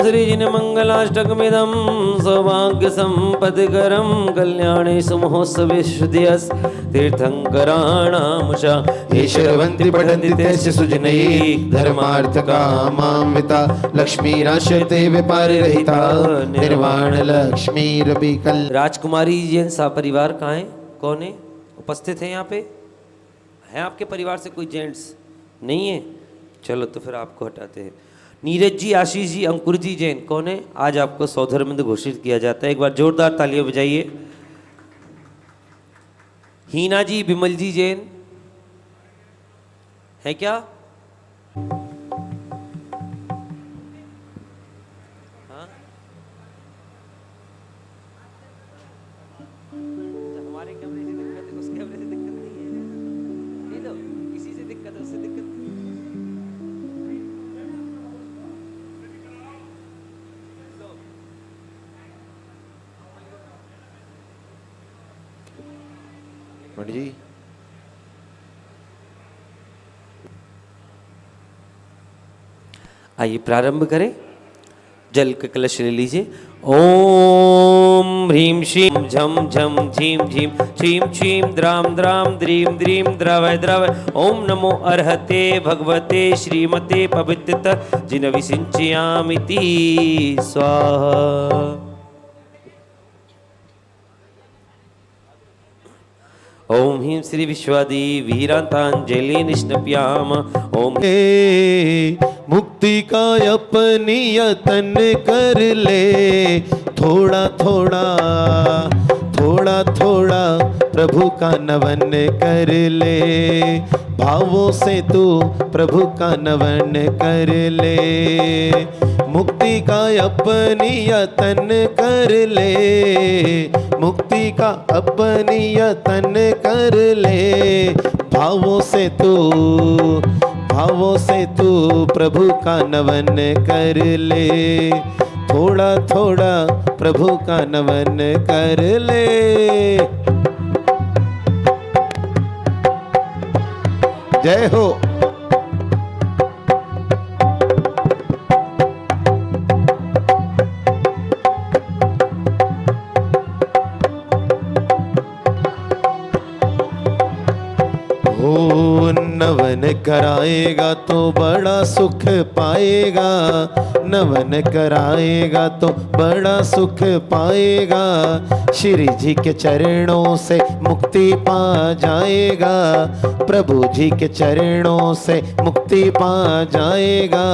श्रीजिन मंगलाष्टकमिदं सौभाग्य संपदकरं कल्याणे सुमहोत्सवे श्रुतियस् तीर्थंकराणामुषा ईश्वरवन्ति पठन्ति तस्य सुजनैः धर्मार्थकामान्विता लक्ष्मीराश्रयते व्यापारिरहिता निर्वाण लक्ष्मीरपि कल। राजकुमारी जी सा परिवार कहाँ है, कौन है, उपस्थित है यहाँ पे? है आपके परिवार से कोई जेंट्स नहीं है? चलो तो फिर आपको हटाते हैं। नीरज जी, आशीष जी, अंकुर जी जैन कौन है? आज आपको सौधर्मिंद घोषित किया जाता है। एक बार जोरदार तालियां बजाइए। हीना जी, विमल जी जैन है क्या? हाँ? हमारे कैमरे से दिक्कत है, उस कैमरे से दिक्कत नहीं है। नहीं तो किसी से दिक्कत है, उससे दिक्कत नहीं। पंडित जी आइए प्रारंभ करें। जल के कलश ले लीजिए। ओम ह्रीं श्रीं झम झम झीं झीं छीं छीं द्राम द्राम द्रीं द्रीं द्रवय द्रवय। ओम नमो अर्हते भगवते श्रीमते पवित्रत जिन विसिंचयामिति स्वाहा। ओम ह्रीं श्री विश्वादी वीरांतांजलि निष्णप्याम। ओम मुक्ति का अपनी यतन कर ले, थोड़ा थोड़ा थोड़ा थोड़ा प्रभु का नवन कर ले, भावों से तू प्रभु का नवन कर ले। मुक्ति का अपनी यतन कर ले, मुक्ति का अपनी यतन कर ले, भावों से तू प्रभु का नवन कर ले, थोड़ा थोड़ा प्रभु का नवन कर ले। जय हो। नवन कराएगा तो बड़ा सुख पाएगा, नवन कराएगा तो बड़ा सुख पाएगा, श्री जी के चरणों से मुक्ति पा जाएगा, प्रभु जी के चरणों से मुक्ति पा जाएगा।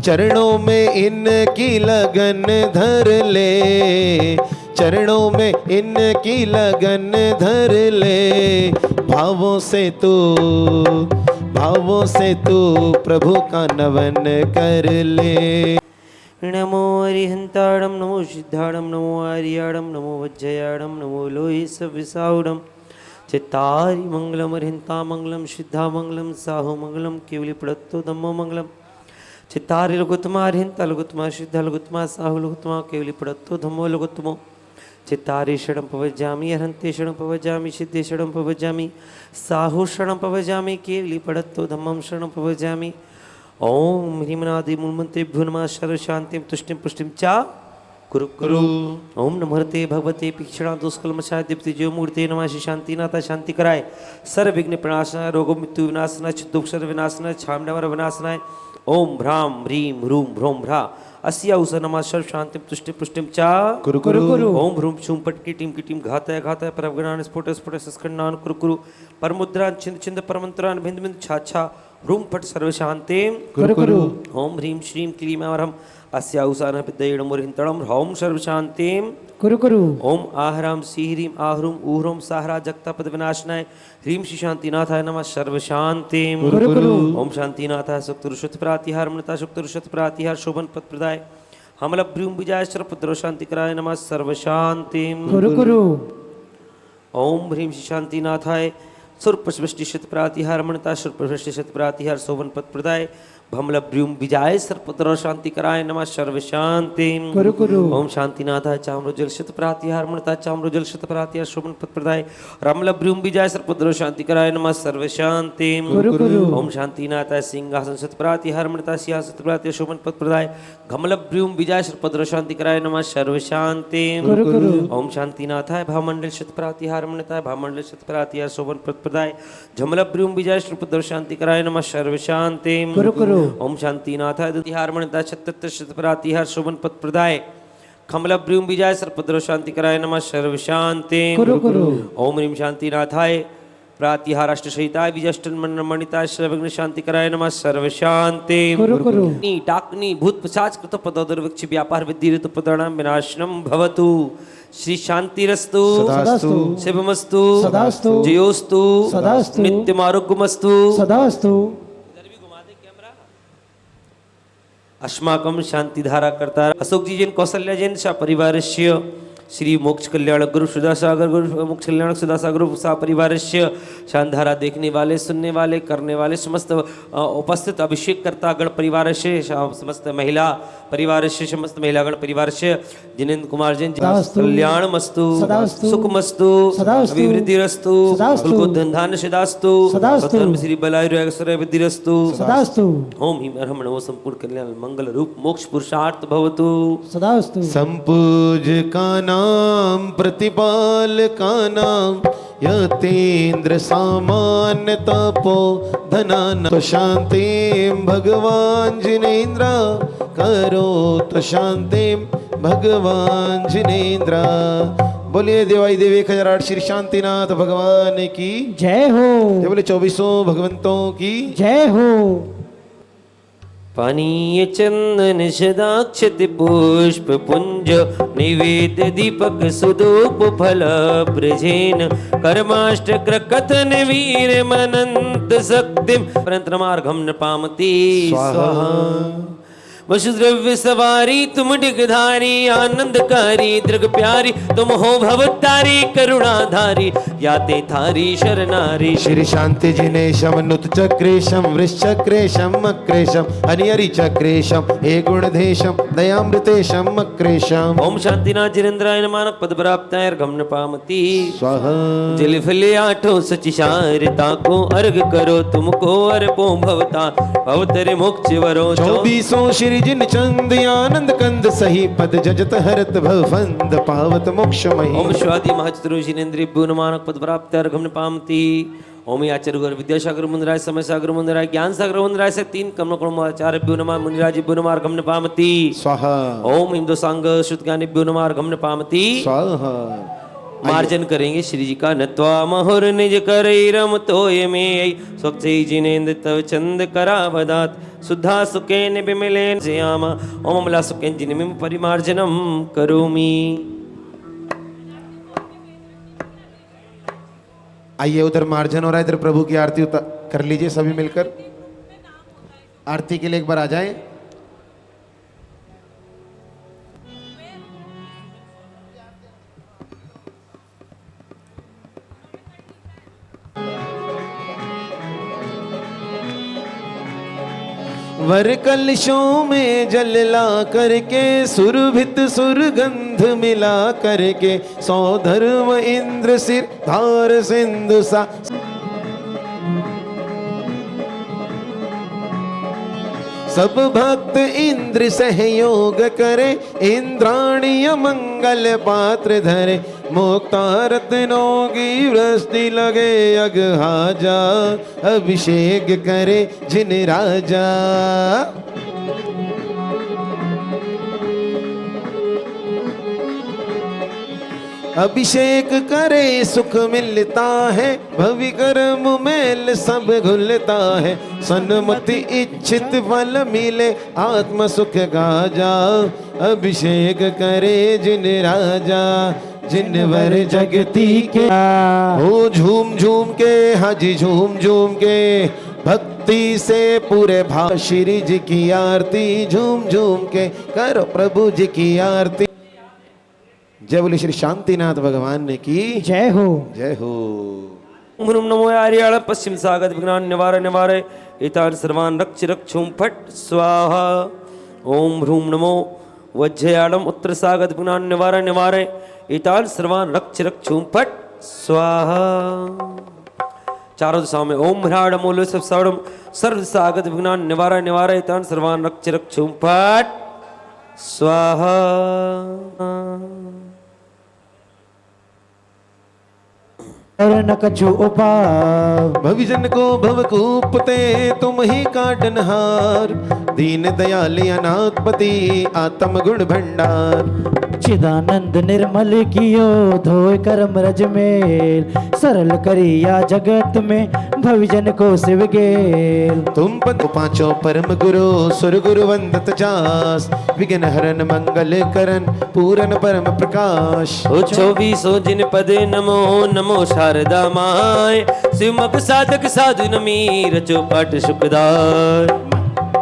चरणों में इनकी लगन धर ले, चरणों में इनकी लगन धर ले, भावों से तू प्रभु का नवन कर ले। नमो हरिहंताड़म नमो सिद्धाड़म नमो आर्याड़म नमो वज्रयाड़म नमो लोहिस विसाउड़म। चित्तारि मंगलम हरिहंता मंगलम सिद्धा मंगलम साहु मंगलम केवली प्रदत्तो धम्मो मंगलम। चित्तारि लघुत्तमा हरिहंता लघुत्तमा सिद्धा लघुत्तमा साहु लघुत्तमा केवली प्रदत्तो धम्मो लघुत्तमो। चित्तारि शरणं पवज्जामि हरन्ते शरणं पवज्जामि सिद्धे शरणं पवज्जामि साहु शरणं पवज्जामि केवली प्रदत्तो धम्मं शरणं पवज्जामि। ओम ह्रीमनादि मूलमंत्रेभ्यो नमः सर्वशान्तिं तुष्टिं पुष्टिं च कुरु कुरु। ओम नमस्ते भगवते पीक्षणा दुष्कलमशाय दीप्ति जो मूर्ते नमः श्री शांतिनाथ शांति कराय सर्व विघ्न प्रणाशनाय रोगो मृत्यु विनाशनाय दुख सर्व विनाशनाय छामनवर विनाशनाय। ओम भ्राम ह्रीं ह्रूं भ्रौं भ्रा अस्या उस नमः सर्व शांतिं तुष्टिं पुष्टिं च कुरु कुरु। ओम भ्रूम छूम पटकी टीम की टीम घाताय घाताय परवगणान स्फोट स्फोट सस्कंडान कुरु कुरु परमुद्रान छिंद छिंद परमंत्रान भिंद भिंद छा छा रूम फट सर्व शांतिं कुरु कुरु। ओम ह्रीं श्रीं क्लीं अवरहम अस्या उसान विद्येण मुरहिंतणम ह्रौं सर्व शांतिं कुरु कुरु। ओम आहराम सीहरीं आहरुम ऊहरुम साहरा जगता पद विनाशनाय ह्रीं श्री शांतिनाथाय नमः सर्व शांतिं कुरु कुरु। ओम शांतिनाथाय सुक्तुरुषत प्रातिहार मृता सुक्तुरुषत प्रातिहार शोभन पद प्रदाय हमलभ्रूम विजय सर्वपुत्रो शांतिकराय नमः सर्व शांतिं कुरु कुरु। ओम ह्रीं श्री शांतिनाथाय सुरपृष्टि शत प्रातिहार मणता सुरपृष्टि शत प्रातिहार शोभन पद प्रदाय भमलभ्रूम विजाय सर्पद्र शांति कराय नमः सर्व शांति कुरु कुरु ओम शांतिनाथाय चाम्रोजल शत प्रातिहार मणिताय चाम्रोजल शत प्रातिहार शोभन पद प्रदाय रमलभ्रूम विजाय सर्पद्र शांति कराय नमः सर्व शांति कुरु कुरु ओम शांतिनाथाय सिंहासन शत प्रातिहार मणिताय सिंहासन शत प्रातिहार शोभन पद प्रदाय घमलभ्रूम विजाय सर्पद्र शांति कराय नमः सर्व शांति कुरु कुरु ओम शांतिनाथाय भामंडल शत प्रातिहार मणिताय भामंडल शत प्रातिहार शोभन पद प्रदाय झमलभ्रूम विजाय सर्पद्र शांति कराय नमः सर्व शांति कुरु कुरु ओम शांतिनाथाय द्वितीहार मणिताय छत्तर शतप्रातिहार शोभन पद प्रदाय खमलभ्रूम विजय सर्पद्र शांति कराय नमः सर्व शांति कुरु कुरु ओम ह्रीं शांतिनाथाय प्रातिहार अष्टशयिताय विजष्टन मणिताय सर्वज्ञ शांति कराय नमः सर्व शांति कुरु कुरु डाकनी भूत पिशाच कृत पदोदर्वक्ष व्यापार विद्धि ऋतु पदानां विनाशनम भवतु श्री शांतिरस्तु सदास्तु शिवमस्तु सदास्तु जयोस्तु सदास्तु नित्यमारोग्यमस्तु सदास्तु अस्माकं शांतिधारा करता अशोक जी जैन कौशल्या जैन सा परिवारस्य श्री मोक्ष कल्याण गुरु सुधासागर गुरु मोक्ष कल्याण सुधासागर गुरु सा परिवारस्य शांतिधारा देखने वाले सुनने वाले करने वाले समस्त उपस्थित अभिषेक करता गण परिवार से समस्त महिला परिवार से समस्त महिलागण परिवार से जिनेन्द्र कुमार जैन कल्याण मस्तु सुख मस्तु अभिवृद्धिरस्तु धन सिदास्तु श्री बलायुर विद्धिरस्तु सदास्तु ओम हिम अर्हम नमो संपूर्ण कल्याण मंगल रूप मोक्ष पुरुषार्थ भवतु सदास्तु संपूज्यकानां प्रतिपालकानां यतेन्द्र सामान्य तपो धनानां शान्तिं भगवान् जिनेन्द्र करो तो शांतिं भगवान जिनेन्द्र। बोलिए देवाई देवी 1008 श्री शांतिनाथ भगवान की जय हो। जय बोले 24 भगवंतों की जय हो। पानीय चंदन सदाक्षत पुष्प पुंज निवेद्य दीपक सुधूप फल ब्रजेन कर्माष्टक्र कथन वीर मनंत शक्तिम परंतरमार्घम न पामति स्वाहा। वसुद्रव्य सवारी तुम डिगधारी आनंदकारी दृग प्यारी तुम हो भवतारी करुणाधारी याते थारी शरणारी। श्री शांति जिनेशम नुत चक्रेशम वृश्चक्रेशम मक्रेशम हरिहरि चक्रेशम हे गुणधेशम दयामृतेशम मक्रेशम। ओम शांतिनाथ जिनेन्द्राय मानक पद प्राप्ताय गमन पामति स्वाहा। जल फले आठों सचिशारता को अर्घ करो तुमको अर्पो भवता भवतरे मोक्ष वरो। 24 श्री जिन चंद आनंद कंद सही पद जजत हरत भवंद पावत मोक्ष मही। ओम स्वाति महचतुर जिनेन्द्रिय भुवन मानक पद प्राप्त अर्घम पामति। ओम आचार्य गुरु विद्यासागर मुनिराय समय सागर मुनिराय ज्ञान सागर मुनिराय से 3 कमल आचार्य भुवनमा मुनिराज भुवनमा अर्घम पामति स्वाहा। ओम हिंदु सांग शुद्ध ज्ञानी भुवनमा अर्घम पामति स्वाहा। मार्जन करेंगे श्री जी का नत्वा महुर निज करई रम तोय में स्वच्छ जिनेन्द्र तव चंद करावदात शुद्धा सुकेन विमलेन श्याम ओम अमला सुकेन जिनमें परिमार्जनम करोमि। आइए उधर मार्जन हो रहा है, इधर प्रभु की आरती कर लीजिए सभी मिलकर। आरती के लिए एक बार आ जाएं। वर कलशों में जल ला करके सुरभित सुरगंध मिला करके सौधर्म इंद्र सिर धार सिंधु सा। सब भक्त इंद्र सहयोग करे इंद्राणीय मंगल पात्र धरे मुक्ता रत्नों की वृष्टि लगे अगहाजा अभिषेक करे जिन राजा। अभिषेक करे सुख मिलता है भवि कर्म मेल सब घुलता है सन्मति इच्छित फल मिले आत्म सुख गाजा। अभिषेक करे जिन राजा जिन वर जगती के हो झूम झूम के हाजी झूम झूम के भक्ति से पूरे भाव श्री जी की आरती झूम झूम के करो प्रभु जी की आरती। जय बोले श्री शांतिनाथ भगवान ने की जय हो। जय हो। ह्रूं नमो आर्याण पश्चिम सागत विघ्नान् निवारय निवारय एतान् सर्वान् रक्ष रक्षुं फट् स्वाहा। ओम ह्रूं नमो वज्रयाणम उत्तर सागत विघ्नान् निवारय निवारय एतान् सर्वान् रक्ष रक्षुं फट् स्वाहा। चारों दिशाओं में ओम ह्राण मूल सब सावड़म सर्व सागत विघ्नान् निवारय निवारय एतान् सर्वान् रक्ष रक्षुं फट् स्वाहा। और न कछु उपाय भविजन को भवकूपते तुम ही काटनहार, दीन दयाल अनाथपति आत्म गुण भंडार। चिदानंद निर्मल कियो धोय करम रज मेल, सरल करिया जगत में भविजन को शिव गेल। तुम पद पांचों परम गुरु सुर गुरु वंदत जास, विघ्न हरन मंगल करन पूरन परम प्रकाश। ओ 24 जिन पदे नमो नमो शारदा माय, शिवमग साधक साधु नमी रचो पाठ सुखदाय।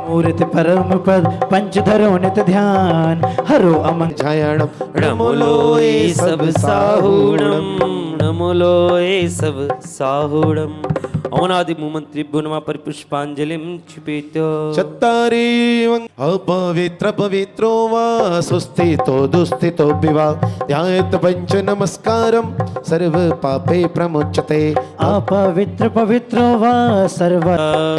मूर्ति परम पद पंचधरो नित ध्यान, हरो अमन छायाणम नमो लोए सब साहुणम, नमो लोए सब साहुणम। अवनादि मुमंत्री भुनमा परिपुष्पांजलिं क्षिपेत। चत्तारि अपवित्र पवित्रो वा सुस्थितो दुस्थितो विवा, ध्यायेत पंच नमस्कारम सर्व पापे प्रमुच्यते। अपवित्र पवित्रो वा सर्व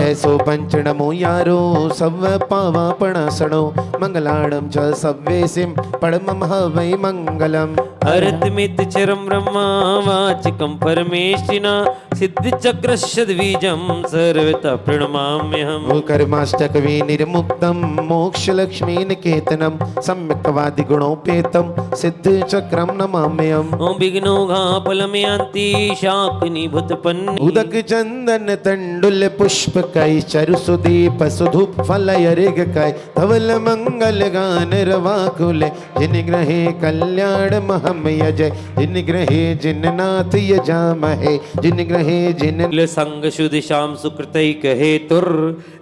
ऐसो पंच नमो यारो सव पावापणासणो, मंगलाणं च सव्वेसिं पडमं हवै मंगलम्। अरतमित चरम ब्रह्मा वाचिकं परमेष्टिना, सिद्धि चक्रस्य द्विजं सर्वथा प्रणमाम्यहम्। कर्माष्टक विनिर्मुक्तं मोक्ष लक्ष्मी निकेतनं, सम्यक्तवादि गुणोपेतं सिद्ध चक्रं नमाम्यहम्। ओम विघ्नो घापलम यान्ति शाकिनीभूतपन्नी, उदक चंदन तंडुल पुष्प कई चरु सुदीप सुधुप फल यरिग कई, धवल मंगल गान रवाकुल, जिन ग्रहे कल्याण महम यजय, जिन ग्रहे जिननाथ यजामहे, जिन ग्रहे जिन संग शुद्ध श्याम सुकृतैक हेतुर,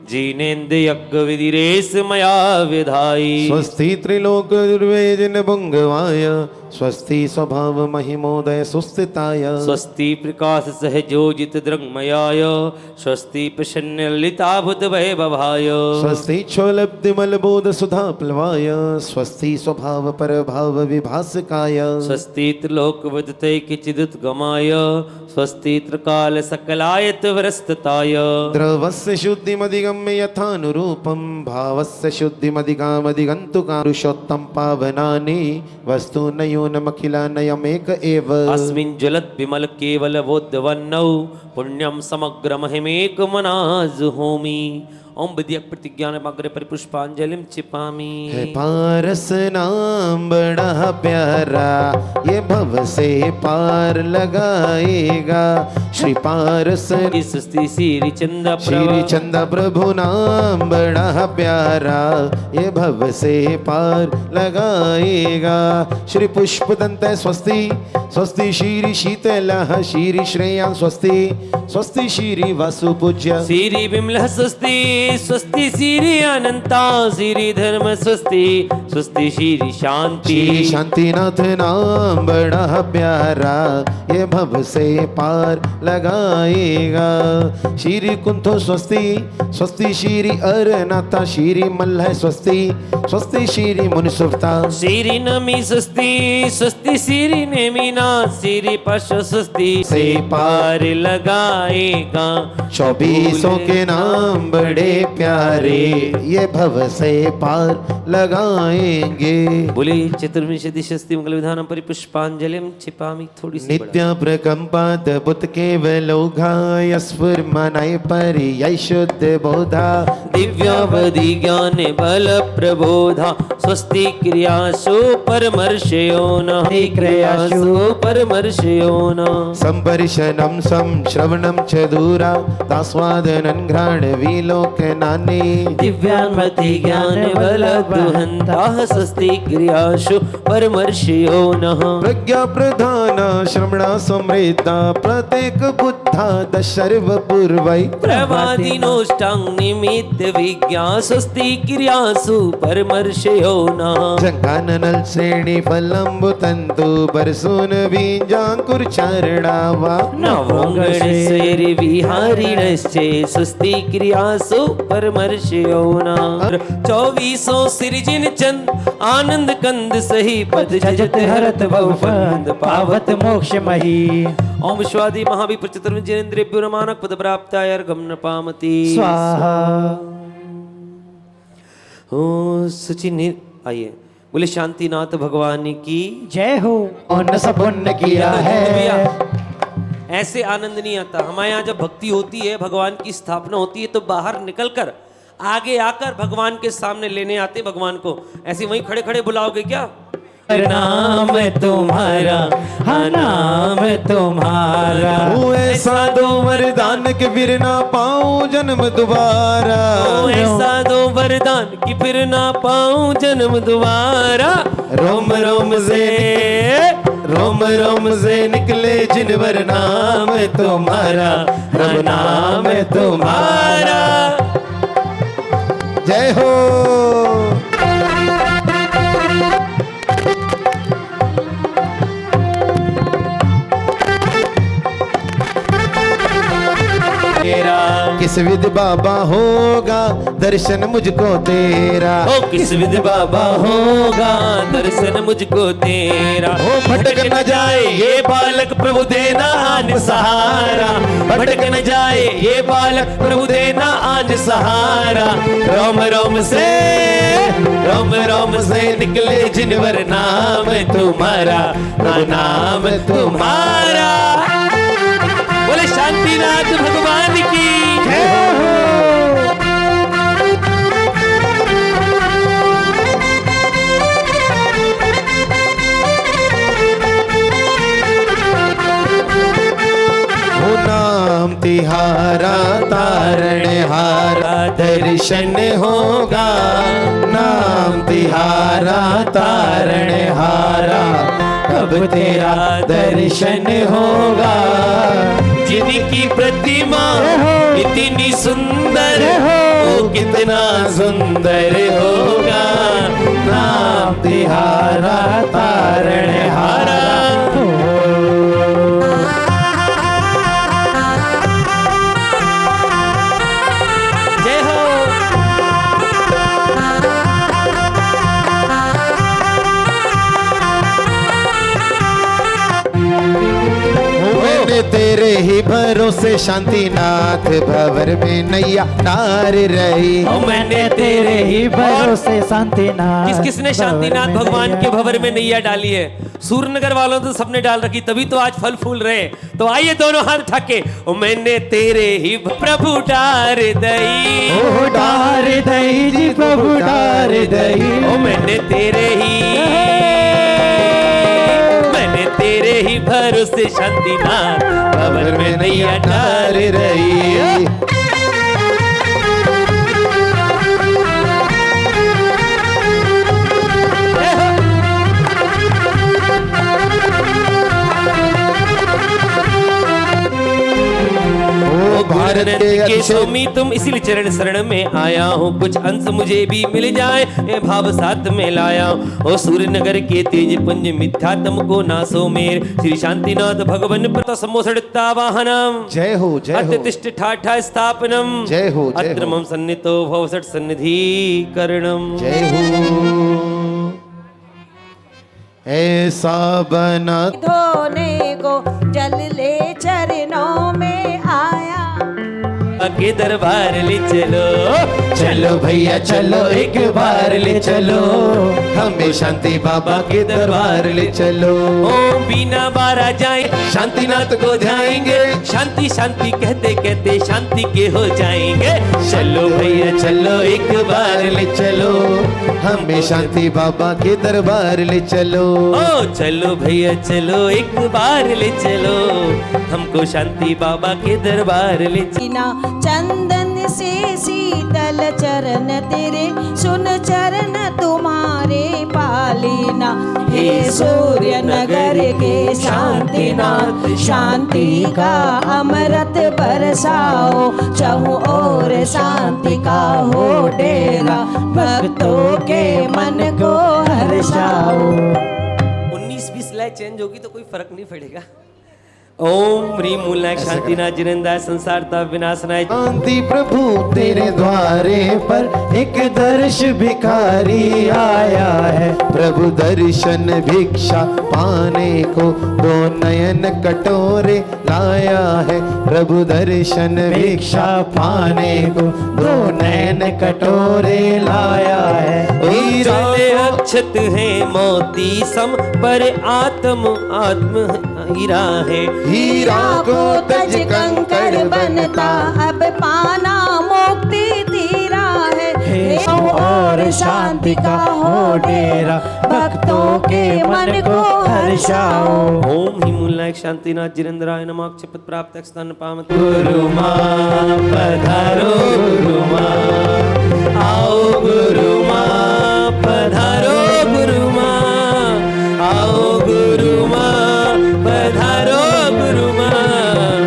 जीनेन्द्र यज्ञ विधिरेश मया विधाई। स्वस्ति त्रिलोक दुर्वेजन भुंगवाय, स्वस्ति स्वभाव महिमोदय सुस्थिताय। स्वस्ति प्रकाश सहजोजित दृङ्मयाय, स्वस्ति प्रसन्न ललिताभूत वैभवाय। स्वस्ति क्षोलब्धि मलबोध सुधा प्लवाय, स्वस्ति स्वभाव पर भाव विभासकाय। स्वस्ति त्रिलोकवदतैकिचिदुद्गमाय, स्वस्ति त्रिकाल सकलायत वरस्तताय। द्रवस्य शुद्धिमधिगम्य यथानुरूपं, भावस्य शुद्धिमधिगामधिगन्तुकारुषोत्तम पावनानि वस्तुनयोनमखिलानयमेक एव। अस्मिन् ज्वलत् विमल केवल बोधवन्नौ, पुण्यं समग्र महिमेक मनाजुहोमि। ओम विद्यक प्रतिज्ञान मग्र परिपुष्पांजलिं क्षिपामि। है पारस नाम बड़ा प्यारा, ये भव से पार लगाएगा। श्री पारस स्वस्ति श्री चंद श्री चंद प्रभु नाम बड़ा प्यारा, ये भव से पार लगाएगा। श्री पुष्पदंत स्वस्ति, स्वस्ति श्री शीतल श्री श्रेया स्वस्ति, स्वस्ति श्री वासुपूज्य श्री विमल स्वस्ति, स्वस्ति श्री अनंता श्री धर्म स्वस्ति, स्वस्ति श्री शांति। श्री शांतिनाथ नाम बड़ा प्यारा, ये भव से पार लगाएगा। श्री कुंथो स्वस्ति, स्वस्ति श्री अरनाथा श्री मल्लह स्वस्ति, स्वस्ति श्री मुनिसुप्ता। श्री नमी स्वस्ति, स्वस्ति श्री नेमिना श्री पश स्वस्ति से पार लगाएगा। 24 के नाम बड़े प्यारे, ये भव से पार लगाएंगे। बोले चतुर्विंशति शस्ति मंगल विधानम परिपुष्पांजलिं क्षिपामि। थोड़ी सी नित्य प्रकंपात बुत केवलौघा, स्फुर्मनाय पर्याय शुद्ध बोधा। दिव्यावधि ज्ञान बल प्रबोधा, स्वस्ति क्रियासु परमर्शयो न, क्रियासु परमर्शयो न। संपर्शनं संश्रवणं च दूरा, दास्वादनं घ्राण विलोकनानि। दिव्यान्मति ज्ञान बल दुहन्ताः, स्वस्ति क्रियासु परमर्शयो नः। प्रज्ञा प्रधाना श्रवणा समृद्धा, प्रत्येक बुद्धा दशर्व पूर्वै। प्रवादिनोष्टांग निमित्त विज्ञा स्वस्ति क्रियासु परमर्षयो न जंघाननल श्रेणी फलंबु तंतु बरसून बीजांकुर चरणावा नवोंगणेश्वर विहारिणश्चे स्वस्ति क्रियासु परमर्षयो न 2400 सृजन चंद आनंद कंद सही पद जजत हरत भवबंध पावत मोक्ष मही ओम विश्वादि महाविप्र चतुर्विजयेन्द्रियभ्यो नमानक पद प्राप्ताय अर्घम न पामति स्वाहा। ओ सचिन आइए बोले शांतिनाथ भगवान की जय हो उन सब पुण्य किया है। ऐसे आनंद नहीं आता हमारे यहाँ जब भक्ति होती है भगवान की स्थापना होती है तो बाहर निकलकर आगे आकर भगवान के सामने लेने आते भगवान को। ऐसे वहीं खड़े खड़े बुलाओगे क्या? नाम तुम्हारा हाँ नाम तुम्हारा ओ ऐसा दो वरदान के फिर ना पाऊं जन्म दोबारा ओ ऐसा दो वरदान कि फिर ना पाऊं जन्म दोबारा रोम रोम से निकले जिनवर नाम तुम्हारा रब नाम तुम्हारा। जय हो। किस विध बाबा होगा दर्शन मुझको तेरा ओ किस विध बाबा होगा दर्शन मुझको तेरा ओ भटक न जाए ये बालक प्रभु देना आन सहारा भटक न जाए ये बालक प्रभु देना आन सहारा रोम रोम से निकले जिनवर नाम तुम्हारा नाम तुम्हारा। बोले शांतिनाथ भगवान की नाम तिहारा तारण हारा दर्शन होगा नाम तिहारा तारण हारा कब तेरा दर्शन होगा। जिनकी प्रतिमा इतनी सुंदर वो कितना सुंदर होगा नाम तिहारा तारण हारा। जय हो। मैंने तेरे ही भरोसे शांतिनाथ भंवर में नैया तार रही ओ मैंने तेरे ही भरोसे शांतिनाथ किसने शांतिनाथ भगवान के भंवर में नैया डाली है? सूरनगर वालों तो सबने डाल रखी तभी तो आज फल फूल रहे। तो आइए दोनों हाथ उठा के ओ मैंने तेरे ही प्रभु डार दई ओ डार दई जी प्रभु डार दई ओ मैंने तेरे ही भरोसे शांतिनाथ भंवर में नैया डाल रही। भारत के स्वामी तुम इसीलिए चरण शरण में आया हूँ कुछ अंश मुझे भी मिल जाए ये भाव साथ में लाया ओ सूर्य नगर के तेज पुंज मिथ्या तुमको नासो मेर श्री शांतिनाथ भगवन प्रत समोसड़ता वाहनम जय हो अत्यतिष्ठ ठाठा स्थापनम जय हो अत्रमम सन्नितो भवसट सन्निधि करणम जय हो। ऐसा बना धोने को जल ले चरणों में आया के दरबार ले चलो चलो भैया चलो एक बार ले चलो हमें शांति बाबा के दरबार ले चलो। ओ बिना बारा जाए शांतिनाथ को जाएंगे शांति शांति कहते कहते शांति के हो जाएंगे। चलो भैया चलो एक बार ले चलो हमें शांति बाबा के दरबार ले चलो। ओ चलो भैया चलो एक बार ले चलो हमको शांति बाबा के दरबार ले चलो। चंदन से शीतल चरण तेरे, सुन चरण तुम्हारे पालिना। हे सूर्य नगर के शांतिनाथ, शांति का अमृत बरसाओ, चहु और शांति का हो डेरा, भक्तों के मन को हर्षाओ। 19-20 लय चेंज होगी तो कोई फर्क नहीं पड़ेगा। ओम ह्रीं मूल नायक शांतिनाथ जिनेंद्राय संसार ताप विनाशनाय। शांति प्रभु तेरे द्वारे पर एक दर्श भिखारी आया है। प्रभु दर्शन भिक्षा पाने को दो नयन कटोरे लाया है। प्रभु दर्शन भिक्षा पाने को दो नयन कटोरे लाया है। उजाले अक्षत है मोती सम, पर आत्म हीरा है। हीरा को तज कंकर बनता, अब पाना मुक्ति तीरा है। हे और शांति का हो डेरा, भक्तों के मन को हर्षाओ। ओम ह्रीं मूल नायक शांतिनाथ जिनेंद्राय नमः। अक्षपद प्राप्त स्तन पामत। गुरु माँ पधारो, गुरु माँ आओ, गुरु माँ पधारो, गुरु माँ आओ, गुरु माँ पधारो, गुरु माँ।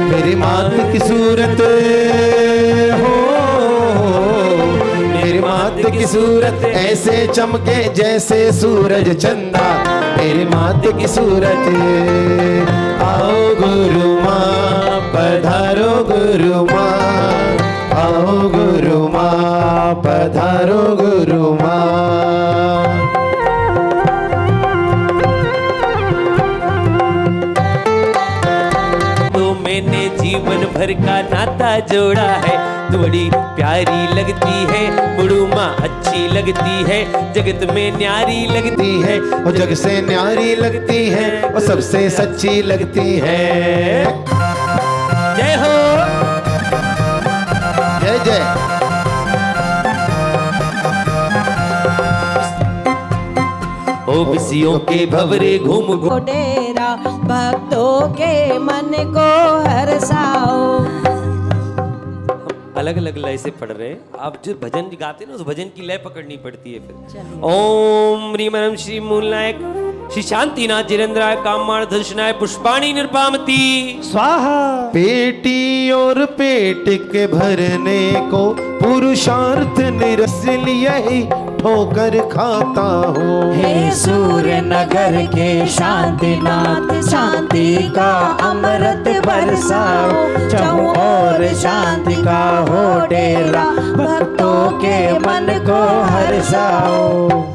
मेरी मात की सूरत हो, मेरी मात की सूरत ऐसे चमके जैसे सूरज चंदा। मेरी मात की सूरत आओ, गुरु माँ पधारो, गुरु माँ आओ, गुरु माँ पधारो, गुरु माँ। तो मैंने जीवन भर का नाता जोड़ा है, तो बड़ी प्यारी लगती है। बुढ़ू माँ अच्छी लगती है, जगत में न्यारी लगती है। वो जग से न्यारी लगती है, वो सबसे सच्ची लगती है। जय हो। जय जय। ओ बिसियों के भवरे घूम घूम डेरा, भक्तों के मन को हर्षाओ। अलग अलग लय से पढ़ रहे हैं। आप जो भजन गाते हैं ना, उस भजन की लय पकड़नी पड़ती है फिर। ओम ह्रीं परम श्री मूल नायक श्री शांतिनाथ जिनेंद्राय काममाण दर्शनाय पुष्पाणि निर्पामती स्वाहा। पेटी और पेट के भरने को पुरुषार्थ निरस यही ठोकर खाता हूँ। हे सूर्य नगर के शांतिनाथ, शांति का अमृत बरसाओ, चहु और शांति का हो डेरा, भक्तों के मन को हर्षाओ।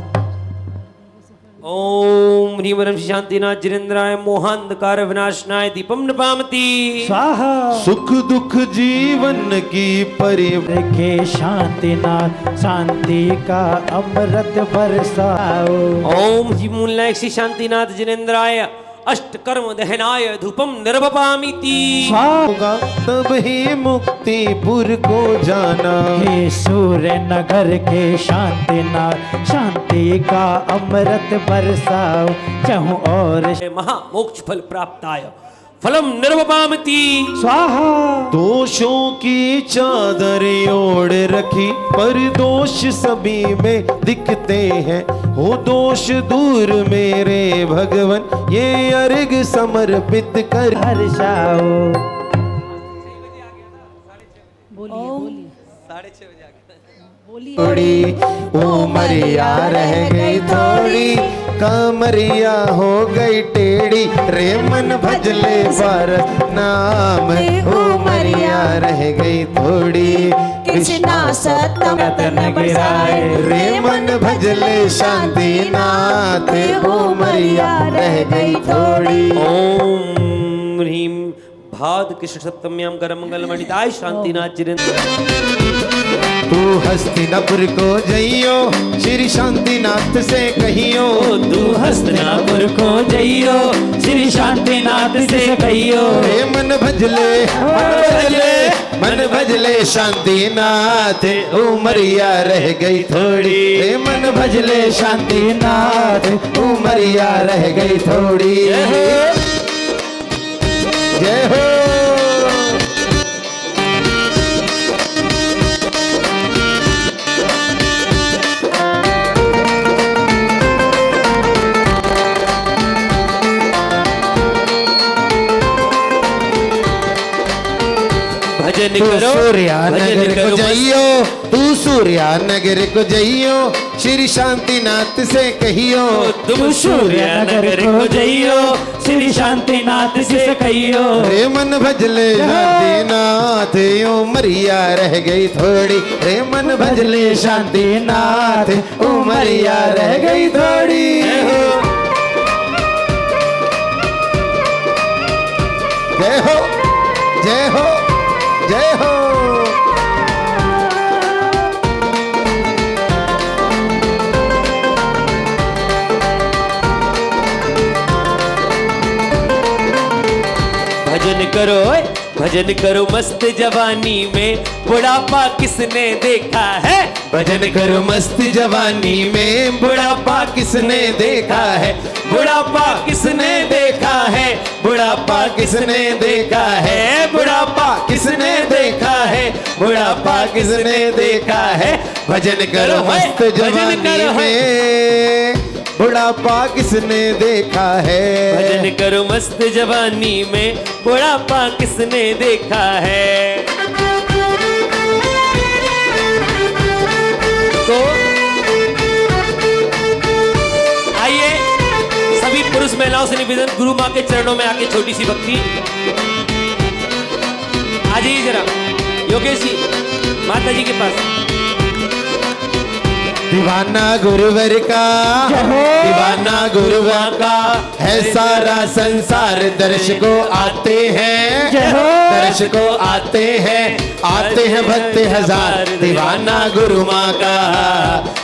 ओम ह्रीं परम श्री शांतिनाथ जिनेंद्राय मोहांधकार विनाशनाय दीपम नपामती स्वाहा। सुख दुख जीवन की परिवृत्ति के शांतिनाथ, शांति का अमृत बरसाओ। ओम ह्रीं मूल नायक श्री शांतिनाथ जिनेंद्राय अष्ट कर्म दहनाय धूपम निर्वपामिति होगा तब ही मुक्तिपुर को जाना। हे सूर्य नगर के शांतिनाथ, शांति का अमृत बरसाओ, चहु और महामोक्ष फल प्राप्ताय फलम निर्वपामिति स्वाहा। दोषों की चादर ओढ़ रखी, पर दोष सभी में दिखते हैं। हो दोष दूर मेरे भगवन, ये अर्घ समर्पित कर हर्षाओ। थोड़ी उमरिया रह गई थोड़ी, कमरिया हो गई टेढ़ी। रे मन भजले भारत नाम, उमरिया रह गई थोड़ी। कृष्णा सतम तन गिराए, रे मन भजले शांति नाथ, उमरिया रह गई थोड़ी। ओम ह्रीं भाद कृष्ण सप्तम्यां कर मंगल मणिताय शांतिनाथ जिनेंद्र। तू हस्तिनापुर को जइयो, श्री शांतिनाथ से कहियो। तू हस्तिनापुर को जइयो, श्री शांतिनाथ से कहियो। रे मन भजले मन भजले मन भजले शांतिनाथ, उमरिया रह गई थोड़ी। रे मन भजले शांतिनाथ, उमरिया रह गई थोड़ी। जय हो। भजन तू करो, सूर्या भजन नगर करो को मस्त। जइयो, तू सूर्या नगर को जइयो, श्री शांतिनाथ से कहियो। तुम सूर्य नगर को जइयो, श्री शांतिनाथ से कहियो। रे मन भजले शांतिनाथ, उमरिया रह गई थोड़ी। रे मन भजले शांतिनाथ, उमरिया रह गई थोड़ी। जय हो, जय हो, जय हो। भजन करो ओए, भजन करो मस्त जवानी में, बुढ़ापा किसने देखा है। भजन करो मस्त जवानी में, बुढ़ापा किसने देखा है। बुढ़ापा किसने देखा है, बुढ़ापा किसने देखा है, बुढ़ापा किसने देखा है, बुढ़ापा किसने देखा है। भजन करो मस्त जवानी में, बुढ़ापा किसने देखा है। भजन करो मस्त जवानी में, बुढ़ापा किसने देखा है। तो आइए सभी पुरुष महिलाओं से निवेदन, गुरु माँ के चरणों में आके छोटी सी भक्ति। आ जाइए जरा योगेश जी, माता जी के पास। दीवाना गुरुवर का, दीवाना गुरुवर का है सारा संसार। दर्शकों आते हैं, दर्शकों आते हैं, आते हैं भक्त हजार। दीवाना गुरु माँ का,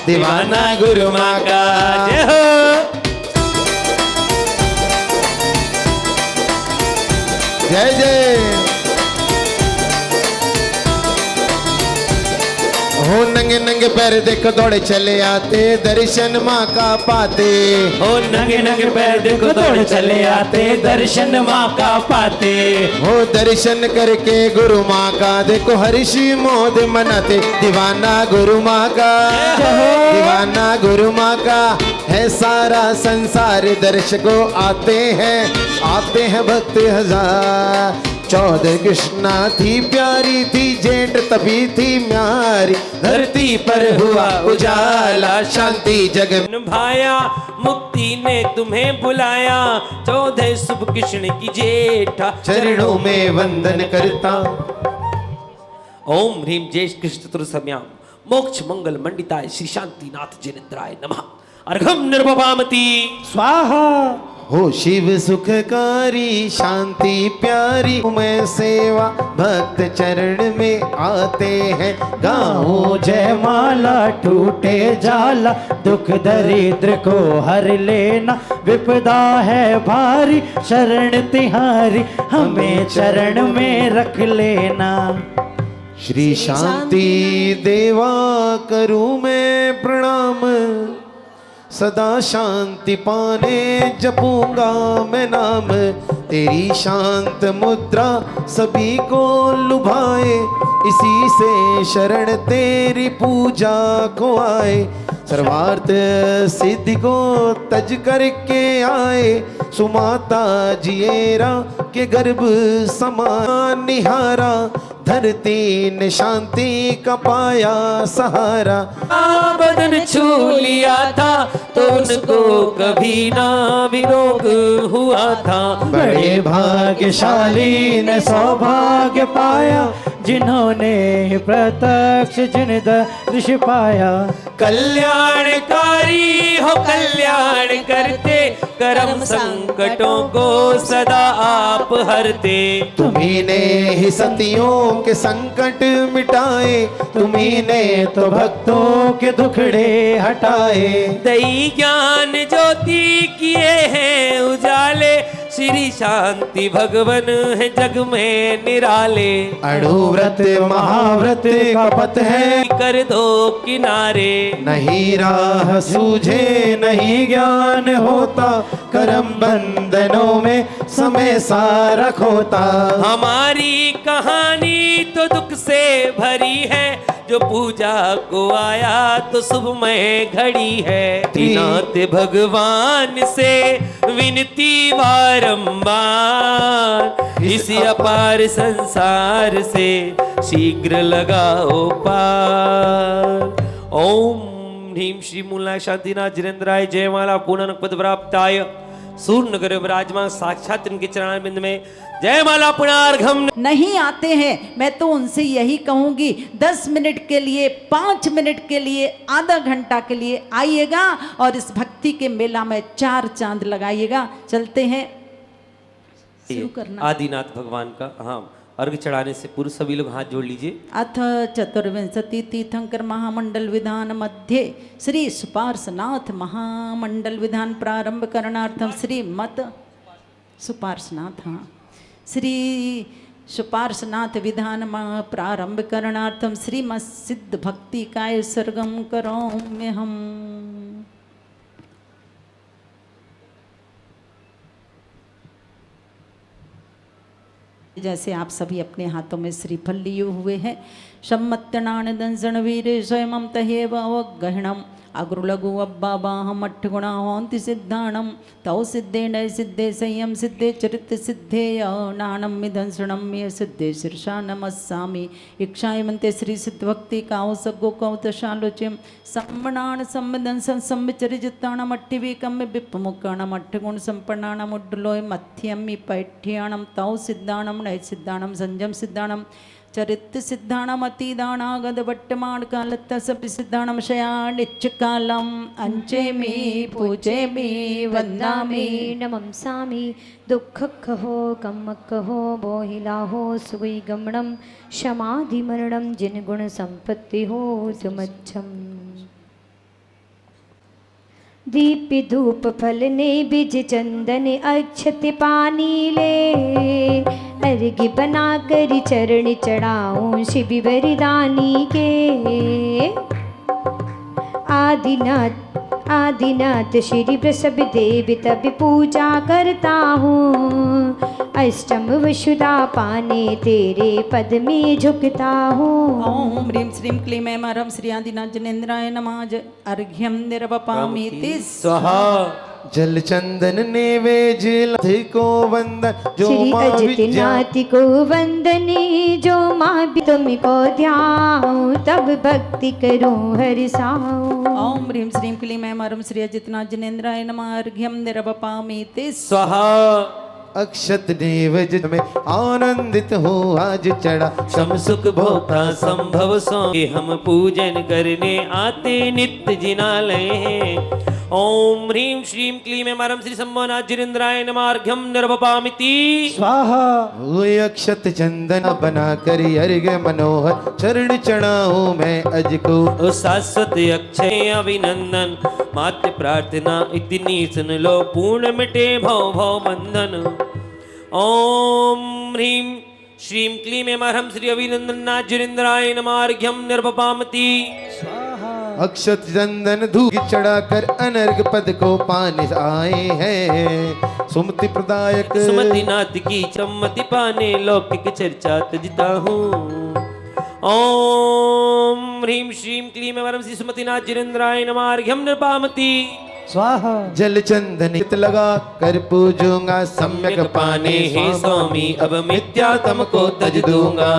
दीवाना गुरु माँ का। जय हो। जय जय हो। नंगे नंगे पैर देखो दौड़े चले आते, दर्शन माँ का पाते। हो नंगे नंगे पैर देखो दौड़ चले आते, दर्शन माँ का पाते। हो दर्शन करके गुरु माँ का देखो हर्षी मोद मनाते। दीवाना गुरु माँ का, दीवाना गुरु माँ का है सारा संसार। दर्शकों आते हैं भक्त हजार। 14 कृष्णा थी प्यारी थी, जेठ तभी थी म्यारी। धरती पर हुआ उजाला, शांति जग में भाया, मुक्ति ने तुम्हें बुलाया। 14 शुभ कृष्ण की जेठा, चरणों में वंदन करता। ओम ह्रीम जय कृष्ण चतुर्सम्याम, मोक्ष मंगल मंडिताय श्री शांतिनाथ जिनेन्द्राय नमः। अर्घम निर्भवामति स्वाहा। हो शिव सुखकारी शांति प्यारी, मैं सेवा भक्त चरण में आते हैं। गाओ जय माला टूटे जाला, दुख दरिद्र को हर लेना। विपदा है भारी, शरण तिहारी, हमें चरण में रख लेना। श्री शांति देवा करूं मैं प्रणाम, सदा शांति पाने जपूंगा मैं नाम। तेरी शांत मुद्रा सभी को लुभाए, इसी से शरण तेरी पूजा को आए। सर्वार्थ सिद्धि को तज करके आए, सुमाता जिएरा के गर्भ समान निहारा। धरती ने शांति का पाया सहारा। बदन छू लिया था तो उनको कभी ना विरोग हुआ था। बड़े भाग्यशाली ने सौभाग्य पाया, जिन्होंने प्रत्यक्ष जिन दर्श पाया। कल्याणकारी हो कल्याण करते, करम संकटों को सदा आप हरते। तुम्ही ने ही सतियों के संकट मिटाए, तुम्ही ने तो भक्तों के दुखड़े हटाए। दई ज्ञान ज्योति किए हैं उजाले, श्री शांति भगवन है जग में निराले। अणुव्रत महाव्रत का पथ है, कर दो किनारे। नहीं राह सूझे नहीं ज्ञान होता, करम बंधनों में समय सारा खोता। हमारी कहानी तो दुख से भरी है, जो पूजा को आया तो शुभमय घड़ी है। नाथ भगवान से विनती बारंबार, इस अपार संसार से शीघ्र लगाओ पार। ओम ह्रीं श्री मूलाय शांतिनाथ जिनेन्द्राय जयमाला पूर्ण पद प्राप्ताय सूर्यनगर विराजमान साक्षात इनके चरणारविंद में जयमाला पुनार्घम। नहीं आते हैं, मैं तो उनसे यही कहूंगी 10 मिनट के लिए, 5 मिनट के लिए, आधा घंटा के लिए आइएगा और इस भक्ति के मेला में 4 चांद लगाइएगा। चलते हैं, शुरू करना। आदिनाथ भगवान का हाँ अर्घ चढ़ाने से पूर्व सभी लोग हाथ जोड़ लीजिए। अथ चतुर्विंशति तीर्थंकर महामंडल विधान मध्ये श्री सुपार्श्वनाथ महामंडल विधान प्रारंभ करणार्थम श्रीमत सुपार्श्वनाथ हाँ श्री सुपार्श्वनाथ विधान प्रारंभ करणार्थम श्रीमत सिद्ध भक्ति काय सर्गम करोम्य हम। जैसे आप सभी अपने हाथों में श्रीफल लिए हुए हैं। सम्मत्यनान दंसन वीर स्वयं तहेव अवगहणम अग्रुलघु अब्बाबाहम अट्ठगुणावंति सिद्धाणम तौ सिद्धे नय सिद्धे संयम सिद्धे चरित सिद्धे नाणम मिदंसणम मे सिद्धे शीर्षा नमस्सामि इक्षायमन्ते श्री सिद्ध भक्ति काओ सगो कौतशालोच्यम सम्मणान सम्मदंसन सम्मचरिजिताणम अट्ठिवीकम विप्पमुक्काणम अट्ठगुण संपन्नाणम उड्डलोय मध्यमि पैठ्याणम तौ सिद्धाणम नय सिद्धाणम संयम सिद्धाणम चरित सिद्धाणम अतिदानागद वट्टमाण कालत्त सब सिद्धाणम शयानिच्च कालम अंचेमि पूजेमि वन्दामि नमंसामि दुःखकहो कम्मकहो बोहिलाहो सुगुई गमणम क्षमाधि मरणम जिन गुण संपत्ति हो तुमच्छम। दीप धूप फल ने बीज चंदन अक्षत पानी ले अर्घ्य बना कर चरण चढ़ाऊं शिव वरदानी के। आदिनाथ श्री वृषभ देव तब पूजा करता हूँ अष्टम वसुधा पाने तेरे पद में झुकता हूँ। ओम ह्रीं श्रीं क्लीं ऐं ह्रं श्री आदिनाथ जनेन्द्राय नमः। अर्घ्यं निर्वपामि स्वाहा। जल चंदन नैवेद्य को वंदन जो श्री माँ अजितनाथ को वंदनी जो माँ भी तुमको ध्याऊं तब भक्ति करूं हर साऊं। ओम ह्रीं श्रीं क्लीं ऐं ह्रं श्री अजितनाथ जनेन्द्राय नमः। अर्घ्यं निर्वपामि स्वाहा। अक्षत नैवेद्य में आनंदित हो आज चढ़ा सम सुख भोक्ता संभव सो हम पूजन करने आते नित्य जिनालय हैं। ओम ह्रीं श्रीं क्लीं ऐं ह्रं श्री शंभोनाथ जिनेन्द्राय नमः। अर्घ्यं निर्वपामिति स्वाहा। वो अक्षत चंदन बना कर अर्घ्य मनोहर चरण चढ़ाऊं मैं अज को। ओ शाश्वत अक्षय अभिनंदन मात्र प्रार्थना इतनी सुन लो पूर्ण मिटे भव भव बंधन। ओम ह्रीं श्रीं क्लीं ऐं ह्रं श्री अभिनंदनाथ जिनेन्द्राय नमः। अर्घ्यं निर्वपामिति अक्षत चंदन धूप चढ़ाकर अनर्घ पद को पाने आए हैं सुमति प्रदायक सुमतिनाथ की सम्मति पाने लौकिक चर्चा तजता हूँ। ओम ह्रीं श्रीं क्लीं ऐं ह्रं श्री सुमतिनाथ जिनेन्द्राय नमः। अर्घ्यं निर्वपामिति स्वाहा। जल चंदन लगा कर पूजूंगा सम्यक पाने हे स्वामी अब मिथ्या तम को तज दूंगा।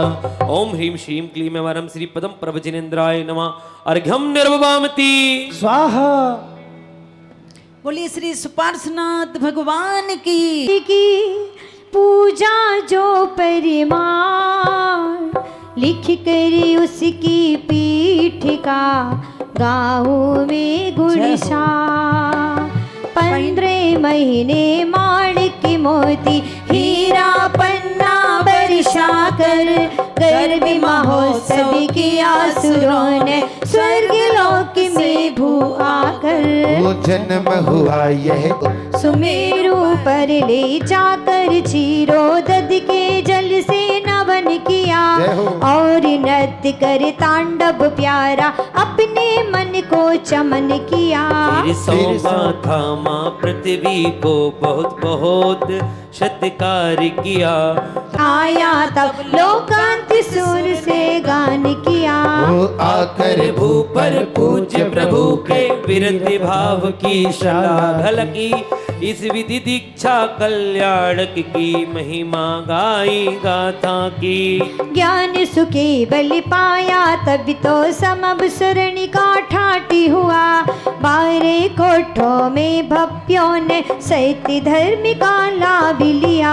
ओम ह्रीं श्रीं क्लीं ऐं ह्रं श्री पदम प्रभ जिनेन्द्राय नमः। अर्घ्यं निर्वपामिति स्वाहा। बोलिए श्री सुपार्श्वनाथ भगवान की पूजा जो परिमाण लिख कर उसकी पीठ का गाँव में गुणसा 15 महीने माणिक मोती हीरा पन्ना बरसा कर गर्भ महोत्सव किया सुरों ने स्वर्ग लोक में भू आकर। वो जन्म हुआ यह सुमेरु पर ले जाकर क्षीरोदध के जल से नवन किया और नृत्य कर तांडव प्यारा अपने मन को चमन किया। थामा पृथ्वी को बहुत बहुत सत्कार किया। आया तब लोकांत सुर से गान किया। वो आकर भू पर पूज्य प्रभु के विरत भाव की श्लाघा लगी इस विधि दीक्षा कल्याणक की महिमा गाई गाथा की। ज्ञान सुखे बल पाया तब तो समब सरणी का ठाटी हुआ। बारे कोठों में भव्यों ने सैती धर्म का लाभ लिया।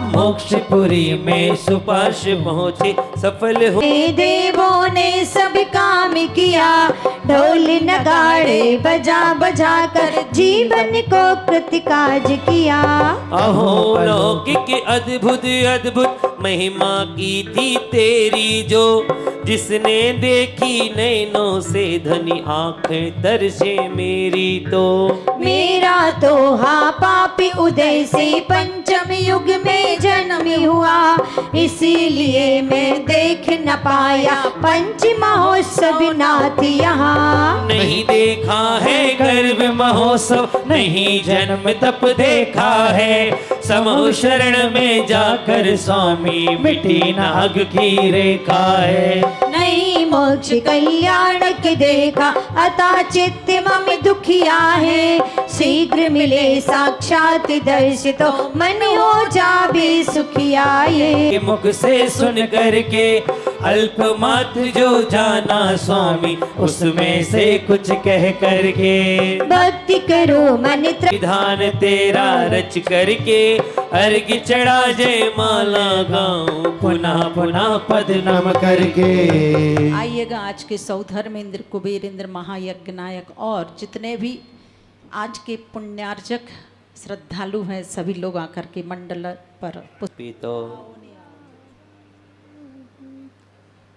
मोक्षपुरी में सुपाश पहुँचे सफल हो देवों ने सब काम किया। ढोल नगाड़े बजा बजा कर जीवन को कृतकाज किया। अहो लौकिक अद्भुत अद्भुत महिमा की थी तेरी जो, जिसने देखी नैनों से धनी आंखें तरसे मेरी तो। मेरा तो हाँ पापी उदय से पंचम युग में जन्म हुआ। इसीलिए मैं देख न पाया पंच महोत्सव नाथ यहाँ। नहीं देखा है गर्भ महोत्सव, नहीं जन्म तप देखा है। समूह शरण में जाकर स्वामी मिटी नाग की रेखा है। नहीं मोक्ष कल्याणक देखा अतः चित्त मम दुखिया है। शीघ्र मिले साक्षात दर्श तो मन हो जाबे सुखिया ये। मुख से सुन करके अल्प मात्र जो जाना स्वामी, उसमें से कुछ कह करके भक्ति करो मन विधान तेरा रच करके अर्घ चढ़ा जय माला गाऊं पुनः पुनः पद नम करके। आइएगा आज के सौधर्मेंद्र कुबेरेंद्र महायज्ञ नायक और जितने भी आज के पुण्यार्जक श्रद्धालु हैं सभी लोग आकर के मंडल पर तो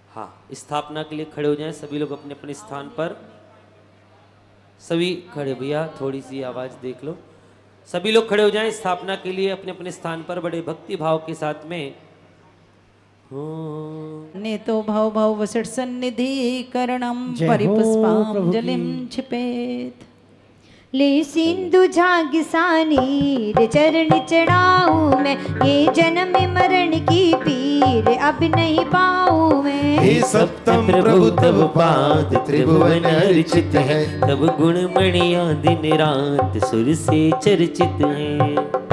हाँ स्थापना के लिए खड़े हो जाएं सभी लोग अपने अपने स्थान पर। सभी खड़े, भैया थोड़ी सी आवाज देख लो। सभी लोग खड़े हो जाएं स्थापना के लिए अपने अपने स्थान पर बड़े भक्ति भाव के साथ में। ने तो भाव भाव वसट सन्निधि करणम जय हो परिपुष्पांजलिम प्रभु छिपेत। ले सिंधु झागिसानीर चरण चढ़ाऊं मैं। ये जन्म मरण की पीर अब नहीं पाऊं मैं। हे सप्तम प्रभु तब पाद त्रिभुवन अर्चित है। तब गुण मणिया दिन रात सुर से चर्चित हैं।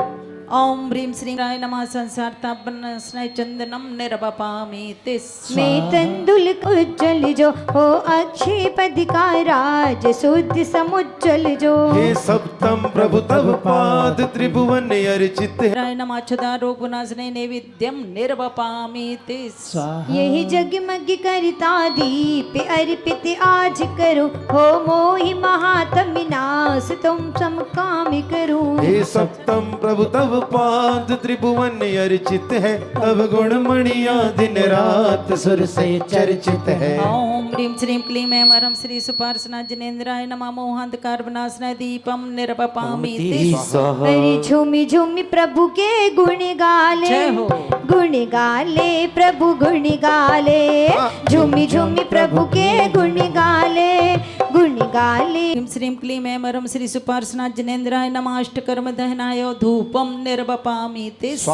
ओम ह्रीं श्रीं राय नमः संसार तापन स्नय चंदनम निर्वपामि तिस। मैं तंदुल उज्जवल जो हो अक्षय पद का राज शुद्ध समुज्जल जो। हे सप्तम प्रभु तब पाद त्रिभुवन अर्चित है। राय नमः क्षुधा रोग विनाशने नैवेद्यम निर्वपामि तिस। यही जगमग करता दीप अर्पित आज करो। हो मोहि महात्म विनाश तुम सम काम करो। हे सप्तम प्रभु तब पाद त्रिभुवन अर्चित है। तब गुण मणिया दिन रात सुर से चर्चित है। ओम ह्रीं श्रीं क्लीं ऐं हरं श्री सुपार्चना जिनेन्द्राय नमः मोहांधकार विनाशनाय दीपम निर्वपामि तिस। अरे झूमी झूमी प्रभु के गुण गाले। जय हो। गुण गाले प्रभु गुण गाले। झूमी झूमी प्रभु के गुण गाले। गुण गाले। ह्रीं श्रीं क्लीं ऐं हरं श्री सुपार्चना जिनेन्द्राय नमः अष्टकर्म दहनाय धूपम निर्वपामि तिस।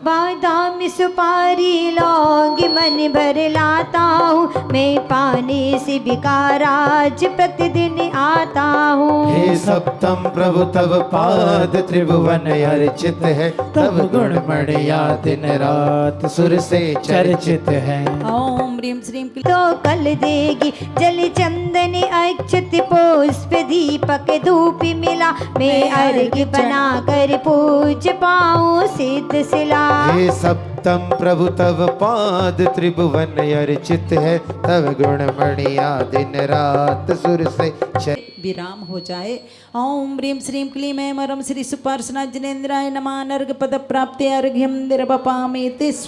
बादाम सुपारी लौंग मन भर लाता हूँ। मैं पाने से बिकाराज प्रतिदिन आता हूँ। हे सप्तम प्रभु तब पाद त्रिभुवन अर्चित है। तब गुण मणिया दिन रात सुर से चर्चित है। ओम ह्रीं श्रीं क्लीं तो कल देगी जल चंदन अक्षत पुष्प दीपक धूप मिला। मैं अर्घ बना कर पूज पाऊँ सिद्ध सिला। हे सप्तम प्रभु तब पाद त्रिभुवन अर्चित है। तब गुण मणिया दिन रात सुर से विराम हो जाए। ओम ह्रीं श्रीं क्लीं ऐं हरं श्री सुपार्चना जिनेन्द्राय नमः नर्ग पद प्राप्ति अर्घ्यम निर्वपामि तिस।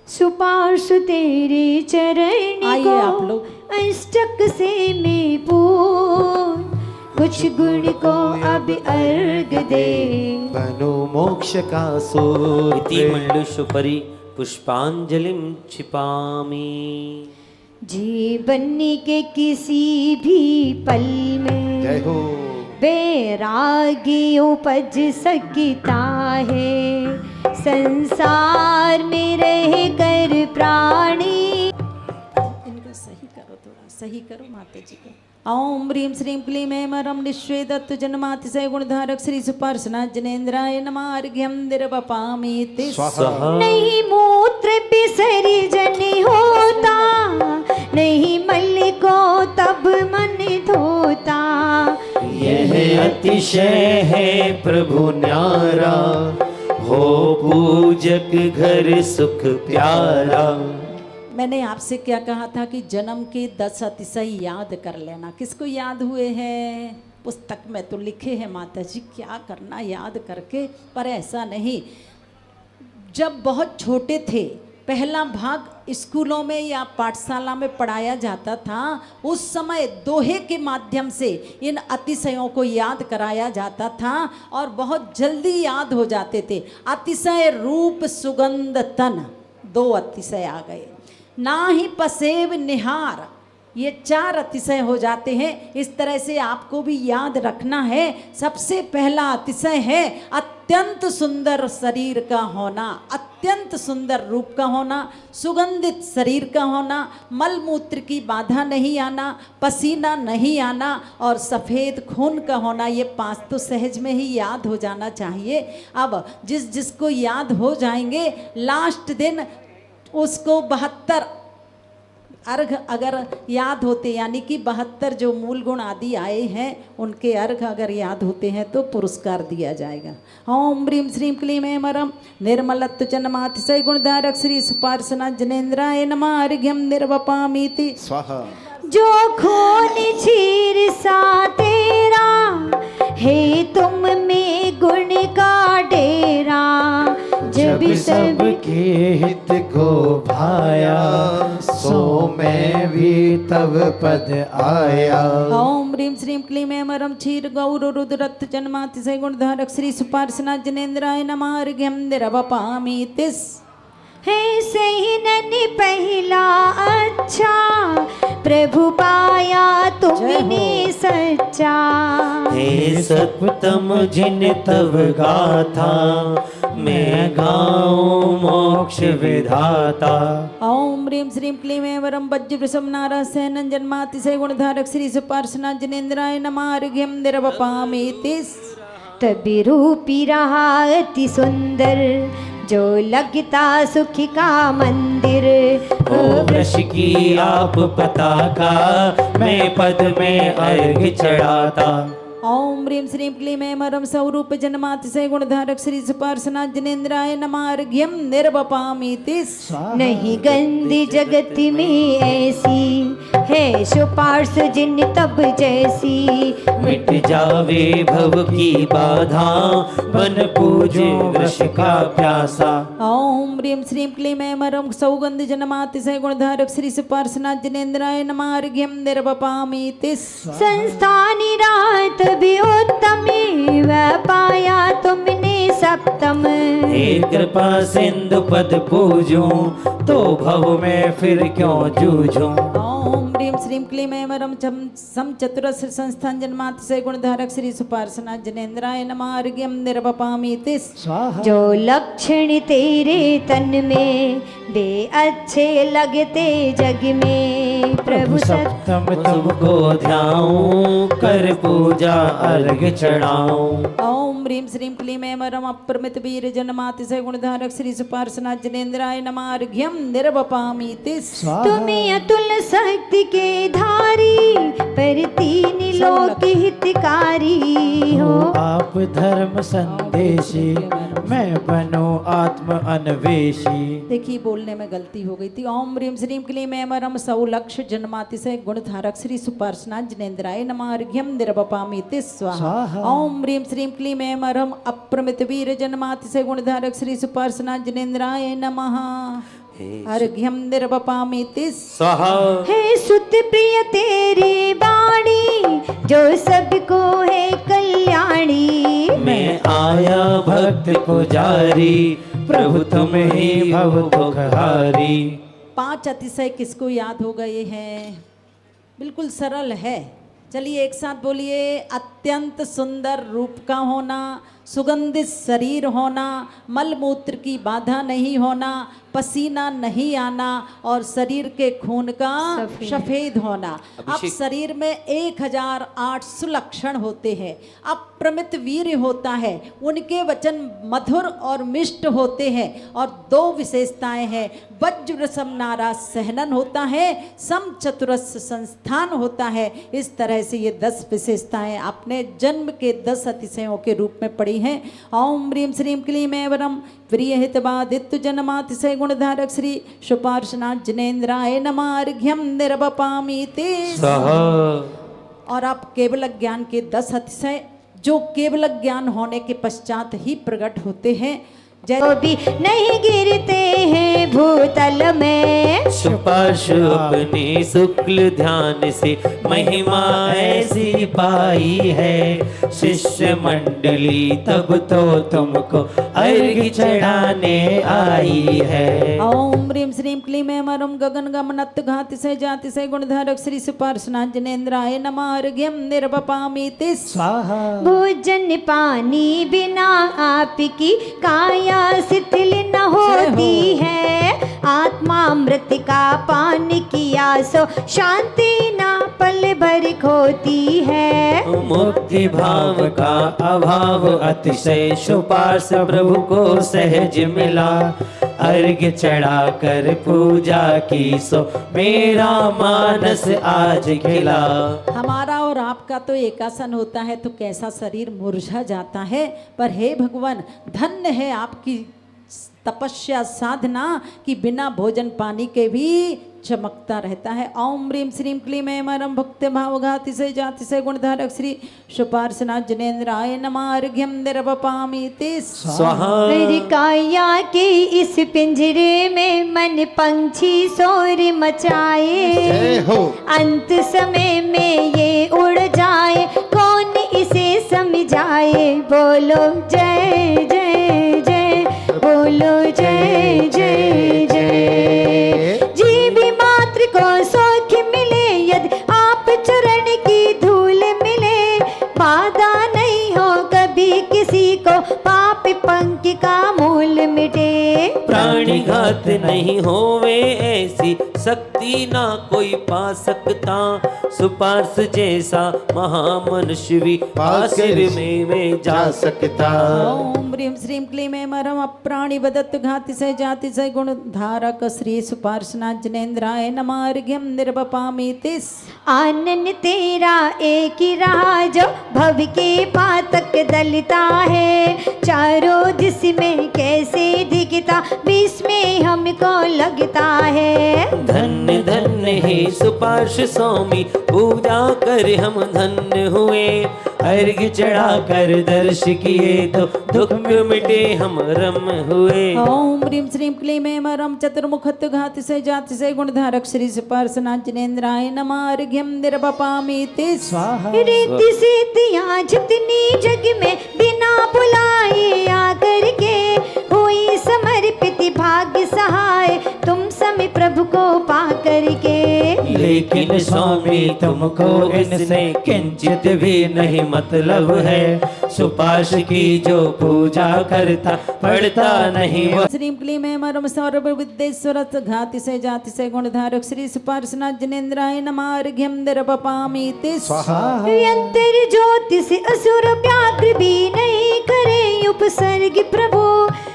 सुपार्श्व तेरे चरण आइए को आप लोग। अष्टक से मैं पूज कुछ गुण को अब अर्घ दे। बनो मोक्ष का सूत्र। इति मंडुषुपरि पुष्पांजलिम क्षिपामि। जीवन के किसी भी पल में जय हो। वैराग्य उपज सकता है। संसार में रह कर प्राणी। इनका सही करो, थोड़ा सही करो माता जी को। ओम ह्रीं श्रीं क्लीं ऐं मरं निश्वेदत्तु जन्मातिशय गुणधारक श्री सुपार्शना जनेन्द्राय नमः अर्घ्यं निर्वपामि ते नहीं मूत्र विसर्जन होता, नहीं मल को तब मन धोता। यह अतिशय है प्रभु न्यारा, हो पूजक घर सुख प्यारा। मैंने आपसे क्या कहा था कि जन्म के 10 अतिशय याद कर लेना। किसको याद हुए हैं? पुस्तक में तो लिखे हैं माता जी, क्या करना याद करके, पर ऐसा नहीं। जब बहुत छोटे थे, पहला भाग स्कूलों में या पाठशाला में पढ़ाया जाता था, उस समय दोहे के माध्यम से इन अतिशयों को याद कराया जाता था और बहुत जल्दी याद हो जाते थे। अतिशय रूप सुगंध तन, 2 अतिशय आ गए। ना ही पसेव निहार, ये 4 अतिशय हो जाते हैं। इस तरह से आपको भी याद रखना है। सबसे पहला अतिशय है अत्यंत सुंदर शरीर का होना, अत्यंत सुंदर रूप का होना, सुगंधित शरीर का होना, मल मूत्र की बाधा नहीं आना, पसीना नहीं आना और सफ़ेद खून का होना। ये 5 तो सहज में ही याद हो जाना चाहिए। अब जिसको याद हो जाएंगे, लास्ट दिन उसको 72 अर्घ अगर याद होते, यानी कि 72 जो मूल गुण आदि आए हैं उनके अर्घ अगर याद होते हैं तो पुरस्कार दिया जाएगा। ओम ह्रीं श्रीं क्लीं ऐं मरं निर्मलत्व जन्मातिशय गुणधारक श्री सुपार्शना जनेन्द्राय नमः अर्घ्यं निर्वपामि ते स्वाहा। जो खून चीर सा तेरा है, तुम में गुण का डेरा। जब सबके हित को भाया, सो मैं भी तब पद आया। ओम ह्रीं श्रीं क्लीं ऐं मरं क्षीर गौर रुद्रत्व जन्मातिशय गुणधारक श्री सुपार्शना जनेन्द्राय नमः अर्घ्यं निर्वपामि ते है सही नन्ही पहला अच्छा, प्रभु पाया तुमने सच्चा। हे सप्तम जिन तव गाथा, मैं गाऊं मोक्ष विधाता। ओम ह्रीं श्रीं क्लीं ऐं वरं वज्रवृषं नारसेनं जन्मातिशय गुणधारक श्री सुपार्शना जनेन्द्राय नमः अर्घ्यं निर्वपामि ते। तभी रूपी रहा अति सुंदर, जो लगता सुख का मंदिर। ओ वृष की आप पताका, मैं पद में अर्घ चढ़ाता। ओम ह्रीं श्रीं क्लीं ऐं मरं स्वरूप जन्मातिशय गुणधारक श्री सुपार्शना जनेन्द्राय नमः अर्घ्यं निर्वपामि ते। नहीं गंदी जगत में ऐसी है, सुपार्श जिन तब जैसी। मिट जावे भव की बाधा, बन पूजे वृष का प्यासा। ओम ह्रीं श्रीं क्लीं ऐं मरं सौगंध जन्मातिशय गुणधारक श्री सुपार्शना जनेन्द्राय नमः अर्घ्यं निर्वपामि ते। संस्थानी रात भी उत्तम, वह पाया तुमने सप्तम। हे कृपा सिंधु पद पूजूं, तो भव में फिर क्यों जूझूं। ओम ह्रीं श्रीं क्लीं ऐं मरं सम चतुरस्र संस्थान जन्मातिशय गुणधारक श्री सुपार्शना जनेन्द्राय नमः अर्घ्यं निर्वपामि ते। जो लक्षण तेरे तन में, वे अच्छे लगते जग में। प्रभु सप्तम तुमको ध्याऊं, कर पूजा अर्घ चढ़ाऊं। ओम ह्रीं श्रीं क्लीं ऐं मरं अप्रमित वीर जन्मातिशय गुणधारक श्री सुपार्शना जनेन्द्राय नमः अर्घ्यं निर्वपामि ते। तुम्हें अतुल शक्ति के धारी, पर 3 लोक हितकारी हो। आप धर्म संदेशी, मैं बनो आत्म अन्वेषी। देखिए बोलने में गलती हो गई थी। ओम ह्रीं श्रीं क्लीं ऐं मरं सौलक्ष जन्मातिशय गुणधारक श्री सुपार्शना जनेन्द्राय नमः अर्घ्यं निर्वपामि ते स्वाहा। ओम ह्रीं श्रीं क्लीं ऐं मरं अप्रमित वीर जन्मातिशय गुणधारक श्री सुपार्शना जनेन्द्राय नमः अर्घ्यं निर्वपामि ते स्वाहा। हे सुत प्रिय तेरी बाणी, जो सबको है कल्याणी। मैं आया भक्त पुजारी, प्रभु तुम ही भव दुखहारी। 5 अतिशय किसको याद हो गए हैं? बिल्कुल सरल है। चलिए एक साथ बोलिए। अत्यंत सुंदर रूप का होना, सुगंधित शरीर होना, मल मूत्र की बाधा नहीं होना, पसीना नहीं आना और शरीर के खून का सफेद होना। अब शरीर में 1008 सुलक्षण होते हैं, अप्रमित वीर्य होता है, उनके वचन मधुर और मिष्ट होते हैं और 2 विशेषताएं हैं, वज्र समनारा सहनन होता है, सम चतुरस्र संस्थान होता है। इस तरह से ये 10 विशेषताएं आपने जन्म के 10 अतिशयों के रूप में पढ़ी हैं। ओम ह्रीं श्रीं क्लीं ऐं वरम प्रिय हितबादित्य जन्मातिशय गुणधारक श्री शुपार्शनाथ जिनेन्द्राय नमः अर्घ्यम निर्वपामि ते स्वाहा। और आप केवल ज्ञान के 10 अतिशय जो केवल ज्ञान होने के पश्चात ही प्रकट होते हैं, वो भी नहीं गिरते हैं भूतल में। सुपार्श अपनी शुक्ल ध्यान से महिमा ऐसी पाई है, शिष्य मंडली तब तो तुमको अर्घ्य चढ़ाने आई है। ओम ह्रीं श्रीं क्लीं ऐं वरम गगन गमनत घातिशय जातिशय गुणधारक श्री सुपार्शनाथ जिनेन्द्राय नमः अर्घ्यम निर्वपामि ते स्वाहा। भोजन पानी बिना आपकी काया शिथिल न होती है, आत्मा अमृत का पान किया सो शांति ना पल भर खोती है। मुक्ति भाव का अभाव अतिशय सुपार्श प्रभु को सहज मिला, अर्घ्य चढ़ा कर पूजा की सो मेरा मानस आज खिला। हमारा और आपका तो एकासन होता है तो कैसा शरीर मुरझा जाता है, पर हे भगवान धन्य है आपकी तपस्या साधना कि बिना भोजन पानी के भी चमकता रहता है। ओम ह्रीं श्रीं क्लीं ऐं वरम भक्ति भाव घातिशय जातिशय गुणधारक श्री शुपार्शनाथ जिनेन्द्राय नमः अर्घ्यम निर्वपामि ते स्वाहा। काया के इस पिंजरे में मन पंछी शोर मचाए, अंत समय में ये उड़ जाए कौन इसे समझाए। बोलो जय जय जय, बोलो जय जय जय। जीवी मात्र को सौख मिले यदि आप चरण की धूल मिले, बाधा नहीं हो कभी किसी को पाप पंख का मूल मिटे। प्राणी घात नहीं होवे ऐसी शक्ति ना कोई पा सकता, सुपार्श जैसा महामनुष्य भी पासिर में जा सकता। ओम ह्रीं श्रीं क्लीं ऐं वरम अप्राणि वदत्त घातिशय जातिशय गुणधारक श्री सुपार्शनाथ जिनेन्द्राय नमः अर्घ्यम निर्वपामि ते। आनन तेरा एक ही रहा जो भव के पातक दलता है, चारों दिश में कैसे दिखता बीच में हमको लगता है। धन्य धन्य हे सुपार्श स्वामी, पूजा कर हम धन्य हुए, अर्घ्य चढ़ा कर दर्श किए तो दुख मिटे हम रम हुए। ओम ह्रीं श्रीं क्लीं ऐं वरम चतुर्मुखत्व घातिशय जातिशय गुणधारक श्री सुपार्शनाथ जिनेन्द्राय नमः अर्घ्यम निर्वपामि ते स्वाहा। रिद्धि सिद्धियां जितनी जग में बिना बुलाए आकर के, हुई समर्पित भाग्य सहाय तुम समय प्रभु को पा करके। लेकिन स्वामी तुमको इनसे किंचित भी नहीं मतलब है, सुपार्श की जो पूजा करता पढ़ता नहीं वो। श्रीं क्लीं ऐं वरम सर्व विद्येश्वर घातिशय जातिशय गुणधारक श्री सुपार्शनाथ जिनेन्द्राय नमः अर्घ्यम निर्वपामि ते स्वाहा। अंतर ज्योतिष असुर व्याघ्र भी नहीं करे उपसर्ग प्रभु,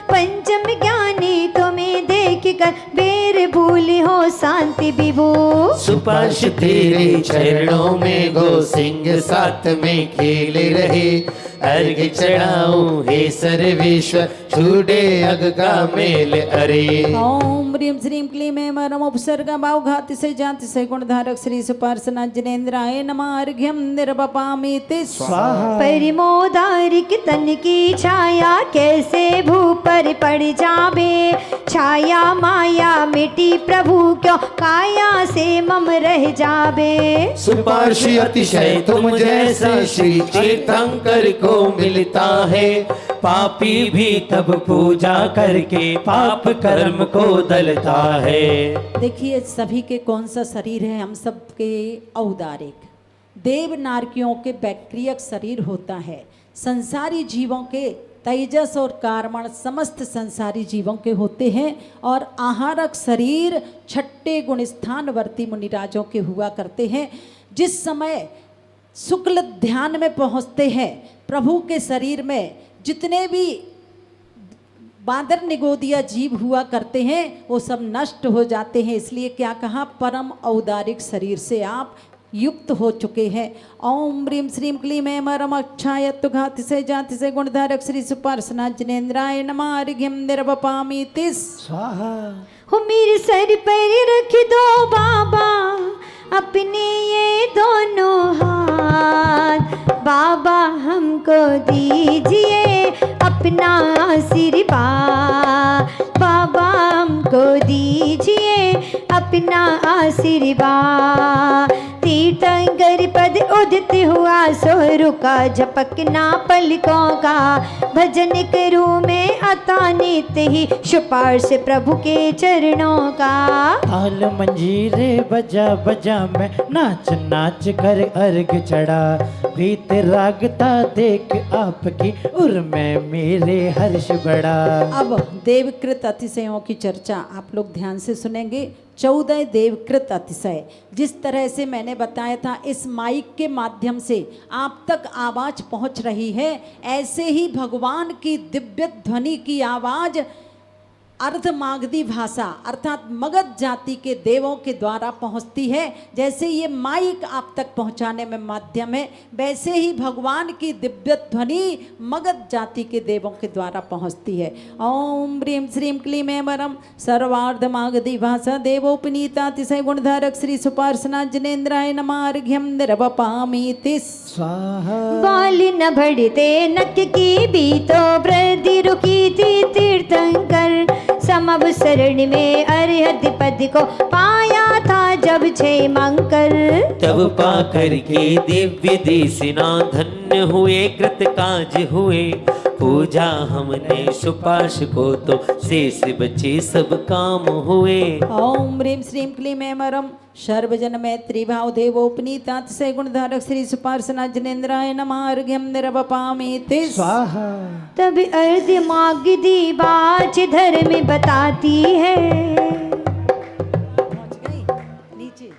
पंचम ज्ञानी तुम्हें देख कर बेर भूल हो शांति विभु। सुपार्श तेरे चरणों में गो सिंह साथ में खेल रहे, अर्घ्य चढ़ाऊं हे सर्वेश्वर छूटे अग का मेल अरे। ओम ह्रीं श्रीं क्लीं ऐं वरम उपसर्ग भाव घातिशय जातिशय गुणधारक श्री सुपार्शनाथ जिनेन्द्राय नमः अर्घ्यम निर्वपामि ते स्वाहा। परिमोदारिक तन की छाया कैसे भू पर पड़ जावे, छाया माया मिटी प्रभु क्यों काया से मम रह जावे। सुपार्श अतिशय तुम जैसा श्री तीर्थंकर को मिलता है, पापी भी तब पूजा करके पाप कर्म को दलता है। देखिए सभी के कौन सा शरीर है, हम सब के औदारिक देव नारकियों के बैक्टीरियक शरीर होता है। संसारी जीवों के तेजस और कार्मण समस्त संसारी जीवों के होते हैं और आहारक शरीर छठे गुण स्थानवर्ती मुनिराजों के हुआ करते हैं। जिस समय शुक्ल ध्यान में पहुँचते हैं प्रभु के शरीर में जितने भी बादर निगोदिया जीव हुआ करते हैं वो सब नष्ट हो जाते हैं। इसलिए क्या कहा, परम औदारिक शरीर से आप युक्त हो चुके हैं। ओम ह्रीम श्रीम क्लीम ऐं मरम अक्षायत्तु घाति से जाति से गुणधारक श्री सुपार्सना जिनेन्द्राय नमः अर्घ्यम निर्वपामि तिस स्वाहा। हो मेरे सर पर रख दो बाबा अपने ये दोनों हाथ, बाबा हमको दीजिए अपना आशीर्वाद, बाबा हमको दीजिए अपना आशीर्वाद। तीर्थंकर पद उदित हुआ सो रुका झपकना पलकों का, भजन करूं मैं अता नित ही सुपार्श प्रभु के चरणों का। ताल मंजीरे बजा बजा मैं नाच नाच कर अर्घ चढ़ा, भीत रागता देख आपकी उर में मेरे हर्ष बढ़ा। अब देवकृत अतिशयों की चर्चा आप लोग ध्यान से सुनेंगे। 14 देवकृत अतिशय जिस तरह से मैंने बताया था इस माइक के माध्यम से आप तक आवाज़ पहुंच रही है, ऐसे ही भगवान की दिव्य ध्वनि की आवाज़ अर्धमागधी भाषा अर्थात मगध जाति के देवों के द्वारा पहुंचती है। जैसे ये माइक आप तक पहुंचाने में माध्यम है, वैसे ही भगवान की दिव्य ध्वनि मगध जाति के देवों के द्वारा पहुंचती है। ओम ह्रीम श्रीम क्लीम ऐं वरम सर्वार्धमागधी भाषा देवोपनीतातिशय गुणधारक श्री सुपार्सना जिनेन्द्राय नमः अर्घ्यम निर्वपामि तिस स्वाहा। बाल न बढ़ते नक की भी तो वृद्धि रुकी थी तीर्थंकर, समब शरण में अरहत पद को पाया था जब छे मंकर। तब पाकर के दिव्य देसिना धन्य हुए कृत काज हुए, पूजा हमने सुपार्श को तो शेष बचे सब काम हुए। ओम ह्रीम श्रीम क्लीम ऐं वरम सर्वजन मैत्री भाव देवोपनीतातिशय गुणधारक श्री सुपार्सना जिनेन्द्राय नमः अर्घ्यम निर्वपामि तिस स्वाहा। तब अर्ध मागधी बाच धर्म बताती है, नीचे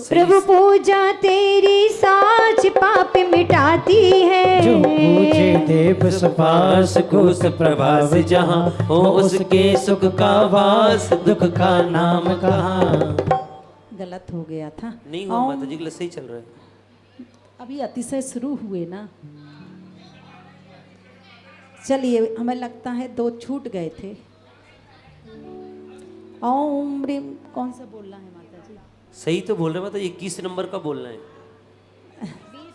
प्रभु पूजा तेरी साच पाप मिटाती है। जो पूजे देव सुपार्श कुश प्रभाव जहाँ, हो उसके सुख का वास दुख का नाम कहाँ। गलत हो गया था। नहीं हुआ माता जी, गलत सही चल रहा है। अभी अतिशय शुरू हुए ना, चलिए हमें लगता है 2 छूट गए थे। ओम ह्रीम कौन सा बोलना है माता जी? सही तो बोल रहे माता जी, 21 नंबर का बोलना है।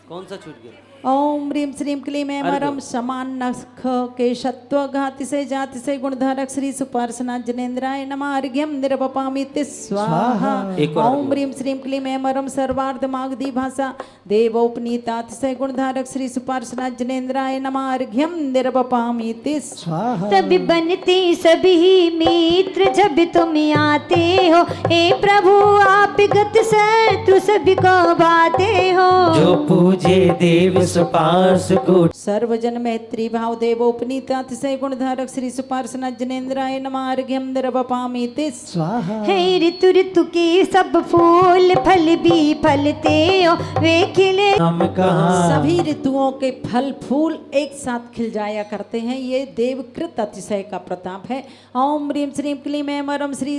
कौन सा छूट गया? ओम ह्रीम श्रीम क्लीम ऐं वरम समान नख के शत्व घाति से जाति से गुणधारक श्री सुपार्सना जिनेन्द्राय नमः अर्घ्यम निर्वपामि तिस स्वाहा। ओम ह्रीम श्रीम क्लीम ऐं वरम सर्वार्ध मागधी भाषा देवोपनीतातिशय गुणधारक श्री सुपार्सना जिनेन्द्राय नमः अर्घ्यम निर्वपामि तिस स्वाहा। तब बनते सभी मित्र जब तुम आते हो, हे प्रभु आप गत शत्रु सभी को बाते हो। जो पूजे देव सुपार्श को सर्वजन मैत्री भाव देवोपनीतातिशय गुणधारक श्री सुपार्सना जिनेन्द्राय नमः अर्घ्यम निर्वपामि तिस स्वाहा। हे ऋतु ऋतु के सब फूल फल भी फलते हो, वे खिले हम कहाँ। सभी ऋतुओं के फल फूल एक साथ खिल जाया करते हैं। ये देवकृत अतिशय का प्रताप है। ओम ह्रीम श्रीम क्लीम ऐं वरम श्री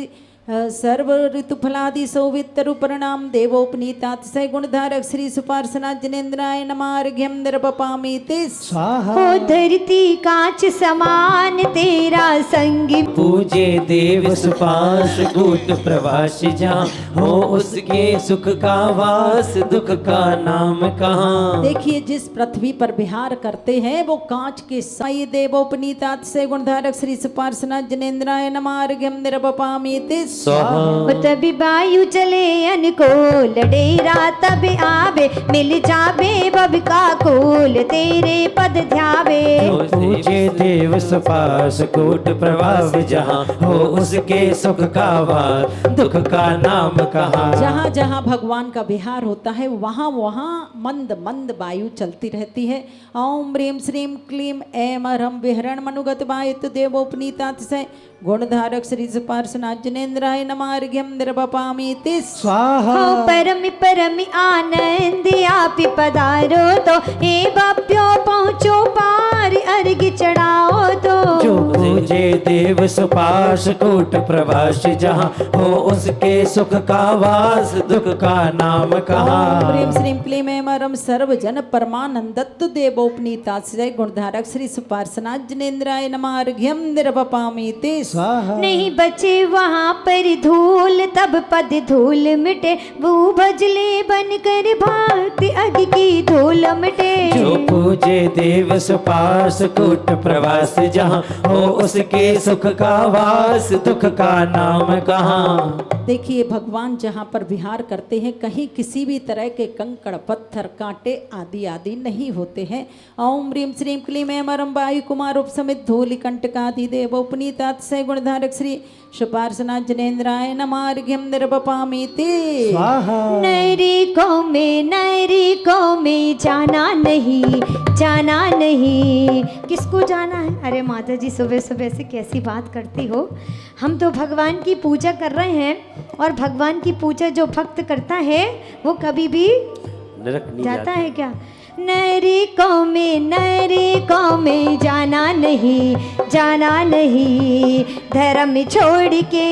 सर्व ऋतु फलादि सौवित्र परिणाम देवोपनीतातिशय गुणधारक श्री सुपार्सना जिनेन्द्राय नमः अर्घ्यम निर्वपामि तिस स्वाहा। हो धरती कांच समान तेरा संगी, पूजे देव सुपार्श कूट प्रवास जहाँ, हो उसके सुख का वास दुख का नाम कहाँ। देखिए जिस पृथ्वी पर विहार करते हैं वो कांच के साई देवोपनीतातिशय गुणधारक श्री सुपार्सना जिनेन्द्राय नमः अर्घ्यम निर्वपामि तिस स्वाहा। तब वायु चले अनुकूल डेरा तब आवे मिल जावे बब का कुल तेरे पद ध्यावे। पूजे देव सुपास कूट प्रभाव जहाँ हो उसके सुख का वार दुख का नाम कहाँ। जहाँ जहाँ भगवान का विहार होता है वहाँ वहाँ मंद मंद वायु चलती रहती है। ओम ह्रीम श्रीम क्लीम ऐम अरम विहरण मनुगत वायुत देवोपनीतातिशय गुणधारक श्री सुपार्शनाथ जिनेन्द्राय नमार्घ्यम निर्वपामि तिस स्वाहा। हो परम परम आनंद आप पधारो तो हे बाप्यो पहुँचो पार अर्घ चढ़ाओ तो। जो पूजे देव सुपास कूट प्रभास जहाँ हो उसके सुख का वास दुख का नाम ओम कहाँ। ह्रीम श्रीम क्लीम ऐम अरम सर्वजन परमानंदत्त देवोपनीतातिशय गुणधारक श्री सुपार्शनाथ जिनेन्द्राय नमार्घ्यम निर्वपामि तिस स्वाहा। नहीं बचे वहाँ पर धूल तब पद धूल मिटे वो भजले बन कर भांति अग की धूल मिटे। जो पूजे देव सुपास कूट प्रवास जहाँ हो उसके सुख का वास दुख का नाम कहाँ। देखिए भगवान जहाँ पर विहार करते हैं कहीं किसी भी तरह के कंकड़ पत्थर कांटे आदि आदि नहीं होते हैं। ओम ह्रीम श्रीम क्लीम ऐम अरम वायु कुमार उपसमित धूलि कंटकादि देवोपनीतातिशय गुणधारक श्री सुपार्शनाथ जिनेन्द्राय नमार्घ्यम निर्वपामि ते। स्वाहा। नैरिकों में जाना नहीं किसको जाना है। अरे माता जी सुबह सुबह से कैसी बात करती हो। हम तो भगवान की पूजा कर रहे हैं और भगवान की पूजा जो भक्त करता है वो कभी भी नरक नहीं जाता है क्या। नैरिकों में जाना नहीं धर्म छोड़ के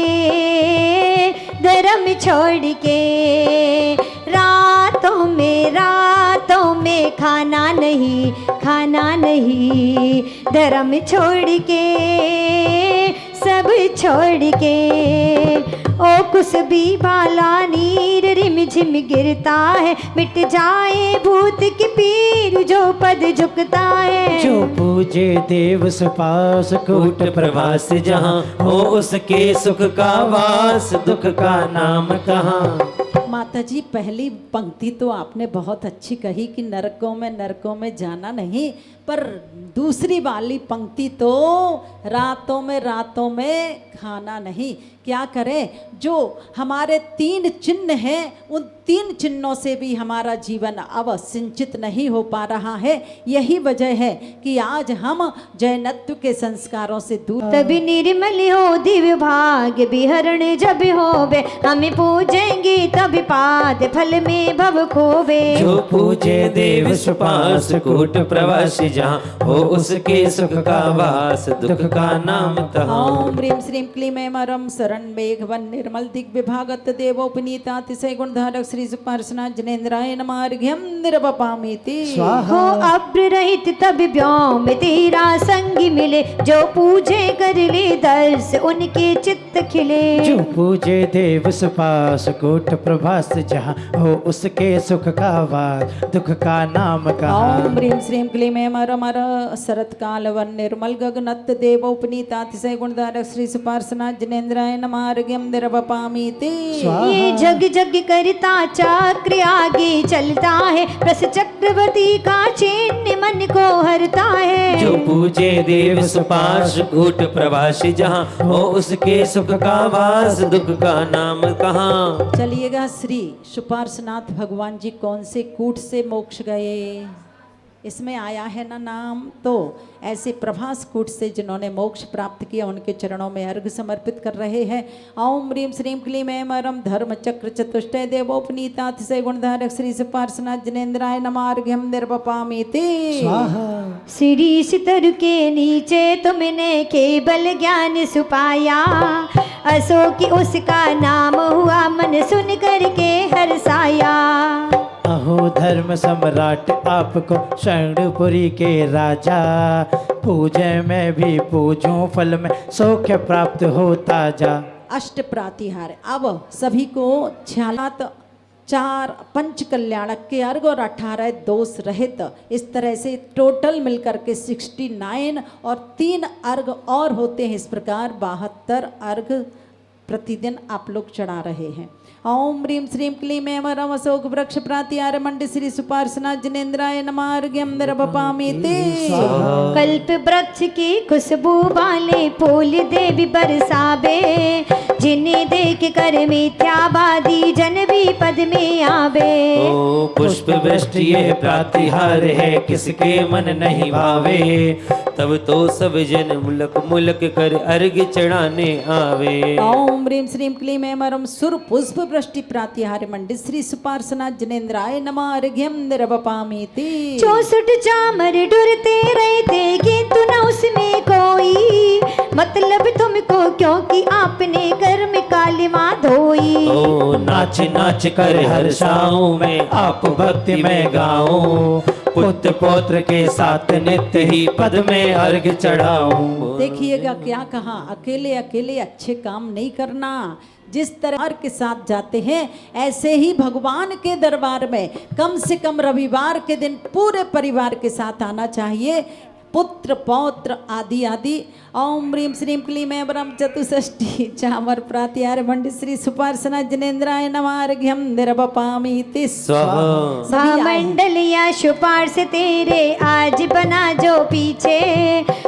रातों में खाना नहीं धर्म छोड़ के सब छोड़ के। ओ कुछ भी बाला नीर रिम झिम गिरता है मिट जाए भूत की पीर जो पद झुकता है। जो पूजे देव सुपास कूट प्रवास जहाँ हो उसके सुख का वास दुख का नाम कहाँ। माता जी पहली पंक्ति तो आपने बहुत अच्छी कही कि नरकों में जाना नहीं, पर दूसरी वाली पंक्ति तो रातों में खाना नहीं। क्या करें, जो हमारे 3 चिन्ह हैं उन 3 चिन्हों से भी हमारा जीवन अब सिंचित नहीं हो पा रहा है। यही वजह है कि आज हम जैनत्व के संस्कारों से दूर। तभी निर्मल हो दिव्य भाग्य विहरण जब होवे हमें पूजेंगे तब पाद फल में भव खोवे। जो पूजे देव सुपास कूट प्रवास जहाँ हो उसके सुख का वास दुख का नाम तहाँ। ओम ह्रीम श्रीम क्लीम ऐम अरम शरण मेघवन निर्मल दिग्विभागत देवोपनीतातिशय गुणधारक श्री सुपार्शनाथ जिनेन्द्राय नमार्घ्यम निर्वपामि ते। हो अभ्र रहित तब व्योम तेरा संग मिले जो पूजे कर ले दर्श उनके चित्त खिले। जो पूजे देव सुपास कूट प्रभास जहाँ हो उसके सुख का वास दुख का नाम कहाँ। ओम ह्रीम श्रीम क्लीम ऐम अरम अर शरत काल वन निर्मल गगनत देवोपनीतातिशय गुणधारक श्री सुपार्शनाथ जिनेन्द्राय नमार्घ्यम निर्वपामि ते। ये जग जग करता चक्र आगे चलता है प्रस चक्रवर्ती का चिन्ह मन को हरता है। जो पूजे देव सुपास कूट प्रवास जहाँ हो उसके सुख का वास दुख का नाम कहाँ। चलिएगा, श्री सुपार्शनाथ भगवान जी कौन से कूट से मोक्ष गए, इसमें आया है ना नाम। तो ऐसे प्रभास कूट से जिन्होंने मोक्ष प्राप्त किया उनके चरणों में अर्घ समर्पित कर रहे हैं। ओम ह्रीम श्रीम क्लीम ऐम अरम धर्म चक्र चतुष्टय देवोपनीतातिशय गुणधारक श्री सुपार्शनाथ जिनेन्द्राय नमार्घ्यम निर्वपामि ते। श्री सितर के नीचे तुमने केवल ज्ञान सुपाया असो कि उसका नाम हुआ मन सुन करके हर्षाया। अहो धर्म सम्राट आपको शरणपुरी के राजा पूजे में भी पूजूं फल में सौख्य प्राप्त होता जा। अष्ट प्रातिहार अब सभी को 4 पंच कल्याणक के अर्घ और 18 दोष रहित, इस तरह से टोटल मिलकर के 69 और 3 अर्घ और होते हैं। इस प्रकार 72 अर्घ प्रतिदिन आप लोग चढ़ा रहे हैं। ओम ह्रीं श्रीं क्लीं ऐं वरम अशोक वृक्ष प्रातिहार मंड श्री सुपार्शना जिनेन्द्राय नमः अर्घ्यं निर्वपामि ते। कल्प वृक्ष की खुशबू वाले फूल देवी बरसावे, जिन्हें देख कर मिथ्यावादी जन भी पद में आवे। ओ पुष्प वृष्टि ये प्रातिहार है, किसके मन नहीं भावे, तब तो सब जन मुलक मुलक कर अर्घ्य चढ़ाने आवे। ओम ह्रीं श्रीं क्लीं ऐं वरम सुर पुष्प वृष्टि प्रातिहार मंड श्री सुपार्शना जिनेन्द्राय नमः अर्घ्यं निर्वपामि ते। 64 चामर ढुरते रहते किंतु न उसमें कोई मतलब तुमको, क्योंकि आपने कर्म कालिमा धोई। ओ नाच नाच कर हर्षाऊं मैं, आप भक्ति में गाऊं, पुत्र पौत्र के साथ नित्य ही पद में अर्घ चढ़ाऊं। देखिएगा क्या कहा, अकेले अकेले अच्छे काम नहीं करना, जिस तरह के साथ जाते हैं ऐसे ही भगवान के दरबार में कम से कम रविवार के दिन पूरे परिवार के साथ आना चाहिए, पुत्र पौत्र आदि आदि। ओम ह्रीं श्रीं क्लीं ऐं वरम चतुष्षष्टि चामर प्रातिहार मंड श्री सुपार्शना जिनेन्द्राय नमः अर्घ्यं निर्वपामि ते। मंडल या सुपार्श तेरे आज बना जो पीछे,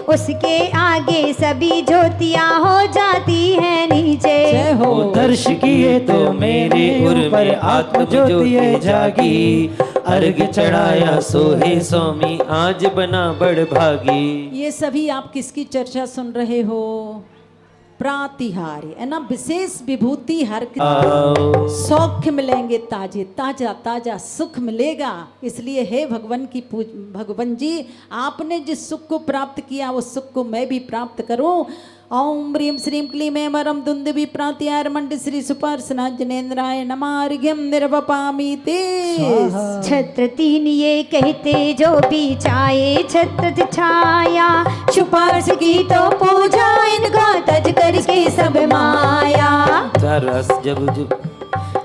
उसके आगे सभी ज्योतियां हो जाती हैं नीचे। जय हो। ओ दर्श किए तो मेरे ऊपर आत्म ज्योति जागी, अर्घ चढ़ाया सोहे स्वामी आज बना बड़ भागी। ये सभी आप किसकी चर्चा सुन रहे हो? प्रातिहार्य है ना, विशेष विभूति हर सौख्य मिलेंगे, ताजे ताजा ताजा सुख मिलेगा। इसलिए हे भगवान की भगवान जी, आपने जिस सुख को प्राप्त किया वो सुख को मैं भी प्राप्त करूं। ओम ह्रीं श्रीं क्लीं ऐं वरम दुंदुभि प्रातिहार मंड श्री सुपार्शना जिनेन्द्राय नमः अर्घ्यं निर्वपामि ते। छत्र 3 ये कहते जो भी चाहे छत्र छाया, सुपार्श की तो पूजा इनका तज करके सब माया। रस जब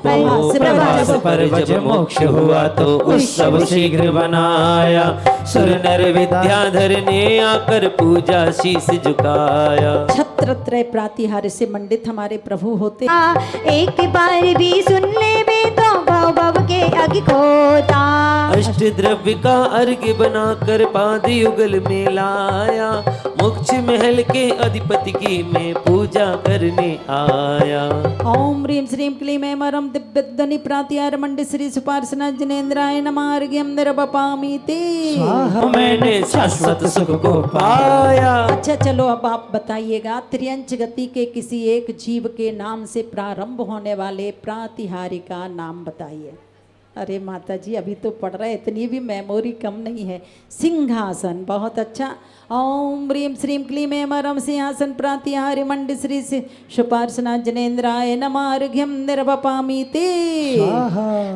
प्रभास पर जब मोक्ष हुआ तो उत्सव शीघ्र बनाया, सुर नर विद्याधर ने आकर पूजा शीस झुकाया। छत्रत्रय प्रातिहार्य से मंडित हमारे प्रभु होते। एक बार भी सुन ले बे तो भव भव के अग खोता। अष्ट द्रव्य का अर्घ्य बनाकर पाद युगल में लाया, मोक्ष महल के अधिपति की मैं पूजा करने आया। ओम ह्रीं श्रीं क्लीं ऐं वरम दिव्यध्वनि प्रातिहार मंड श्री सुपार्शना जिनेन्द्राय नमः अर्घ्यं निर्वपामि ते। मैंने शाश्वत सुख को पाया। अच्छा चलो अब आप बताइएगा, त्रियंच गति के किसी एक जीव के नाम से प्रारंभ होने वाले प्रातिहार्य का नाम बताइए। अरे माता जी अभी तो पढ़ रहे, इतनी भी मेमोरी कम नहीं है। सिंहासन, बहुत अच्छा। ओम ह्रीं श्रीं क्लीं ऐं वरम सिंहासन प्रातिहार्य मंड श्री सुपार्शना जिनेन्द्राय नमः अर्घ्यं निर्वपामि ते।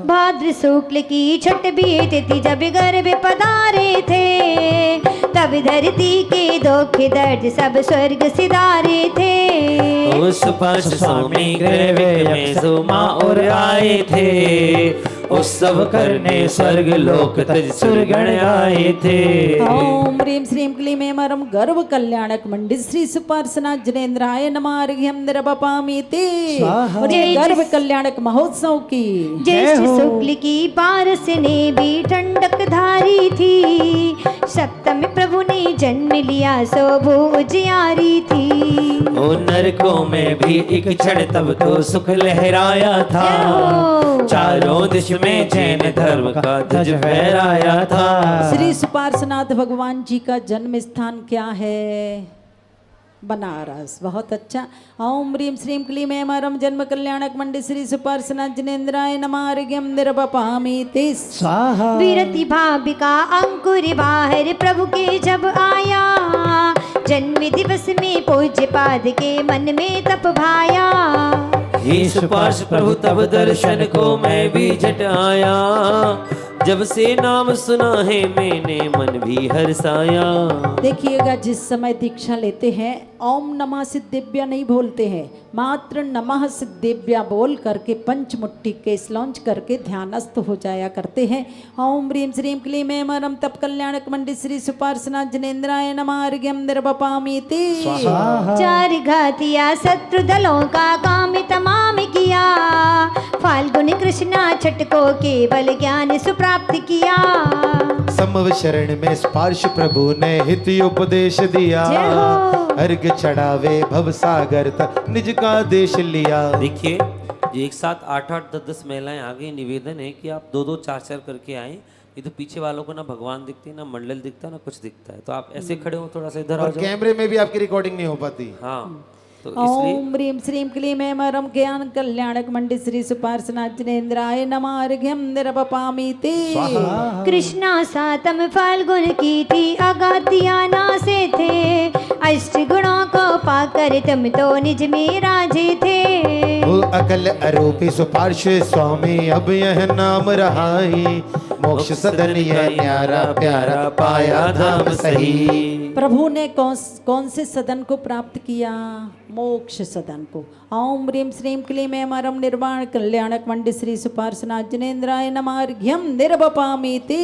भाद्र शुक्ल की छठवीं तिथि जब गर्भ पधारे थे, तब धरती के दुख दर्द सब स्वर्ग सिधारे थे। उस पास स्वामी ग्रह में सोमा और आए थे, उत्सव करने स्वर्ग लोक तज सुरगण आए थे। ओम ह्रीं श्रीं क्लीं ऐं वरम गर्भ कल्याणक मंडित श्री सुपार्शना जिनेन्द्राय नमः अर्घ्यं निर्वपामि ते। और ये गर्भ कल्याणक महोत्सव की ज्येष्ठ शुक्ल की पारस ने भी ठंडक धारी थी, सप्तमी प्रभु ने जन्म लिया सो भुजियारी थी। ओ नरकों में भी एक क्षण तब तो सुख लहराया था, चारों दिश में जैन धर्म का ध्वज फहराया था। श्री सुपार्शनाथ भगवान जी का जन्म स्थान क्या है? बनारस, बहुत अच्छा। ओम ह्रीं श्रीं क्लीं ऐं वरम जन्म कल्याणक मंड श्री सुपार्शना जिनेन्द्राय नमः अर्घ्यं निर्वपामि ते। विरति भाविका अंकुर बाहर प्रभु के जब आया, जन्म दिवस में पूज्य पाद के मन में तप भाया। हे सुपार्श प्रभु तब दर्शन को मैं भी झट आया, जब से नाम सुना है मैंने मन भी हर्षाया। देखिएगा, जिस समय दीक्षा लेते हैं ओम नमः सिद्धिव्या नहीं बोलते हैं, मात्र नमः सिद्धिव्या बोल करके पंचमुट्ठी केस लॉन्च करके ध्यानस्थ हो जाया करते हैं। ओम ह्रीं श्रीं क्लीं ऐं मरम तप कल्याणक मंडित श्री सुपार्शना जनेन्द्राय नमः अर्घ्यं निर्वपामीति। चार घातिया शत्रु दलों का काम तमाम किया, फाल्गुन कृष्णा छटको केवल ज्ञान सुप्राप्त किया। समव शरण में स्पर्श प्रभु ने हित उपदेश दिया, जय हो। अर्घ चढ़ावे भव सागर तक निज का देश लिया। देखिए, एक साथ 8-8 10-10 महिलाएं आ गई। निवेदन है कि आप 2-2 4-4 करके आए। ये तो पीछे वालों को ना भगवान दिखते हैं, ना मंडल दिखता, ना कुछ दिखता है। तो आप ऐसे खड़े हो, थोड़ा सा इधर आ और जाओ। कैमरे में भी आपकी रिकॉर्डिंग नहीं हो पाती। हाँ, तो इसलिए ओम ह्रीं श्रीं क्लीं ऐं मरम ज्ञान कल्याणक मंडित श्री सुपार्शना जनेन्द्राय नमः अर्घ्यं निर्वपामीति। कृष्णा सातम फाल्गुन की थी अगातिया नासे थे, अष्ट गुणों को पाकर तुम तो निज में राजे थे। वो अकल आरोपी सुपार्श स्वामी अब यह नाम रहाई, मोक्ष सदन यह न्यारा प्यारा पाया धाम सही। प्रभु ने कौन से सदन को प्राप्त किया? मोक्ष सदन को। ओम ह्रीं श्रीं क्लीं ऐं मरम निर्वाण कल्याणक मंडित श्री सुपार्शना जनेन्द्राय नमः अर्घ्यं निर्वपामीति।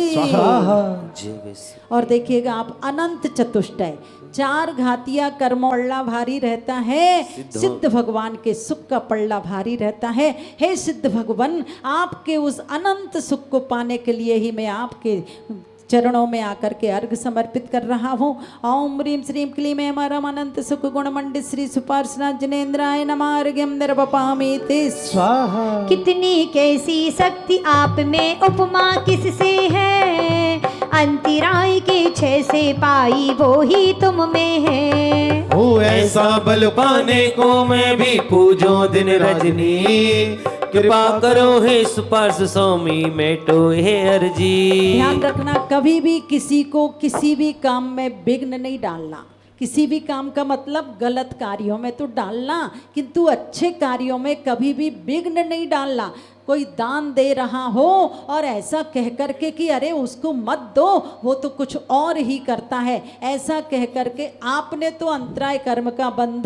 और देखिएगा आप, अनंत चतुष्टय 4 घातिया कर्मों पल्ला भारी रहता है, सिद्ध भगवान के सुख का पल्ला भारी रहता है। हे सिद्ध भगवान, आपके उस अनंत सुख को पाने के लिए ही मैं आपके चरणों में आकर के अर्घ समर्पित कर रहा हूँ। ओम ह्रीं श्रीं क्लीं ऐं मरम अनंत सुख गुण मंडित श्री सुपार्शना जनेन्द्राय नमः अर्घ्यं निर्वपामीति स्वाहा। कितनी कैसी शक्ति आप में, उपमा किससे है? अंतराय के छह से पाई वो ही तुम में है। ओ ऐसा बल पाने को मैं भी पूजो दिन रजनी, कृपा करो हे सुपार्श स्वामी मेटो हे अर्जी। ध्यान रखना, कभी भी किसी को किसी भी काम में विघ्न नहीं डालना। किसी भी काम का मतलब गलत कार्यों में तो डालना, किंतु अच्छे कार्यों में कभी भी विघ्न नहीं डालना। कोई दान दे रहा हो और ऐसा कह करके कि अरे उसको मत दो, वो तो कुछ और ही करता है, ऐसा कह करके आपने तो अंतराय कर्म का बंध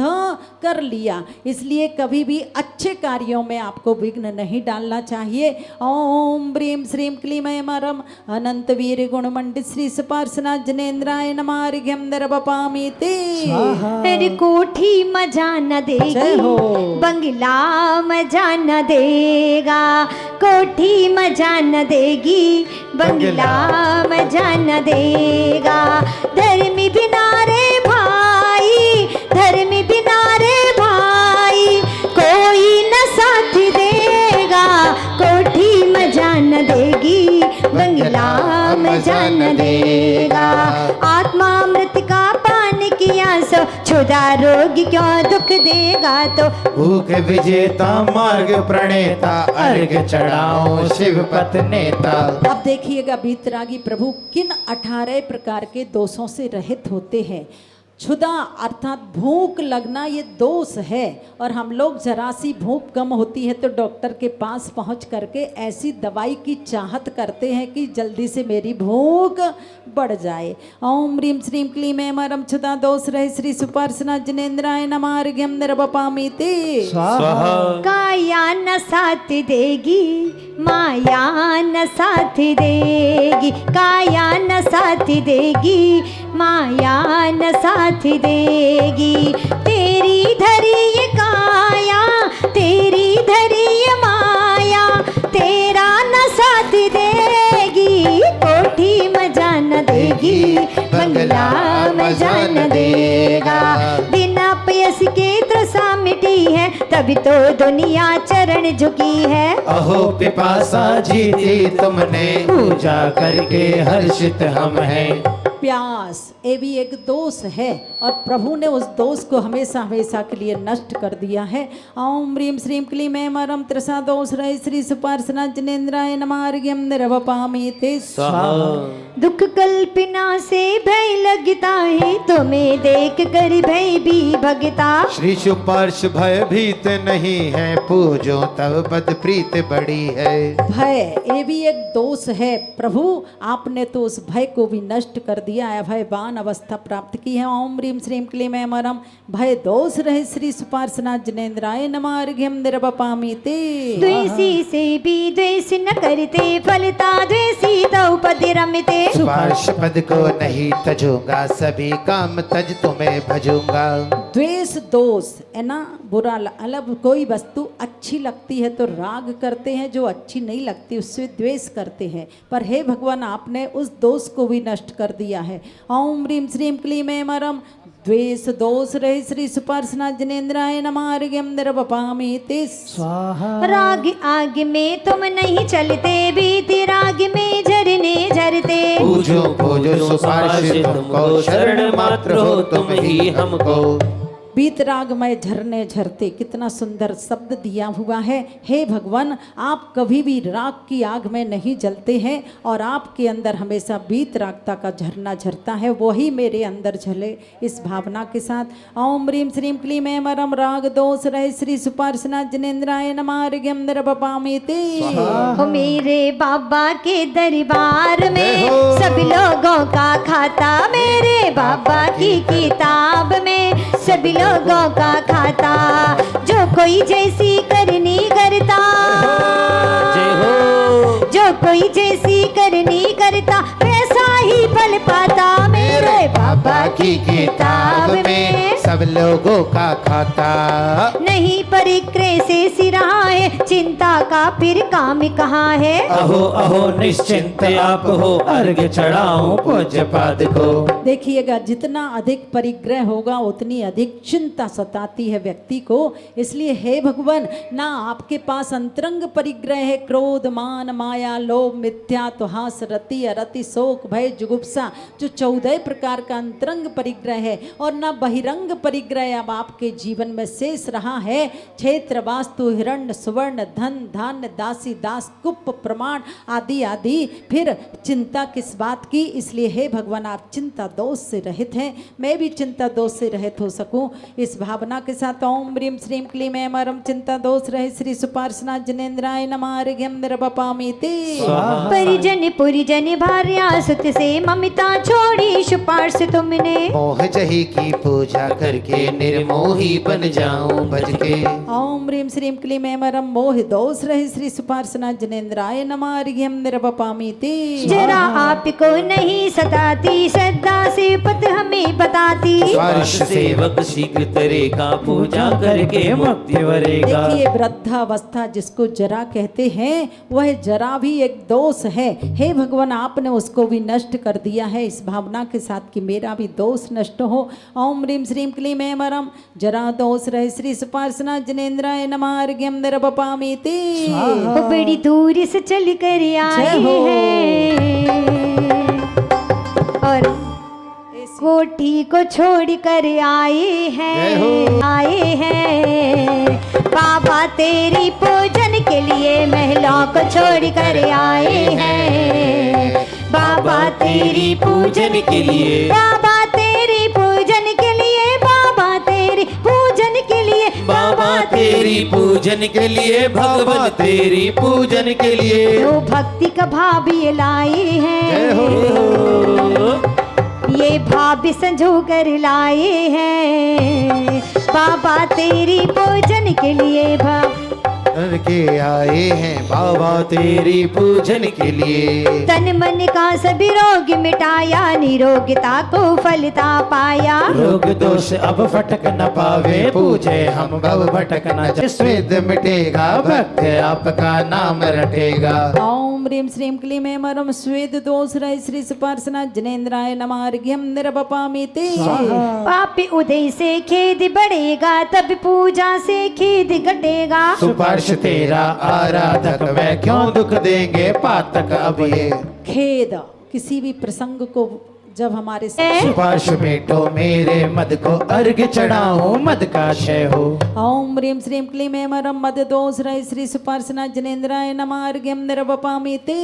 कर लिया। इसलिए कभी भी अच्छे कार्यों में आपको विघ्न नहीं डालना चाहिए। ओम ह्रीं श्रीं क्लीं ऐं मरम अनंत वीर गुण मंडित श्री सुपार्शना जनेन्द्राय नमः अर्घ्यं निर्वपामीति। अरे कोठी मजा न देगी, जय हो। बंगला मजा न देगा, कोठी मजा न देगी, बंगला मजा न देगा। धर्मी बिना रे भाई, धर्मी बिना रे भाई, कोई न साथ देगा। कोठी मजा न देगी, बंगला मजा न देगा। आत्मा अमृत का पान किया सो, क्षुधा रोग क्यों दुख देगा। तो भूख विजेता मार्ग प्रणेता, अर्घ चढ़ाओ शिव पथ नेता। अब देखिएगा, बीतरागी प्रभु किन 18 प्रकार के दोषों से रहित होते हैं। क्षुधा अर्थात भूख लगना ये दोष है, और हम लोग जरा सी भूख कम होती है तो डॉक्टर के पास पहुंच करके ऐसी दवाई की चाहत करते हैं कि जल्दी से मेरी भूख बढ़ जाए। ओम ह्रीं श्रीं क्लीं ऐं मरम क्षुधा दोष रहे श्री सुपार्शना जनेन्द्राय नमः अर्घ्यं निर्वपामीति स्वाहा। काया न साथ देगी, माया न साथ देगी। काया न साथ देगी, माया न साथ देगी। तेरी धरी ये काया, तेरी धरी ये माया, तेरा न साथ देगी। कोठी मजा न देगी, बंगला मजा न देगा। बिना पयस के त्रसा मिटी है, तभी तो दुनिया चरण झुकी है। अहो पिपासा जीती तुमने, पूजा करके हर्षित हम हैं। प्यास ये भी एक दोष है और प्रभु ने उस दोष को हमेशा हमेशा के लिए नष्ट कर दिया है। ओम ह्रीं श्रीं क्लीं ऐं मरम त्रसा दोष रहे श्री सुपार्सना जनेन्द्राय नमः अर्घ्यं निर्वपामि ते स्वाहा। दुख कल्पना से भय लगता है, तुम्हें देख कर भय भी भगता। श्री सुपार्श भय भीत नहीं है, पूजो तब बद प्रीत बड़ी है। भय ये भी एक दोष है, प्रभु आपने तो उस भय को भी नष्ट कर दिया है, भयवान अवस्था प्राप्त की है। ओम ह्रीं श्रीं क्लीं ऐं मरम भय दोष रहे श्री सुपार्सना जनेन्द्राय नमः अर्घ्यं निर्वपामि ते। द्वेषी से भी द्वेष न करते, फलता द्वेषी तौ पद रमते। सुपार्श पद को नहीं तजूंगा, सभी काम तज तुम्हें भजूंगा। द्वेष दोष है ना, बुरा मतलब कोई वस्तु अच्छी लगती है तो राग करते हैं, जो अच्छी नहीं लगती उससे द्वेष करते हैं, पर हे भगवान आपने उस दोष को भी नष्ट कर दिया है। ओम ह्रीं श्रीं क्लीं ऐं मरम द्वेष दोष रहे श्री सुपार्सना जनेन्द्राय नमः अर्घ्यं निर्वपामि ते स्वाहा। राग आग में तुम नहीं चलते, बीती राग में झरने झरते। पूजो पूजो सुपार्श तुमको, शरण मात्र हो तुम ही हमको। बीत राग में झरने झरते, कितना सुंदर शब्द दिया हुआ है। हे भगवान आप कभी भी राग की आग में नहीं जलते हैं और आपके अंदर हमेशा बीत रागता का झरना झरता है, वही मेरे अंदर झले इस भावना के साथ। ओम ह्रीं श्रीं क्लीं ऐं मरम राग दोष रहे श्री सुपार्सना जनेन्द्राय नमः अर्घ्यं निर्वपामि ते। हो मेरे बाबा के दरबार में सब लोगों का खाता, मेरे बाबा की किताब में सभी लोगों का खाता। जो कोई जैसी करनी करता, जो कोई जैसी करनी करता, वैसा ही फल पाता। मेरे बाबा की किताब में सब लोगों का खाता। नहीं परिक्रय से सिराए, चिंता का फिर काम कहाँ है। अहो अहो निश्चिंत आप हो, अर्घ्य चढ़ाऊं पूज्य पाद को। देखिएगा जितना अधिक परिग्रह होगा उतनी अधिक चिंता सताती है व्यक्ति को। इसलिए हे भगवान ना आपके पास अंतरंग परिग्रह है, क्रोध मान माया लोभ मिथ्या तो हास रति अरति शोक भय जुगुप्सा, जो 14 प्रकार का अंतरंग परिग्रह है, और ना बहिरंग परिग्रह अब आपके जीवन में शेष रहा है। क्षेत्र वास्तु हिरण्य सुवर्ण धन धान्य दासी दास कुप प्रमाण आदि आदि, फिर चिंता किस बात की। इसलिए हे भगवान आप चिंता दोष से रहित हैं, मैं भी चिंता दोष से रहित हो सकूं इस भावना के साथ। ओम ह्रीं श्रीं क्लीं ऐं मरम चिंता दोष रहे श्री सुपार्सना जनेन्द्राय नमः अर्घ्यं निर्वपामि ते। परिजन पुरिजन भार्या सुत से ममता छोड़ी सुपार्श तुमने। मोह जही की पूजा करके निर्मोही बन जाऊं बज के। ओम ह्रीं श्रीं क्लीं ऐं मरम मोह दोष रहे श्री सुपार्सना जनेन्द्राय नमः अर्घ्यं निर्वपामि ते। जरा आपको नहीं सताती, श्रद्धा से पत हमें बताती। स्पर्श सेवक शीघ्र तरेगा, पूजा करके मुक्ति वरेगा। देखिए वृद्धावस्था जिसको जरा कहते हैं वह जरा भी एक दोष है। हे भगवान आपने उसको भी नष्ट कर दिया है इस भावना के साथ कि मेरा भी दोष नष्ट हो। ओम ह्रीं श्रीं क्लीं ऐं मरम जरा दोष रहे श्री सुपार्सना जनेन्द्राय नमः अर्घ्यं निर्वपामि ते। बड़ी दूर से चल कर आए हैं और कोठी को छोड़ कर आए हैं, आए हैं। बाबा तेरी पूजन के लिए महलों को छोड़ कर आए हैं। बाबा तेरी पूजन के लिए, बाबा तेरी पूजन के लिए, बाबा तेरी पूजन के लिए, बाबा तेरी पूजन के लिए, भगवान तेरी पूजन के लिए। जो भक्ति का भाव ये लाए हैं, ये भाव संजो कर लाए हैं। बाबा तेरी पूजन के लिए भाव के आए हैं, बाबा तेरी पूजन के लिए। तन मन का सभी रोग मिटाया, निरोगता को फलता पाया। रोग दोष अब फटक न पावे, पूजे हम भव भटक न जाए। स्वेद मिटेगा, भक्त आपका नाम रटेगा। ओम ह्रीं श्रीं क्लीं ऐं मरम स्वेद दोष रहे श्री सुपार्सना जनेन्द्राय नमः अर्घ्यं निर्वपामि ते। पाप उदय से खेद बढ़ेगा, तब पूजा से खेद घटेगा। सुपार्श तेरा आराधक वे क्यों दुख देंगे पातक अब ये। खेद किसी भी प्रसंग को जब हमारे सुपार्श बेटो मेरे मद को अर्घ चढ़ाऊं मद का क्षय हो। ओम ह्रीं श्रीं क्लीं ऐं मरं मद दोष रय श्री सुपार्शना जनेन्द्राय नमः अर्घ्यं निर्वपामि ते।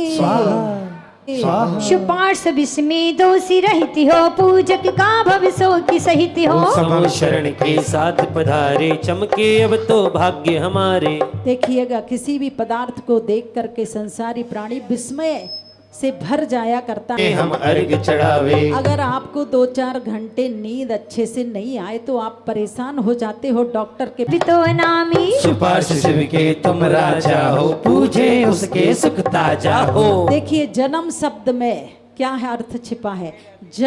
सुपार्श विस्मे दोषी रहती हो पूजक का भव सो की सहित हो। समो शरण के साथ पधारे चमके अब तो भाग्य हमारे। देखिएगा किसी भी पदार्थ को देख करके संसारी प्राणी विस्मय से भर जाया करता है। हम अर्घ चढ़ावे। अगर आपको 2-4 घंटे नींद अच्छे से नहीं आए तो आप परेशान हो जाते हो। डॉक्टर के पितो नामी सुपार्श शिव के तुम राजा हो पूजे उसके सुख ताजा हो। देखिए जन्म शब्द में क्या है अर्थ छिपा है। ज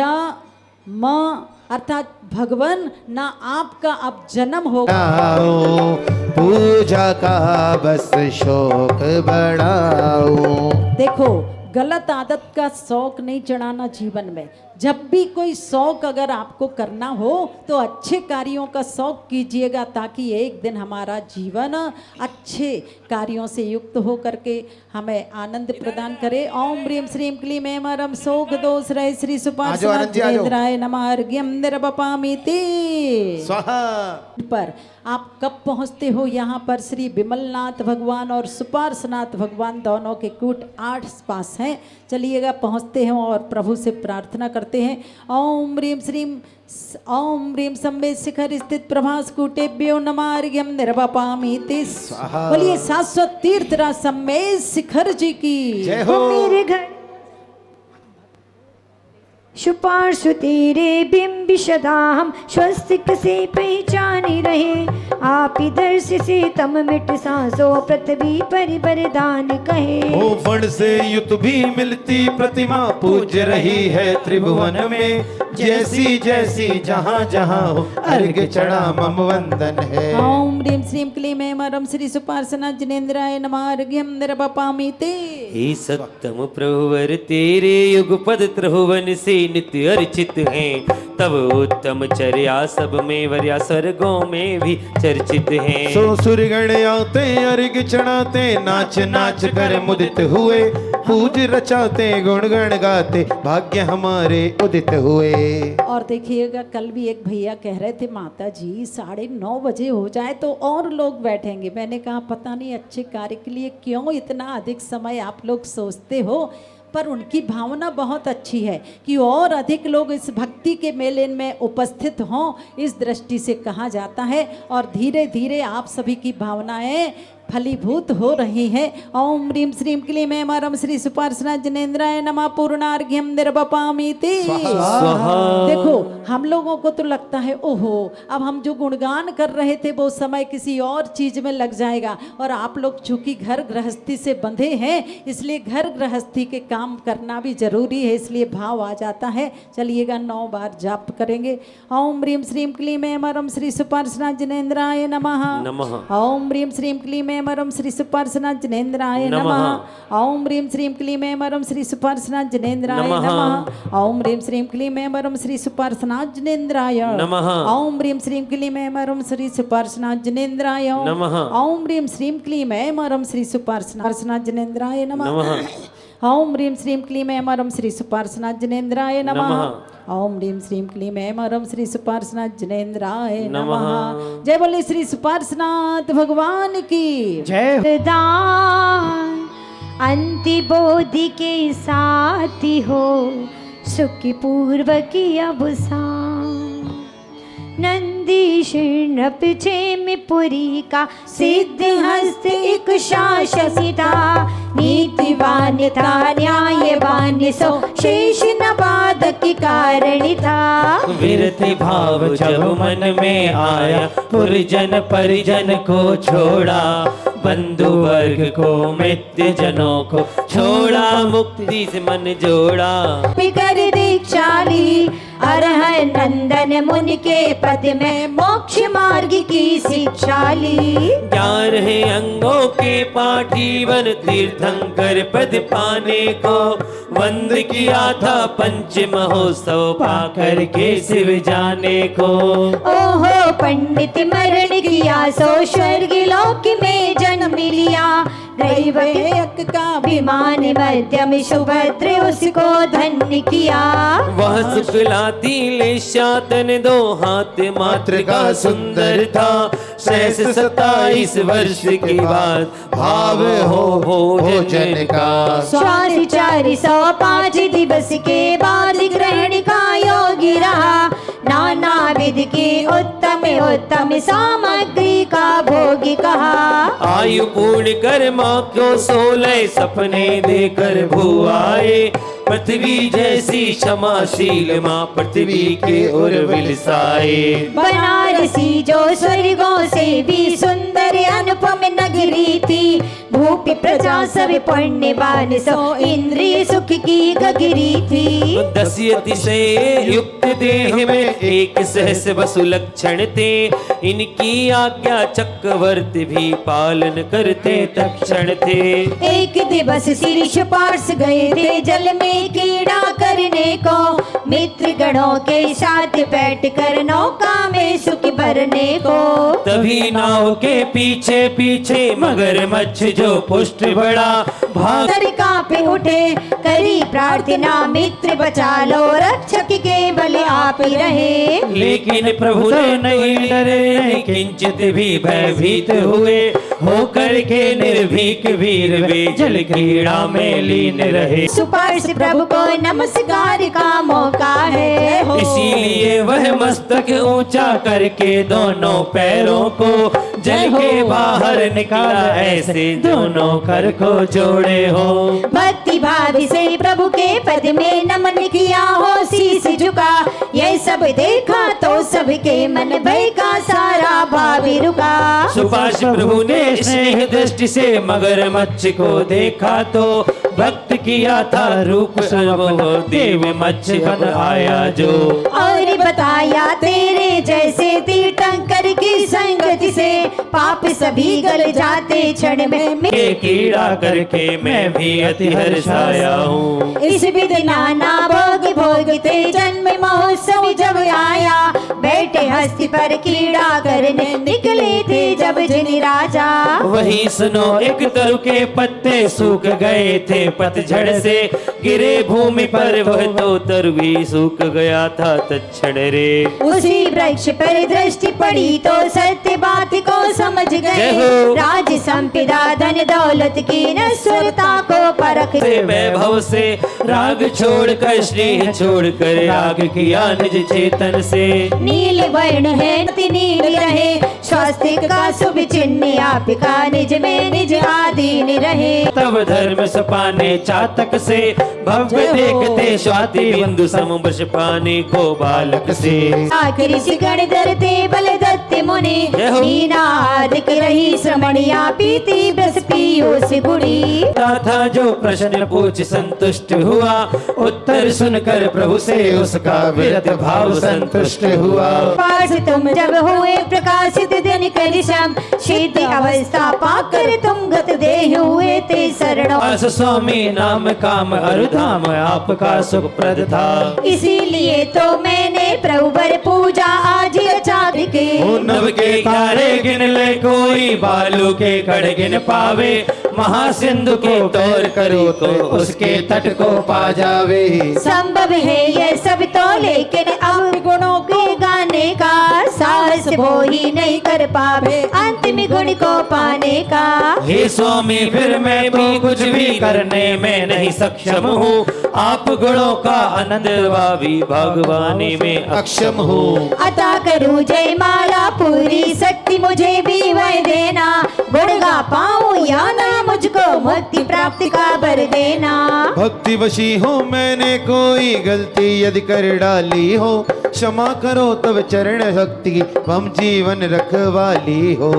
म अर्थात भगवान ना आपका अब जन्म होगा। पूजा का बस शौक बढ़ाओ। देखो गलत आदत का शौक नहीं चढ़ाना जीवन में। जब भी कोई शौक अगर आपको करना हो तो अच्छे कार्यों का शौक कीजिएगा ताकि एक दिन हमारा जीवन अच्छे कार्यों से युक्त हो करके हमें आनंद प्रदान करे। ओम ह्रीं श्रीं क्लीं ऐं मरं शोक दोष रय श्री सुपार्शनाय नमः अर्घ्यं निर्वपामि ते। स्वाहा। पर आप कब पहुंचते हो यहाँ पर श्री विमलनाथ भगवान और सुपार्शनाथ भगवान दोनों के कूट 8 पास हैं। चलिएगा पहुंचते हैं और प्रभु से प्रार्थना करते हैं। ओम ह्रीं श्रीं ओम ह्रीं सम्मेद शिखर स्थित प्रभास कूटेभ्यो नमः अर्घ्यं निर्वपामि ते। बोलिए शाश्वत तीर्थराज सम्मेद शिखर जी की जय हो। मेरे घर सुपार्श तेरे बिंब सदा हम स्वस्तिक से पहचाने रहे। आप ही दर्श से तम मिट सांसों पृथ्वी पर वरदान कहे। ओ फण से युत भी मिलती प्रतिमा पूज्य रही है त्रिभुवन में। जैसी जैसी जहाँ जहाँ हो अर्घ चढ़ा मम वंदन है। ओम ह्रीं श्रीं क्लीं ऐं मरं श्री सुपार्शनाथ जनेन्द्राय नमः अर्घ्यं निर्वपामि ते। हे सत्तम प्रभुवर तेरे युग पद त्रिभुवन से नित्य अर्चित हैं। तब उत्तम चर्या सब में वर्या स्वर्गों में भी चर्चित हैं। सो सुरगण आते अर्घ चढ़ाते नाच नाच कर मुदित हुए। पूज रचाते गुण गण गाते भाग्य हमारे उदित हुए। और देखिएगा कल भी एक भैया कह रहे थे माता जी 9:30 बजे हो जाए तो और लोग बैठेंगे। मैंने कहा पता नहीं अच्छे कार्य के लिए क्यों इतना अधिक समय आप लोग सोचते हो, पर उनकी भावना बहुत अच्छी है कि और अधिक लोग इस भक्ति के मेले में उपस्थित हों, इस दृष्टि से कहा जाता है। और धीरे धीरे आप सभी की भावनाएं फलीभूत हो रही है। ओम ह्रीं श्रीं क्लीं ऐं मरं श्री सुपार्शनाथ जनेन्द्राय नमः पूर्णार्घ्यं निर्वपामि ते। देखो हम लोगों को तो लगता है ओहो अब हम जो गुणगान कर रहे थे वो समय किसी और चीज में लग जाएगा। और आप लोग चूंकि घर गृहस्थी से बंधे हैं इसलिए घर गृहस्थी के काम करना भी जरूरी है, इसलिए भाव आ जाता है। चलिएगा 9 बार जाप करेंगे। ओम ह्रीं श्रीं क्लीं ऐं मरं श्री सुपार्शनाथ जनेन्द्राय नमः। ओम ह्रीं श्रीं क्लीं ऐं मरं श्री सुपार्शनाथ जनेन्द्राय नमः। ओम ह्रीं श्रीं क्लीं ऐं मरं श्री सुपार्शनाथ जनेन्द्राय नमः। ओम ह्रीं श्रीं क्लीं ऐं मरं श्री सुपार्शनाथ जनेन्द्राय नमः। ओम ह्रीं श्रीं क्लीं ऐं मरं श्री सुपार्शनाथ जनेन्द्राय नमः। ओम ह्रीं श्रीं क्लीं ऐं मरं श्री सुपार्शनाथ जनेन्द्राय नमः। ओम ह्रीं श्रीं क्लीं ऐं मरं श्री सुपार्शनाथ जनेन्द्राय नमः। ओम ह्रीं श्रीं क्लीं ऐं मरं श्री सुपार्शनाथ जनेन्द्राय नमः। जय बोले श्री सुपार्शनाथ भगवान की जय। अंतिबोधि के साथी हो सुखी पूर्व की अबसा। नंदी शीर्णप में पुरी का सिद्ध हस्त एक शासिता। नीतिवान था न्यायवान सो शेष न बाधक कारण था। विरति भाव जब मन में आया पुरजन परिजन को छोड़ा। बंधु वर्ग को मित्र जनों को छोड़ा मुक्ति से मन जोड़ा। पिकर दीक्षा ली अरहर नंदन मुनि के पद में मोक्ष मार्ग की शिक्षा ली। 11 अंगों के पाठी वन तीर्थंकर पद पाने को। वंद किया था पंच महोत्सव पाकर के शिव जाने को। ओहो पंडित मरण किया सो स्वर्ग लोक में जन्म लिया। दैवक का विमान मध्यम सुभद्र उसको धन्य किया। वह शुक्लाती लेशातन 2 हाथ मात्र का सुंदर था। सहस 27 वर्ष के बाद भाव हो भोजन का। श्वास 405 दिवस के बाद ग्रहण का योगी रहा। नाना विध की उत्तम सामग्री का भोगी कहा। आयु पूर्ण कर माँ को 16 सपने देकर भुआए। पृथ्वी जैसी क्षमाशील माँ पृथ्वी के उर्विल साए। बनारसी जो स्वर्गों से भी सुंदर अनुपम नगरी थी। भूपि प्रजा सब पुण्यवान सो इंद्रिय सुख की गगरी थी। 10 अतिशय युक्त देह में एक सहस वसु लक्षण थे। इनकी आज्ञा चक्रवर्ती भी पालन करते तक्षण थे। एक दिवस शीर्ष पार्श गए थे जल में कीड़ा करने को। मित्र गणों के साथ बैठ कर नौका में सुख भरने को। तभी नाव के पीछे पीछे मगरमच्छ जो पुष्ट बड़ा भाग कांपे उठे करी प्रार्थना मित्र बचा लो रक्षक के बल आप ही रहे। लेकिन प्रभु ने नहीं डरे नहीं किंचित भी भयभीत हुए। होकर के निर्भीक वीर वे जल क्रीड़ा में लीन रहे। सुपार्श प्रभु को नमस्कार का मौका है। इसीलिए वह मस्तक ऊंचा करके दोनों पैरों को जल के बाहर निकाला ऐसे दोनों कर को जोड़े हो। भक्ति भाव से प्रभु के पद में नमन किया हो शीश झुका। ये सब देखा तो सबके मन भय का सारा भाव रुका। सुपार्श प्रभु ने स्नेह दृष्टि से मगरमच्छ को देखा तो भक्त किया था रूप सब देव मच्छ बन आया जो। और बताया तेरे जैसे तीर्थंकर की संगति से पाप सभी गल जाते क्षण में। के कीड़ा करके मैं भी अति हर्षाया हूँ। इस विध नाना भोग भोगते जन्म महोत्सव जब आया। बैठे हस्ती पर कीड़ा करने निकले थे जब जिन राजा। वही सुनो एक तरु के पत्ते सूख गए थे पतझड़ से। गिरे भूमि पर वह तो तरु भी सूख गया था तत्क्षण रे। उसी वृक्ष पर दृष्टि पड़ी तो सत्य बात को समझ गए। राज संपदा धन दौलत की नश्वरता को परख वैभव से राग छोड़कर स्नेह छोड़कर राग किया निज चेतन से। नील वर्ण है अति नील रहे स्वास्तिक का शुभ चिन्ह आपका निज में निज आधीन रहे। तब धर्म सपाने चातक से भव्य देखते स्वाति बिंदु समवश पाने को बालक से। आखिर गण धरते बल दत्त मुनि नीनाद रही श्रमणिया पीती ब्रस पीयूष गुड़ी। था जो प्रश्न पूछ संतुष्ट हुआ उत्तर सुनकर प्रभु से उसका विरत भाव संतुष्ट हुआ। पास तुम जब हुए प्रकाशित दिन करिशम सिद्ध अवस्था पाकर तुम गत देह हुए ते शरणों। पास स्वामी नाम काम अरुधाम आपका सुख प्रद था। इसीलिए तो मैंने प्रभु पर पूजा आज अचार के। नव के तारे गिन ले कोई बालू के कड़ गिन पावे। महासिंधु के तौर करो तो उसके तट को पा जावे। संभव है ये सब तो लेकिन अब गुणों के गाने का साहस वो ही नहीं कर पावे अंतिम गुण को पाने का। हे स्वामी फिर मैं भी कुछ भी करने में नहीं सक्षम हूँ। आप गुणों का आनंद भावी भगवानी में अक्षम हूँ। अता करूँ जय माला पूरी शक्ति मुझे भी वह देना। गुण गा पाऊँ या ना मुझको मुक्ति प्राप्ति का बर देना। भक्ति वशी हो मैंने कोई गलती यदि कर डाली हो। क्षमा करो तब चरण शक्ति हम जीवन रखवाली हो।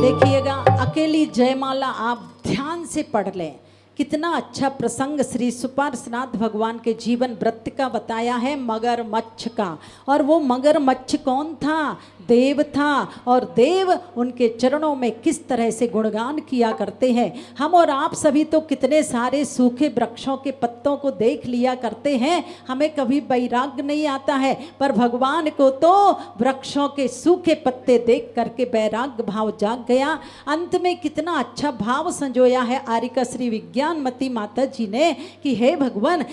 देखिएगा अकेली जयमाला आप ध्यान से पढ़ लें। कितना अच्छा प्रसंग श्री सुपार्श्वनाथ भगवान के जीवन वृत्त का बताया है मगरमच्छ का। और वो मगरमच्छ कौन था? देव था और देव उनके चरणों में किस तरह से गुणगान किया करते हैं। हम और आप सभी तो कितने सारे सूखे वृक्षों के पत्तों को देख लिया करते हैं, हमें कभी वैराग्य नहीं आता है, पर भगवान को तो वृक्षों के सूखे पत्ते देख करके वैराग्य भाव जाग गया। अंत में कितना अच्छा भाव संजोया है आर्यका श्री विज्ञानमती माता जी ने कि हे भगवान,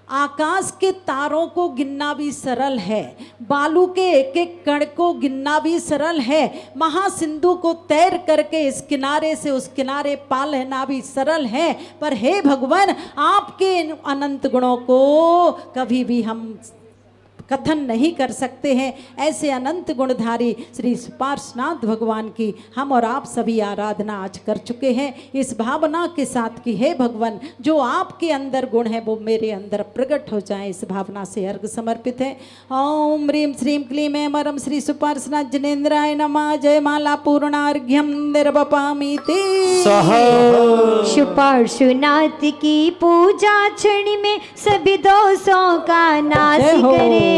आकाश के तारों को गिनना भी सरल है, बालू के एक एक कण को गिनना भी सरल है, महासिंधु को तैर करके इस किनारे से उस किनारे पा लेना भी सरल है, पर हे भगवान आपके इन अनंत गुणों को कभी भी हम कथन नहीं कर सकते हैं। ऐसे अनंत गुणधारी श्री पार्श्वनाथ भगवान की हम और आप सभी आराधना आज कर चुके हैं, इस भावना के साथ कि हे भगवान जो आपके अंदर गुण है वो मेरे अंदर प्रकट हो जाए, इस भावना से अर्घ समर्पित है। ओम ह्रीं श्रीं क्लीं ऐं मरम श्री सुपार्श्वनाथ जनेन्द्राय नमः। जय माला पूर्णार्घ्यम निर्वपामि ते पार्श्वनाथ की पूजा क्षण में सभी दोषों का नाश करे,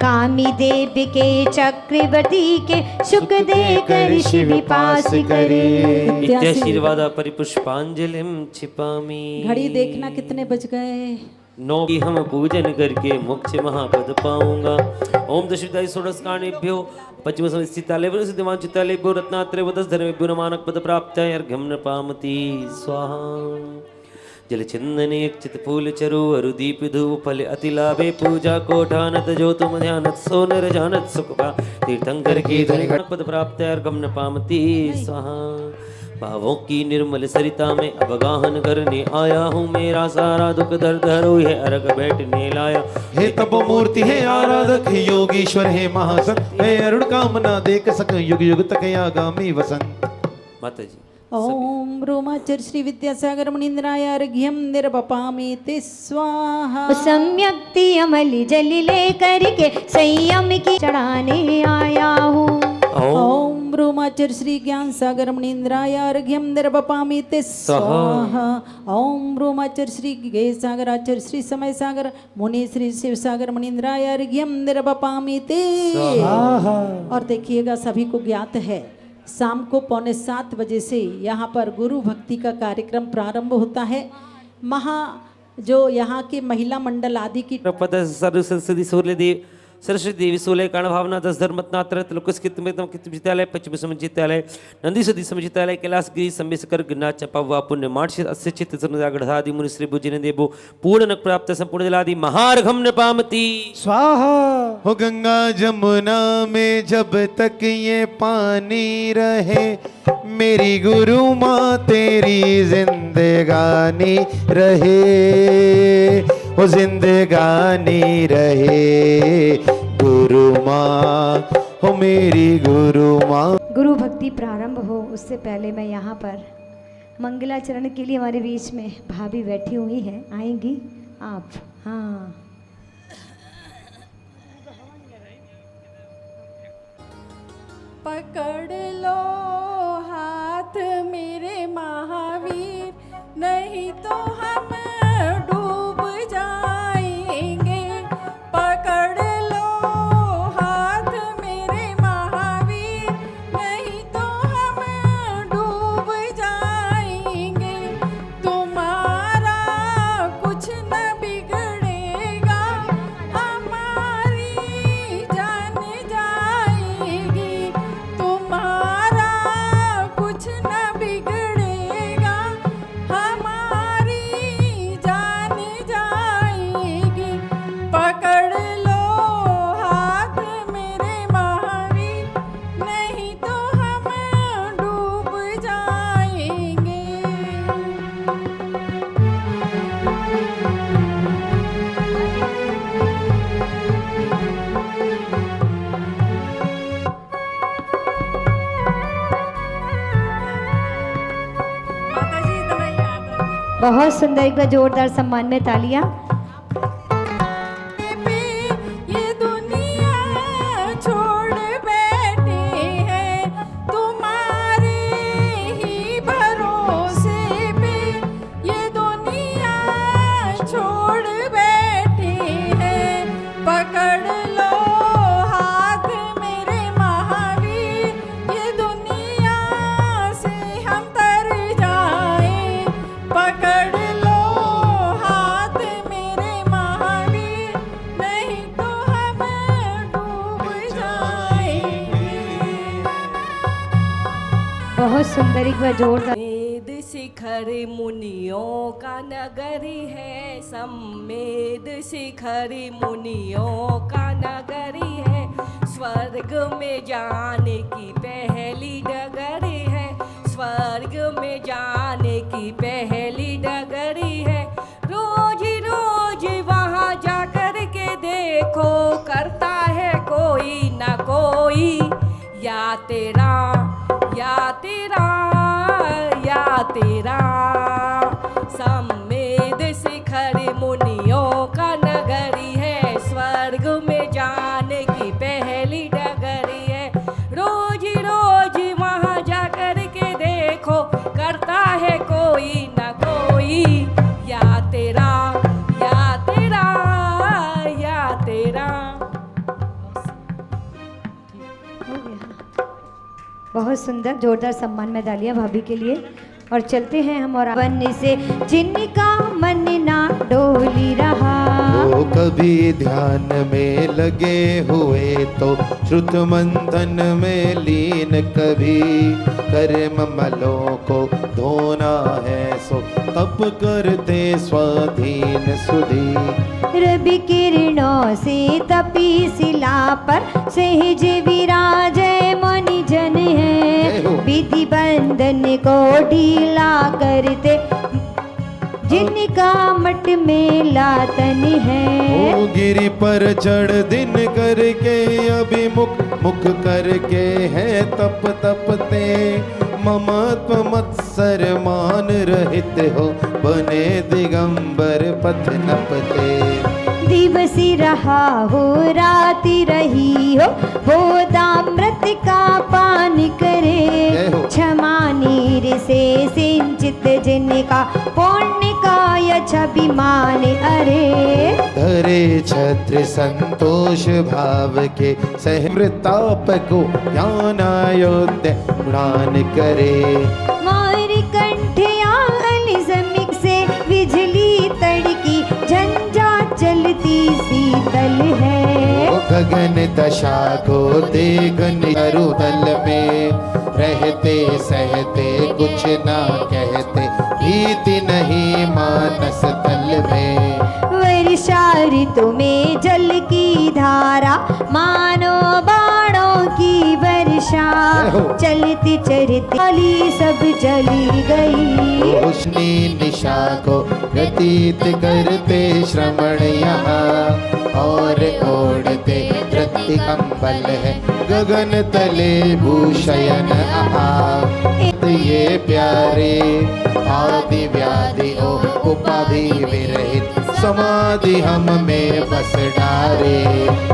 कामी देव के चक्रवर्ती के सुख देकर शिव पास करे। नित्याशीर्वाद परिपुष्पांजलिम छिपामि। घड़ी देखना कितने बज गए। 9 की हम पूजन करके मोक्ष महापद पाऊंगा। ओम दशविधाय षोडशकार्णेभ्यो पश्चिम संस्थितालेभ्यो सिद्धिमांचितालेभ्यो रत्नात्रय वदस धर्मेभ्यो नमानक पद प्राप्त्याय अर्घ्यं नपामति स्वाहा। जलचंदन चित फूल चरु अरुदीप धूप फल अतिलाभे पूजा कोठानत जो तुम ध्यानत सोनर जानत सुखपा तीर्थंकर की ध्वनि पद प्राप्त अर्घ्यं नपामति स्वाहा। भावों की निर्मल सरिता में अवगाहन करने आया हूँ, मेरा सारा दुख दर्द हरो है अर्घ बैठने लाया। हे तप मूर्ति है आराधक, हे योगीश्वर है महासंत, हे अरुण कामना देख सक युग युग तक आगामी वसंत। माता जी ओम रोमाचर श्री विद्यासागर मुनीन्द्राय अर्घ्यं निर्वपामि ते स्वाहा। सम्यक्ति अमली जल ले करके संयम की चढ़ाने आया हूँ। ओम रोमाचर श्री ज्ञान सागर मुनीन्द्राय अर्घ्यं निर्वपामि ते स्वाहा। ओम रोमाचर श्री गे सागराचर श्री समय सागर मुनि श्री शिव सागर मुनीन्द्राय अर्घ्यं निर्वपामि ते स्वाहा। और देखिएगा सभी को ज्ञात है शाम को 6:45 बजे से यहाँ पर गुरु भक्ति का कार्यक्रम प्रारंभ होता है। जो यहाँ के महिला मंडल आदि की सरस्वती देवी सोलह कारण भावना 10 धर्मत्नात्र विद्यालय पश्चिम समुचितालय नंदी सदी समुचितालय कैलाश गिरी सम्मेशकर गिरनाथ चंपावा पुण्य मार्ष अस्य चित्त गढ़ादि मुनि श्री भुजन देवो पूर्ण नक प्राप्त संपूर्ण जलादि महार्घम नपामति स्वाहा। हो गंगा जमुना में जब तक ये पानी रहे, मेरी गुरु माँ तेरी जिंदगानी रहे, वो जिंदगानी रहे गुरु माँ, हो मेरी गुरु माँ। गुरु भक्ति प्रारंभ हो उससे पहले मैं यहाँ पर मंगलाचरण के लिए हमारे बीच में भाभी बैठी हुई है, आएंगी आप। हाँ पकड़ लो हाथ मेरे महावीर, नहीं तो हम डूब जाएंगे। पकड़ लो हाथ मेरे महावीर, नहीं तो हम डूब जाएंगे। तुम्हारा कुछ न बिगड़ेगा, हमारी जान जाएगी। तुम्हारा कुछ न बिगड़ेगा, हमारी जान जाएगी। पकड़ लो हाथ मेरे महावीर, नहीं तो हम डूब जाएंगे। माताजी इतना याद है। बहुत सुंदर, एक बार जोरदार सम्मान में तालियां। ये दुनिया छोड़ बैठे हैं, तुम्हारे ही भरोसे पे। ये दुनिया छोड़ बैठे हैं, पकड़ लो हाथ मेरे बहुत सुंदर, एक बार जोरदार। मेद शिखर मुनियों का नगरी है, सम्मेद शिखर मुनियों का नगरी है, स्वर्ग में जाने की पहली डगरी है, स्वर्ग में जाने की पहली डगरी है। रोज रोज वहाँ जाकर के देखो, करता है कोई ना कोई, या तेरा या तेरा या तेरा। सम्मेद शिखर मुनियों का नगरी है, स्वर्ग में जाने की पहली डगरी है। रोज रोज वहाँ जाकर के देखो, करता है कोई ना कोई, या तेरा या तेरा या तेरा। बहुत सुंदर, जोरदार सम्मान में डालियां भाभी के लिए। और चलते हैं हम और बन से, जिनका मन ना डोली रहा, वो कभी ध्यान में लगे हुए तो श्रुत मंथन में लीन, कभी कर्म मलों को धोना है सो तप करते स्वाधीन सुधी। रवि किरणों से तपी शिला पर सहज विराजय मुनि जन है, विधि बंधन को ढीला करते जिनका मठ में लातन है। ओ गिरी पर चढ़ दिन करके अभिमुख मुख करके है तप तपते, ममत्व मत्सर मान रहित हो बने दिगंबर पथ नपते। दिवसी रहा हो राति रही हो, बोधामृत का पान करे, क्षमा नीर से सिंचित जिनका पुण्य का यशाभिमान। अरे धरे छत्र संतोष भाव के सहमृताप को ज्ञान अयोध्या उड़ान करे। मोर कंठया समिक से बिजली तड़की, झंझा चलती शीतल है। गगन दशा को देखन अरुदल में रहते सहते कुछ ना कहते, भीति नहीं मानस तल में। वर्षा ऋतु में जल की धारा, मानो बाणों की वर्षा, चलती चरती वाली सब जली गई। रोशनी निशा को व्यतीत करते श्रमण यहाँ, और ओढ़ते धरती कंबल है गगन तले भूषयन आहा। ये प्यारे आदि व्याधि ओ उपाधि विरहित, समाधि हम में बस डारे।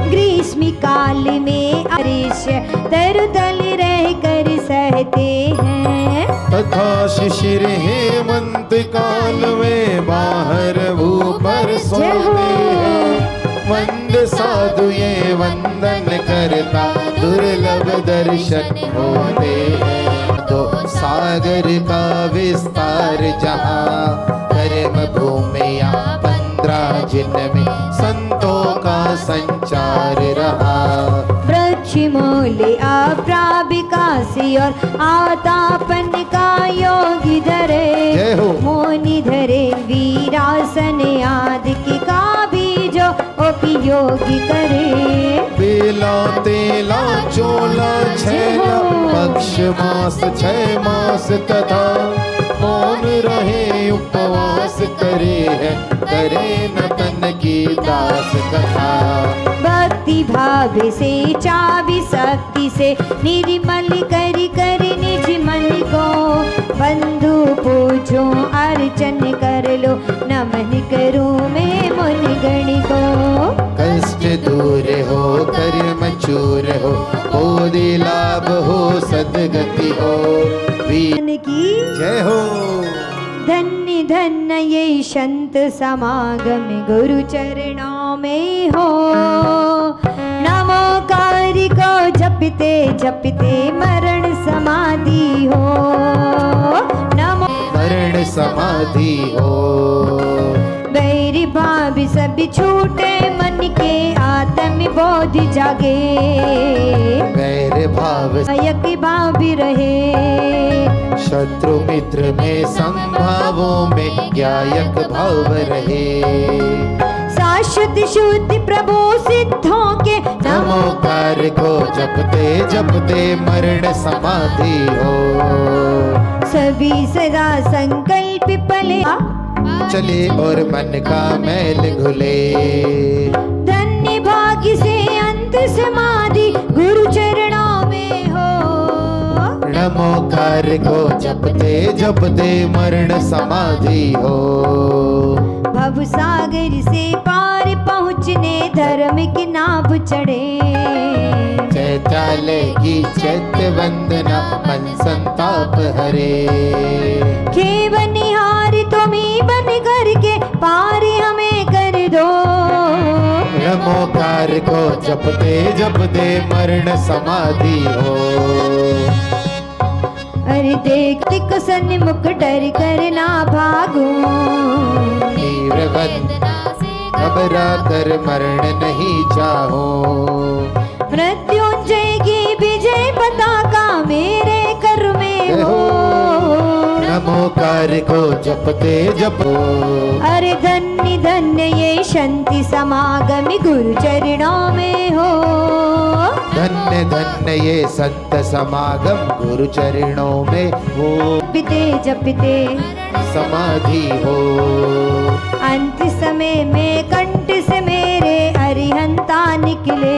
ग्रीष्म काल में अरिष्य तरुतल रह कर सहते हैं, तथा शिशिर हेमंत काल में बाहर ऊपर सोते हैं। वंद साधु ये वंदन करता, दुर्लभ दर्शन होते हैं। तो सागर का विस्तार जहाँ, कर्म भूमिया 15 जिनमें संतों का संचार रहा। वृक्ष मूल अप्राविकासी और आतापन का योगी धरे, मोनि धरे वीरासन आदि का भी जो उपयोगी करे। बेला तेला चोला छैला पक्ष मास 6 मास तथा, मौन रहे उपवास करे है, करे न तन की दास कथा। भक्ति भाव से चावि शक्ति से निर्मल करी करी निज मन को, बंधु पूजो अर्चन कर लो, नमन करूं मैं मुनि गण को। कष्ट दूर हो कर्म चूर हो, बोधि लाभ हो सदगति हो, वीर की जय हो। धन्य धन्य ये संत समागम गुरु चरणों में हो, नमोकारी को जपते जपते मरण समाधि हो, नमो मरण समाधि हो। बैरी भाभी सब जब छूटे मन के आत्म बोध जागे, वैर भाव यक भाव भी रहे, शत्रु मित्र में संभावों में ज्ञायक भाव रहे। शाश्वत शुद्ध प्रभु सिद्धों के नमोकार को जपते जपते मरण समाधि हो, सभी सदा संकल्प पले, चले और मन का मैल घुले। धन्य भाग्य से अंत समाधि गुरु चरणों में हो, नमोकार को जपते जपते मरण समाधि हो। भव सागर से पार पहुँचने धर्म के नाभ चढ़े, चैत्यालय की चैत्य वंदना मन संताप हरे। खेवनिहार तुम्ही बन करके पार हमें कर दो, नमोकार को जपते जपते मरण समाधि हो। अरे देखते को सन्मुख डर कर ना भागो, तीव्र वंदना से घबरा कर मरण नहीं चाहो। मृत्युंजय की विजय पताका मेरे कर में हो, नमोकार को जपते जपो। अरे धन्य धन्य ये शांति समागम गुरु चरणों में हो, धन्य धन्य ये संत समागम गुरु चरणों में हो। जपते जपते समाधि हो, अंत समय में कंठ से मेरे अरिहंता निकले,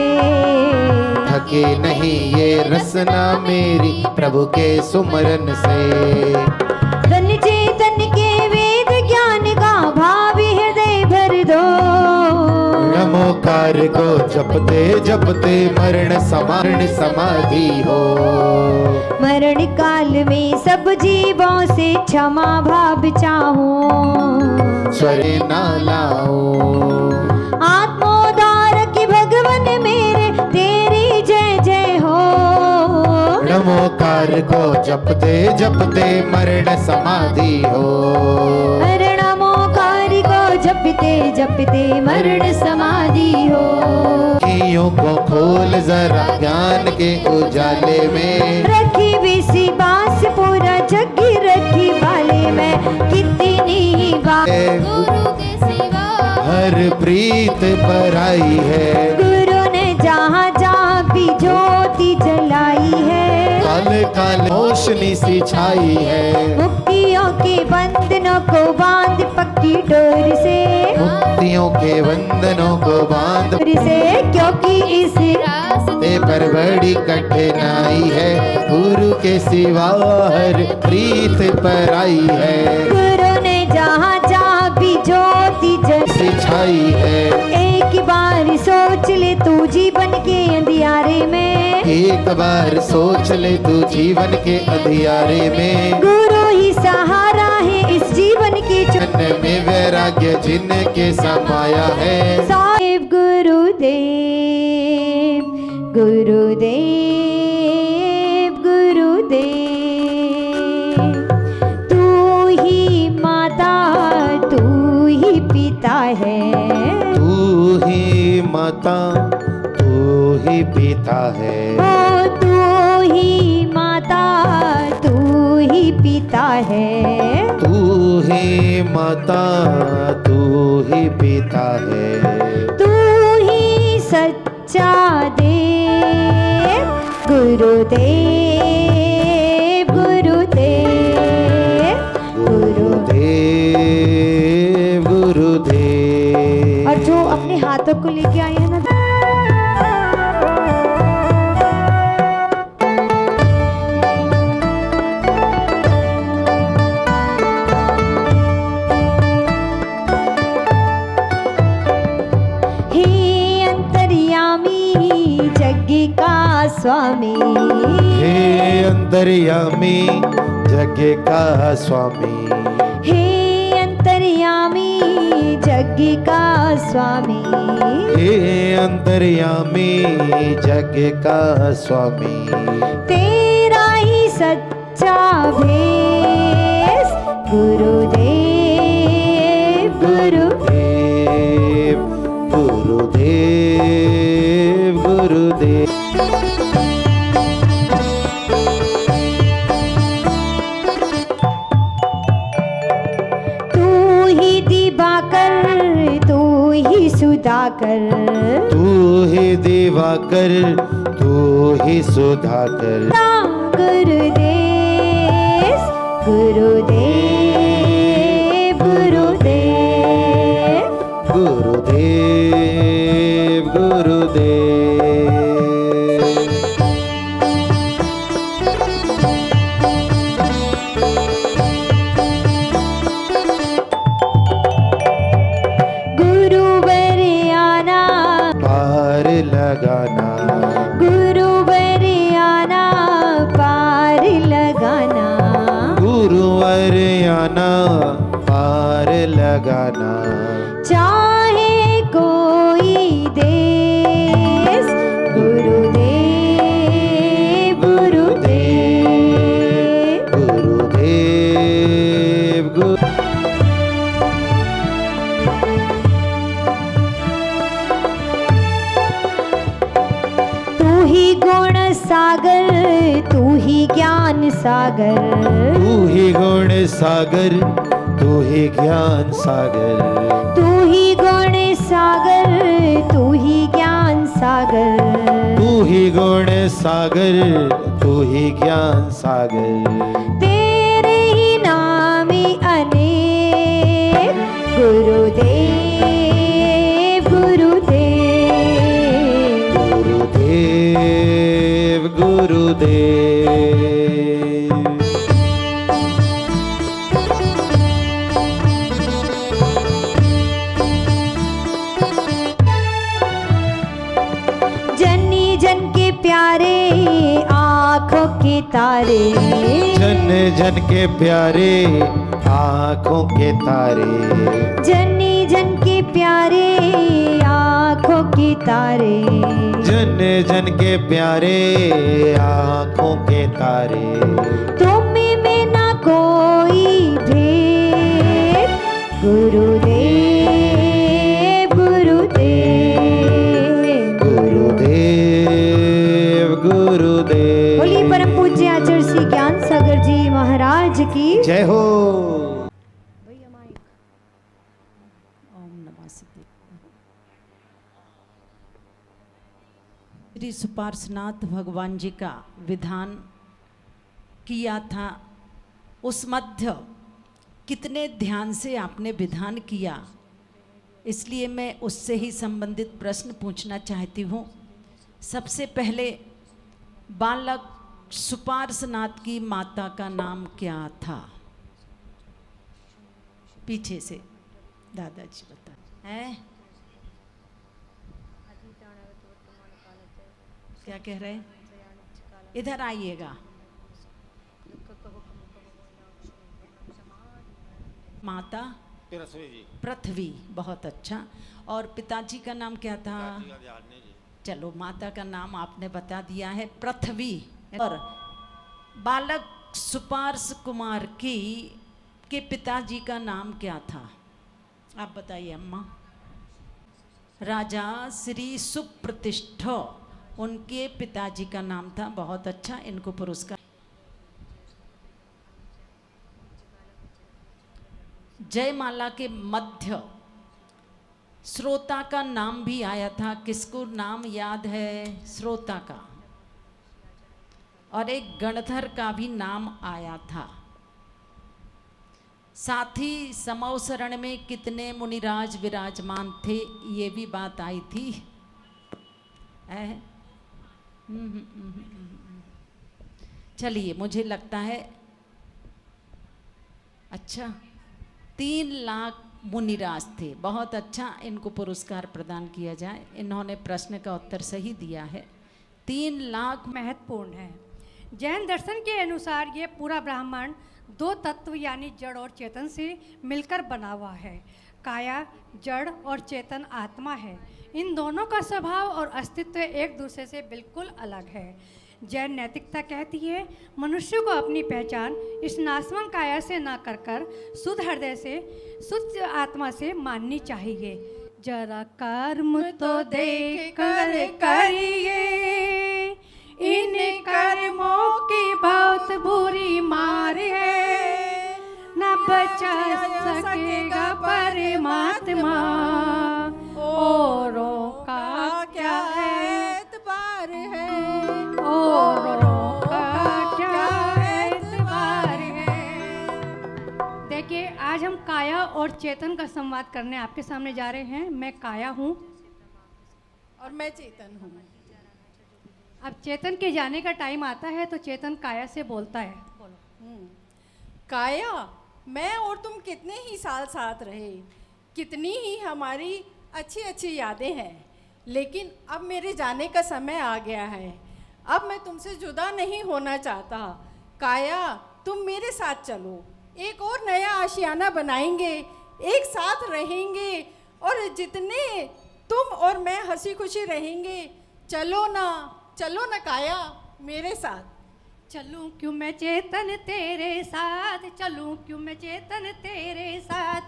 थके नहीं ये रसना मेरी प्रभु के सुमरन से। धन चेतन के वेद ज्ञान का भाव हृदय भर दो, नमोकार को जपते जपते मरण समाधि हो। मरण काल में सब जीवों से क्षमा भाव चाहूं, स्वरे ना लाओ। आत्मोद्धारक भगवन मेरे तेरी जय जय हो, नमोकार को जपते जपते मरण समाधि हो। नमोकार को जपते जपते मरण समाधि हो। अखियों को खोल जरा ज्ञान के उजाले में, रखी विसी बास पूरा जग रखी वाले में, कितनी बात गुरु के सिवा हर प्रीत पर आई है। गुरु ने जहाँ जहाँ भी ज्योति जलाई है, काले काले रोशनी सी छाई है। मुक्तियों के बंधनों को बांध पक्की डोर से, मुक्तियों के बंधनों को बांध से क्योंकि इस रास्ते पर बड़ी कठिनाई है। गुरु के सिवा हर प्रीत पर आई है। गुरु ने जहाँ जहाँ भी ज्योति छाई है। एक बार सोच ले तू जीवन के अंधियारे में, एक बार सोच ले तू जीवन के अंधियारे में। गुरु ही सहारा है इस जीवन के जन्म में वैराग्य जिनके समाया है। साहिब गुरुदेव गुरुदेव गुरुदेव, तू ही माता तू ही पिता है, तू ही माता तू ही पिता है। ओ तू ही माता तू ही पिता है, तू ही माता तू ही पिता है। तू ही सच्चा देव गुरुदेव गुरुदेव गुरुदेव। गुरुदेव और जो अपने हाथों को लेके आए हैं ना, स्वामी, हे अंतर्यामी जग का स्वामी, हे अंतर्यामी जग का स्वामी, हे अंतर्यामी जग का स्वामी। तेरा ही सच्चा भेष गुरुदेव गुरुदेव। सुधाकर, तू ही दिवाकर, तू ही सुधाकर। गुरुदेव गुरुदेव गुरुदेव गुरुदेव गुरुदेव। गुरुवर आना पार लगाना, गुरुवर आना पार लगाना, गुरुवर आना पार लगाना। चाहे कोई देश, गुरुदेव गुरुदेव गुरुदेव गुरु। तू ही गुण सागर, तू ही ज्ञान सागर, तू ही गुण सागर, तू ही ज्ञान सागर। तू ही गुण सागर, तू ही ज्ञान सागर, तू ही गुण सागर, तू ही ज्ञान सागर। तेरे ही नामी अनेक, गुरुदेव गुरुदेव गुरुदेव गुरुदेव। जनी जन के प्यारे आँखों के तारे, जन जन के प्यारे आँखों के तारे, जनी जन के प्यारे आँखों के तारे, जन जन के प्यारे आँखों के तारे। तुम में ना कोई भेद, गुरुदेव गुरुदेव गुरुदेव गुरुदेव। बोलिए परम पूज्य आचार्य श्री ज्ञान सागर जी महाराज की जय हो। ओम नमः सिद्धि। श्री सुपार्श्वनाथ भगवान जी का विधान किया था, उस मध्य कितने ध्यान से आपने विधान किया, इसलिए मैं उससे ही संबंधित प्रश्न पूछना चाहती हूँ। सबसे पहले बालक सुपार्श्वनाथ की माता का नाम क्या था? पीछे से दादाजी बता हैं, क्या कह रहे हैं? इधर आइएगा। माता पृथ्वी, बहुत अच्छा। और पिताजी का नाम क्या था? चलो, माता का नाम आपने बता दिया है, पृथ्वी। और बालक सुपार्श कुमार की के पिताजी का नाम क्या था? आप बताइए अम्मा। राजा श्री सुप्रतिष्ठ, उनके पिताजी का नाम था। बहुत अच्छा, इनको पुरस्कार। जयमाला के मध्य श्रोता का नाम भी आया था। किसको नाम याद है श्रोता का? और एक गणधर का भी नाम आया था। साथ ही समौसरण में कितने मुनिराज विराजमान थे, ये भी बात आई थी। चलिए, मुझे लगता है अच्छा 3 लाख मुनिराज थे। बहुत अच्छा, इनको पुरस्कार प्रदान किया जाए। इन्होंने प्रश्न का उत्तर सही दिया है। 3 लाख महत्वपूर्ण है। जैन दर्शन के अनुसार ये पूरा ब्रह्मांड 2 तत्व यानी जड़ और चेतन से मिलकर बना हुआ है। काया जड़ और चेतन आत्मा है। इन दोनों का स्वभाव और अस्तित्व एक दूसरे से बिल्कुल अलग है। जैन नैतिकता कहती है मनुष्य को अपनी पहचान इस नासवान काया से ना कर कर शुद्ध हृदय से, शुद्ध आत्मा से माननी चाहिए। जरा कर्म तो देख कर करिए, इन कर्मों की बहुत बुरी मार है, न बचा सकेगा परमात्मा। औरों का क्या एतबार है, औरों का क्या एतबार है। देखिए, आज हम काया और चेतन का संवाद करने आपके सामने जा रहे हैं। मैं काया हूँ और मैं चेतन हूँ। अब चेतन के जाने का टाइम आता है तो चेतन काया से बोलता है। काया, मैं और तुम कितने ही साल साथ रहे, कितनी ही हमारी अच्छी अच्छी यादें हैं, लेकिन अब मेरे जाने का समय आ गया है। अब मैं तुमसे जुदा नहीं होना चाहता। काया, तुम मेरे साथ चलो, एक और नया आशियाना बनाएंगे, एक साथ रहेंगे और जितने तुम और मैं हंसी खुशी रहेंगे। चलो ना काया मेरे साथ। चलूं क्यों मैं चेतन तेरे साथ, चलूं क्यों मैं चेतन तेरे साथ।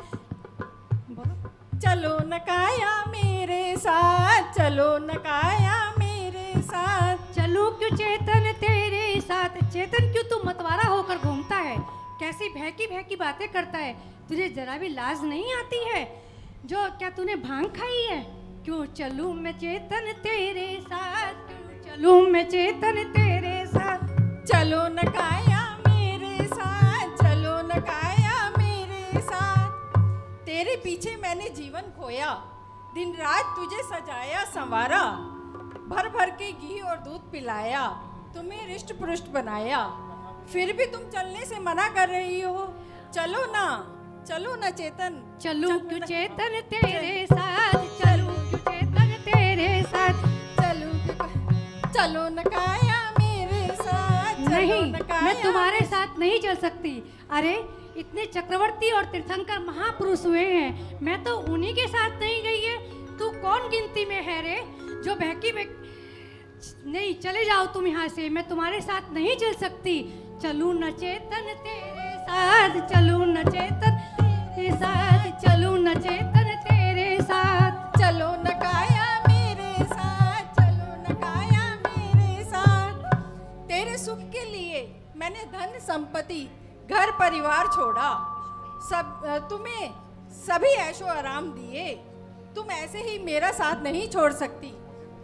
बोलो। चलो न काया मेरे साथ, चलो न काया मेरे साथ। चलूं क्यों चेतन तेरे साथ। चेतन क्यों तू मतवारा होकर घूमता है, कैसी भैकी भैकी बातें करता है, तुझे जरा भी लाज नहीं आती है? जो क्या तूने भांग खाई है? क्यों चलूं मैं चेतन तेरे साथ, क्यों चलूं मैं चेतन तेरे साथ। चलो न काया मेरे साथ, चलो न काया मेरे साथ। तेरे पीछे मैंने जीवन खोया, दिन रात तुझे सजाया संवारा, भर भर के घी और दूध पिलाया, तुम्हें रिष्ट पुष्ट बनाया, फिर भी तुम चलने से मना कर रही हो। चलो ना चेतन। चलूं क्यों चेतन तेरे साथ, चलूं क्यों चेतन तेरे साथ। चलो न काया मेरे साथ, नहीं, मैं तुम्हारे साथ नहीं चल सकती। अरे इतने चक्रवर्ती और तीर्थंकर महापुरुष हुए हैं, मैं तो उन्हीं के साथ नहीं गई है। तू कौन गिनती में है रे जो बहकी नहीं, चले जाओ तुम यहाँ से, मैं तुम्हारे साथ नहीं चल सकती। चलूं न चेतन तेरे साथ, चलूं न चेतन तेरे साथ, चलूं न चेतन तेरे साथ। चलो न काया मेरे साथ, चलो न काया मेरे साथ। तेरे सुख के लिए मैंने धन संपत्ति घर परिवार छोड़ा, तुम्हें सभी ऐशो आराम दिए। तुम ऐसे ही मेरा साथ नहीं छोड़ सकती,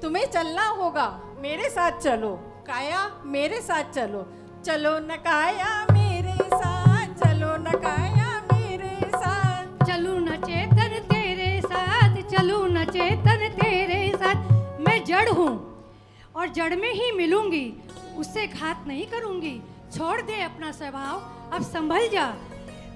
तुम्हें चलना होगा। मेरे साथ चलो काया, मेरे साथ चलो। चलो न काया मेरे साथ, चलो न काया मेरे साथ। चलूं न चेतन तेरे साथ, चलूं न चेतन तेरे साथ। मैं जड़ हूँ और जड़ में ही मिलूंगी, उससे घात नहीं करूंगी। छोड़ दे अपना स्वभाव, अब संभल जा।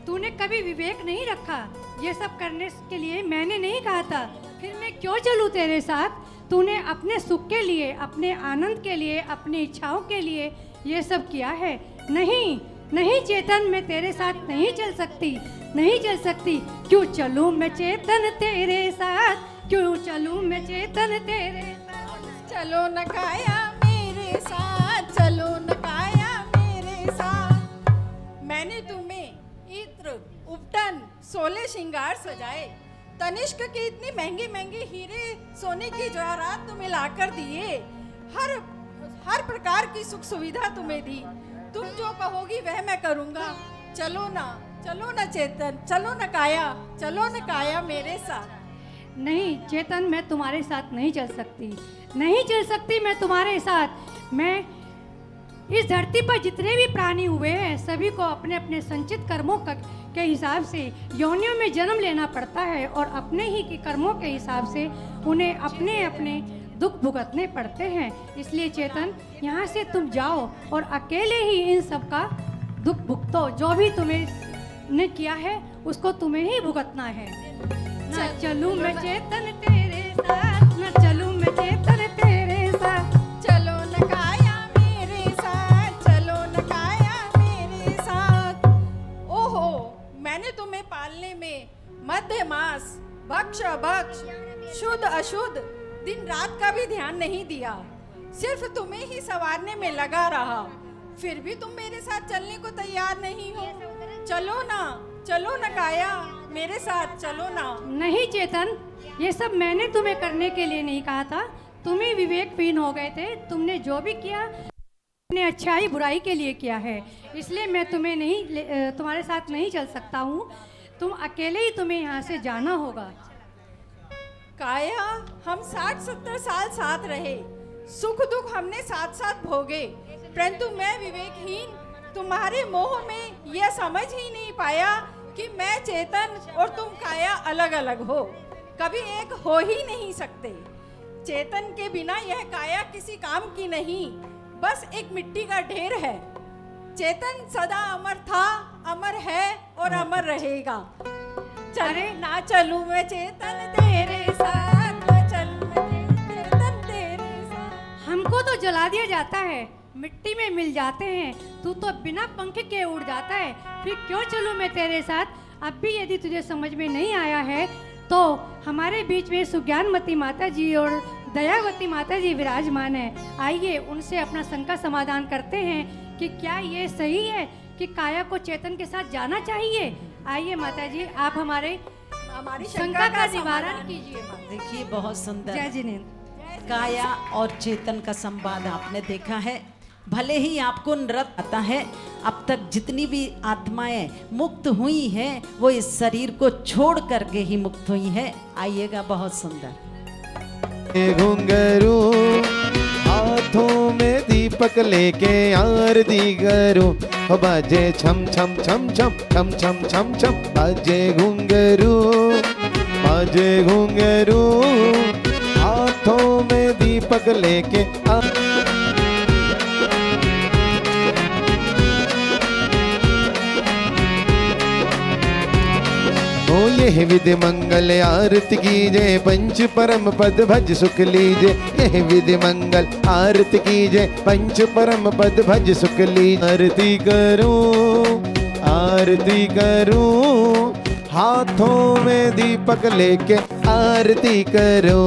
तूने कभी विवेक नहीं रखा, ये सब करने के लिए मैंने नहीं कहा था, फिर मैं क्यों चलूं तेरे साथ? तूने अपने सुख के लिए, अपने आनंद के लिए, अपनी इच्छाओं के लिए ये सब किया है। नहीं चेतन, मैं तेरे साथ नहीं चल सकती, नहीं चल सकती। क्यों चलूं मैं चेतन तेरे साथ, क्यों चलूं मैं चेतन तेरे साथ। चलो न काया मेरे साथ, चलो न काया मेरे साथ। मैंने तुम्हें इत्र, उपटन, 16 श्रृंगार सजाए, तनिष्क के इतने महंगे महंगे हीरे सोने की जवाहरात तुम्हें लाकर दिए, हर प्रकार की सुख सुविधा तुम्हें दी। तुम जो कहोगी वह मैं करूँगा। चलो ना चेतन, चलो न काया, चलो न काया मेरे साथ। नहीं चेतन, मैं तुम्हारे साथ नहीं चल सकती, नहीं चल सकती मैं तुम्हारे साथ। मैं इस धरती पर जितने भी प्राणी हुए हैं, सभी को अपने अपने संचित कर्मों के हिसाब से योनियों में जन्म लेना पड़ता है और अपने ही के कर्मों के हिसाब से उन्हें अपने अपने दुख भुगतने पड़ते हैं। इसलिए चेतन, यहाँ से तुम जाओ और अकेले ही इन सब का दुख भुगतो। जो भी तुम्हें ने किया है उसको तुम्हें ही भुगतना है। ना चलूं मैं चेतन तेरे साथ, ना चलूं मैं चेतन तेरे साथ। चलो न काया मेरे साथ, चलो न काया मेरे साथ। ओहो, मैंने तुम्हें पालने में मध्य मास, भक्ष अभक्ष, शुद्ध अशुद्ध, दिन रात का भी ध्यान नहीं दिया, सिर्फ तुम्हें ही संवारने में लगा रहा, फिर भी तुम मेरे साथ चलने को तैयार नहीं हो। चलो ना काया, मेरे साथ चलो ना। नहीं चेतन, ये सब मैंने तुम्हें करने के लिए नहीं कहा था, तुम्हें विवेकहीन हो गए थे। तुमने जो भी किया अपने अच्छाई बुराई के लिए किया है, इसलिए मैं तुम्हारे साथ नहीं चल सकता हूँ। तुम अकेले ही, तुम्हें यहाँ से जाना होगा। काया, हम 60-70 साल साथ रहे, सुख दुख हमने साथ साथ भोगे, परंतु मैं विवेकहीन तुम्हारे मोह में यह समझ ही नहीं पाया कि मैं चेतन और तुम काया अलग अलग हो, कभी एक हो ही नहीं सकते। चेतन के बिना यह काया किसी काम की नहीं, बस एक मिट्टी का ढेर है। चेतन सदा अमर था, अमर है और अमर रहेगा। चले ना चलूं मैं चेतन तेरे साथ, ना चलूं मैं चेतन तेरे साथ। हमको तो जला दिया जाता है, मिट्टी में मिल जाते हैं, तू तो बिना पंख के उड़ जाता है, फिर क्यों चलूं मैं तेरे साथ। अब भी यदि तुझे समझ में नहीं आया है तो हमारे बीच में सुज्ञानमती माता जी और दयावती माता जी विराजमान है। आइए उनसे अपना शंका समाधान करते हैं कि क्या ये सही है कि काया को चेतन के साथ जाना चाहिए। आइए माता जी, आप हमारी शंका का निवारण कीजिए। देखिए बहुत सुंदर जय जिनेंद्र। काया और चेतन का संवाद आपने देखा है। भले ही आपको नृत्य आता है, अब तक जितनी भी आत्माएं मुक्त हुई हैं वो इस शरीर को छोड़ करके ही मुक्त हुई हैं। आइएगा, बहुत सुंदर। घुंघरू हाथों में दीपक लेके आरती करो, बाजे छम छम छम छम छम छम छम छम, बाजे घुंघरू हाथों में दीपक लेके ओ यह विधि मंगल आरती कीजे, पंच परम पद भज सुख लीजे। यह विधि मंगल आरती कीजे, पंच परम पद भज सुख लीजे। आरती करूं हाथों में दीपक लेके आरती करो।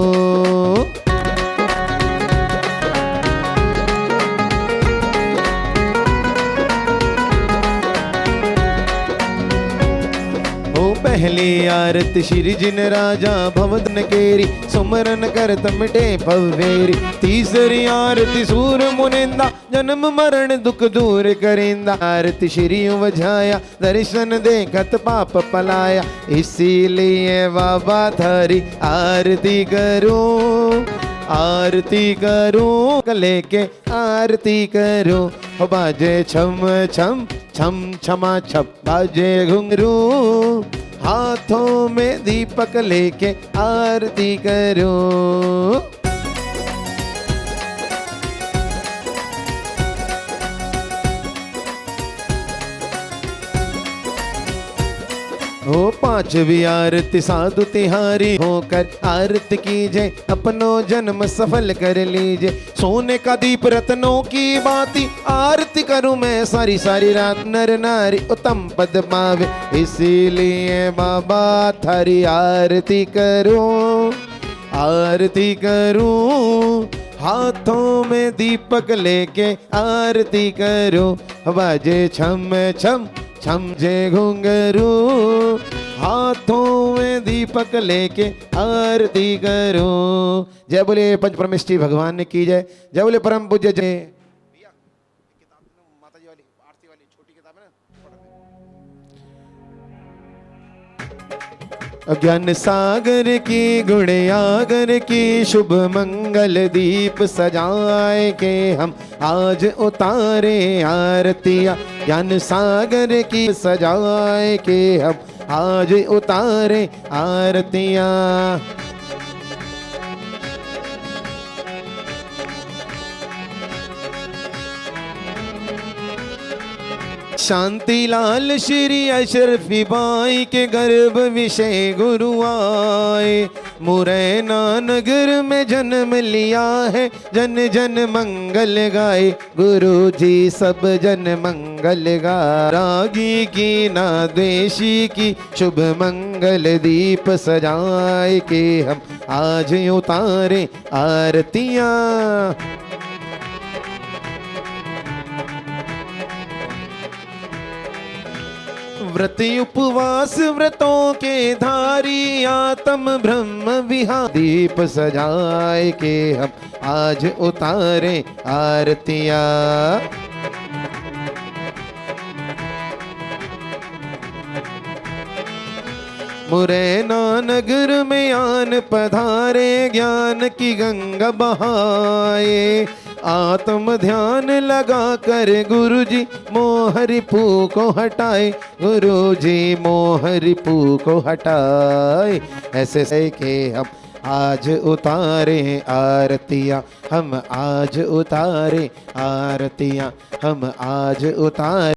पहली आरती श्री जिन राजा भवदन केरी, सुमरन करत मिटे भवेरी। तीसरी आरती सूर मुनिंदा, जन्म मरण दुख दूर करेंदा। आरती श्री वझाया, दर्शन देखत पाप पलाया। इसीलिए बाबा थारी आरती करूं, आरती करूं लेके आरती करो। बाजे छम छम छम छमा छप, बाजे घुंघरू हाथों में दीपक लेके आरती करो। हो पांचवी आरती साधु तिहारी होकर आरती कीजिए, अपनो जन्म सफल कर लीजिए। सोने का दीप रत्नों की बाती, आरती करूं मैं सारी सारी रात। नर नारी उत्तम पद पावे, इसीलिए बाबा थारी आरती करूं, आरती करूं हाथों में दीपक लेके आरती करो। बाजे छम छम छम जे घुंघरू हाथों में दीपक लेके आरती करो। जय बोले पंच परमेष्ठी भगवान की जय। जय बोले परम पूज्य जय। माता जी वाली आरती वाली छोटी किताब है ना। ज्ञान सागर की गुणयागर की शुभ मंगल दीप सजाए के हम आज उतारे आरतियाँ। ज्ञान सागर की सजाए के हम आज उतारे आरतियाँ। शांति लाल श्री अशरफी बाई के गर्भ विषय गुरु आए। मुरैना नगर में जन्म लिया है, जन जन मंगल गाए। गुरु जी सब जन मंगल गाए। रागी की ना देशी की शुभ मंगल दीप सजाए के हम आज उतारे आरतियाँ। व्रत उपवास व्रतों के धारी, आत्म ब्रह्म विहार दीप सजाए के हम आज उतारे आरतियाँ। मुरैना नगर में आन पधारे, ज्ञान की गंगा बहाए। आत्म ध्यान लगा कर गुरु जी मोह रिपू को हटाए, गुरु जी मोह रिपू को हटाए। ऐसे से के हम आज उतारे आरतियाँ, हम आज उतारे आरतियाँ, हम आज उतारे।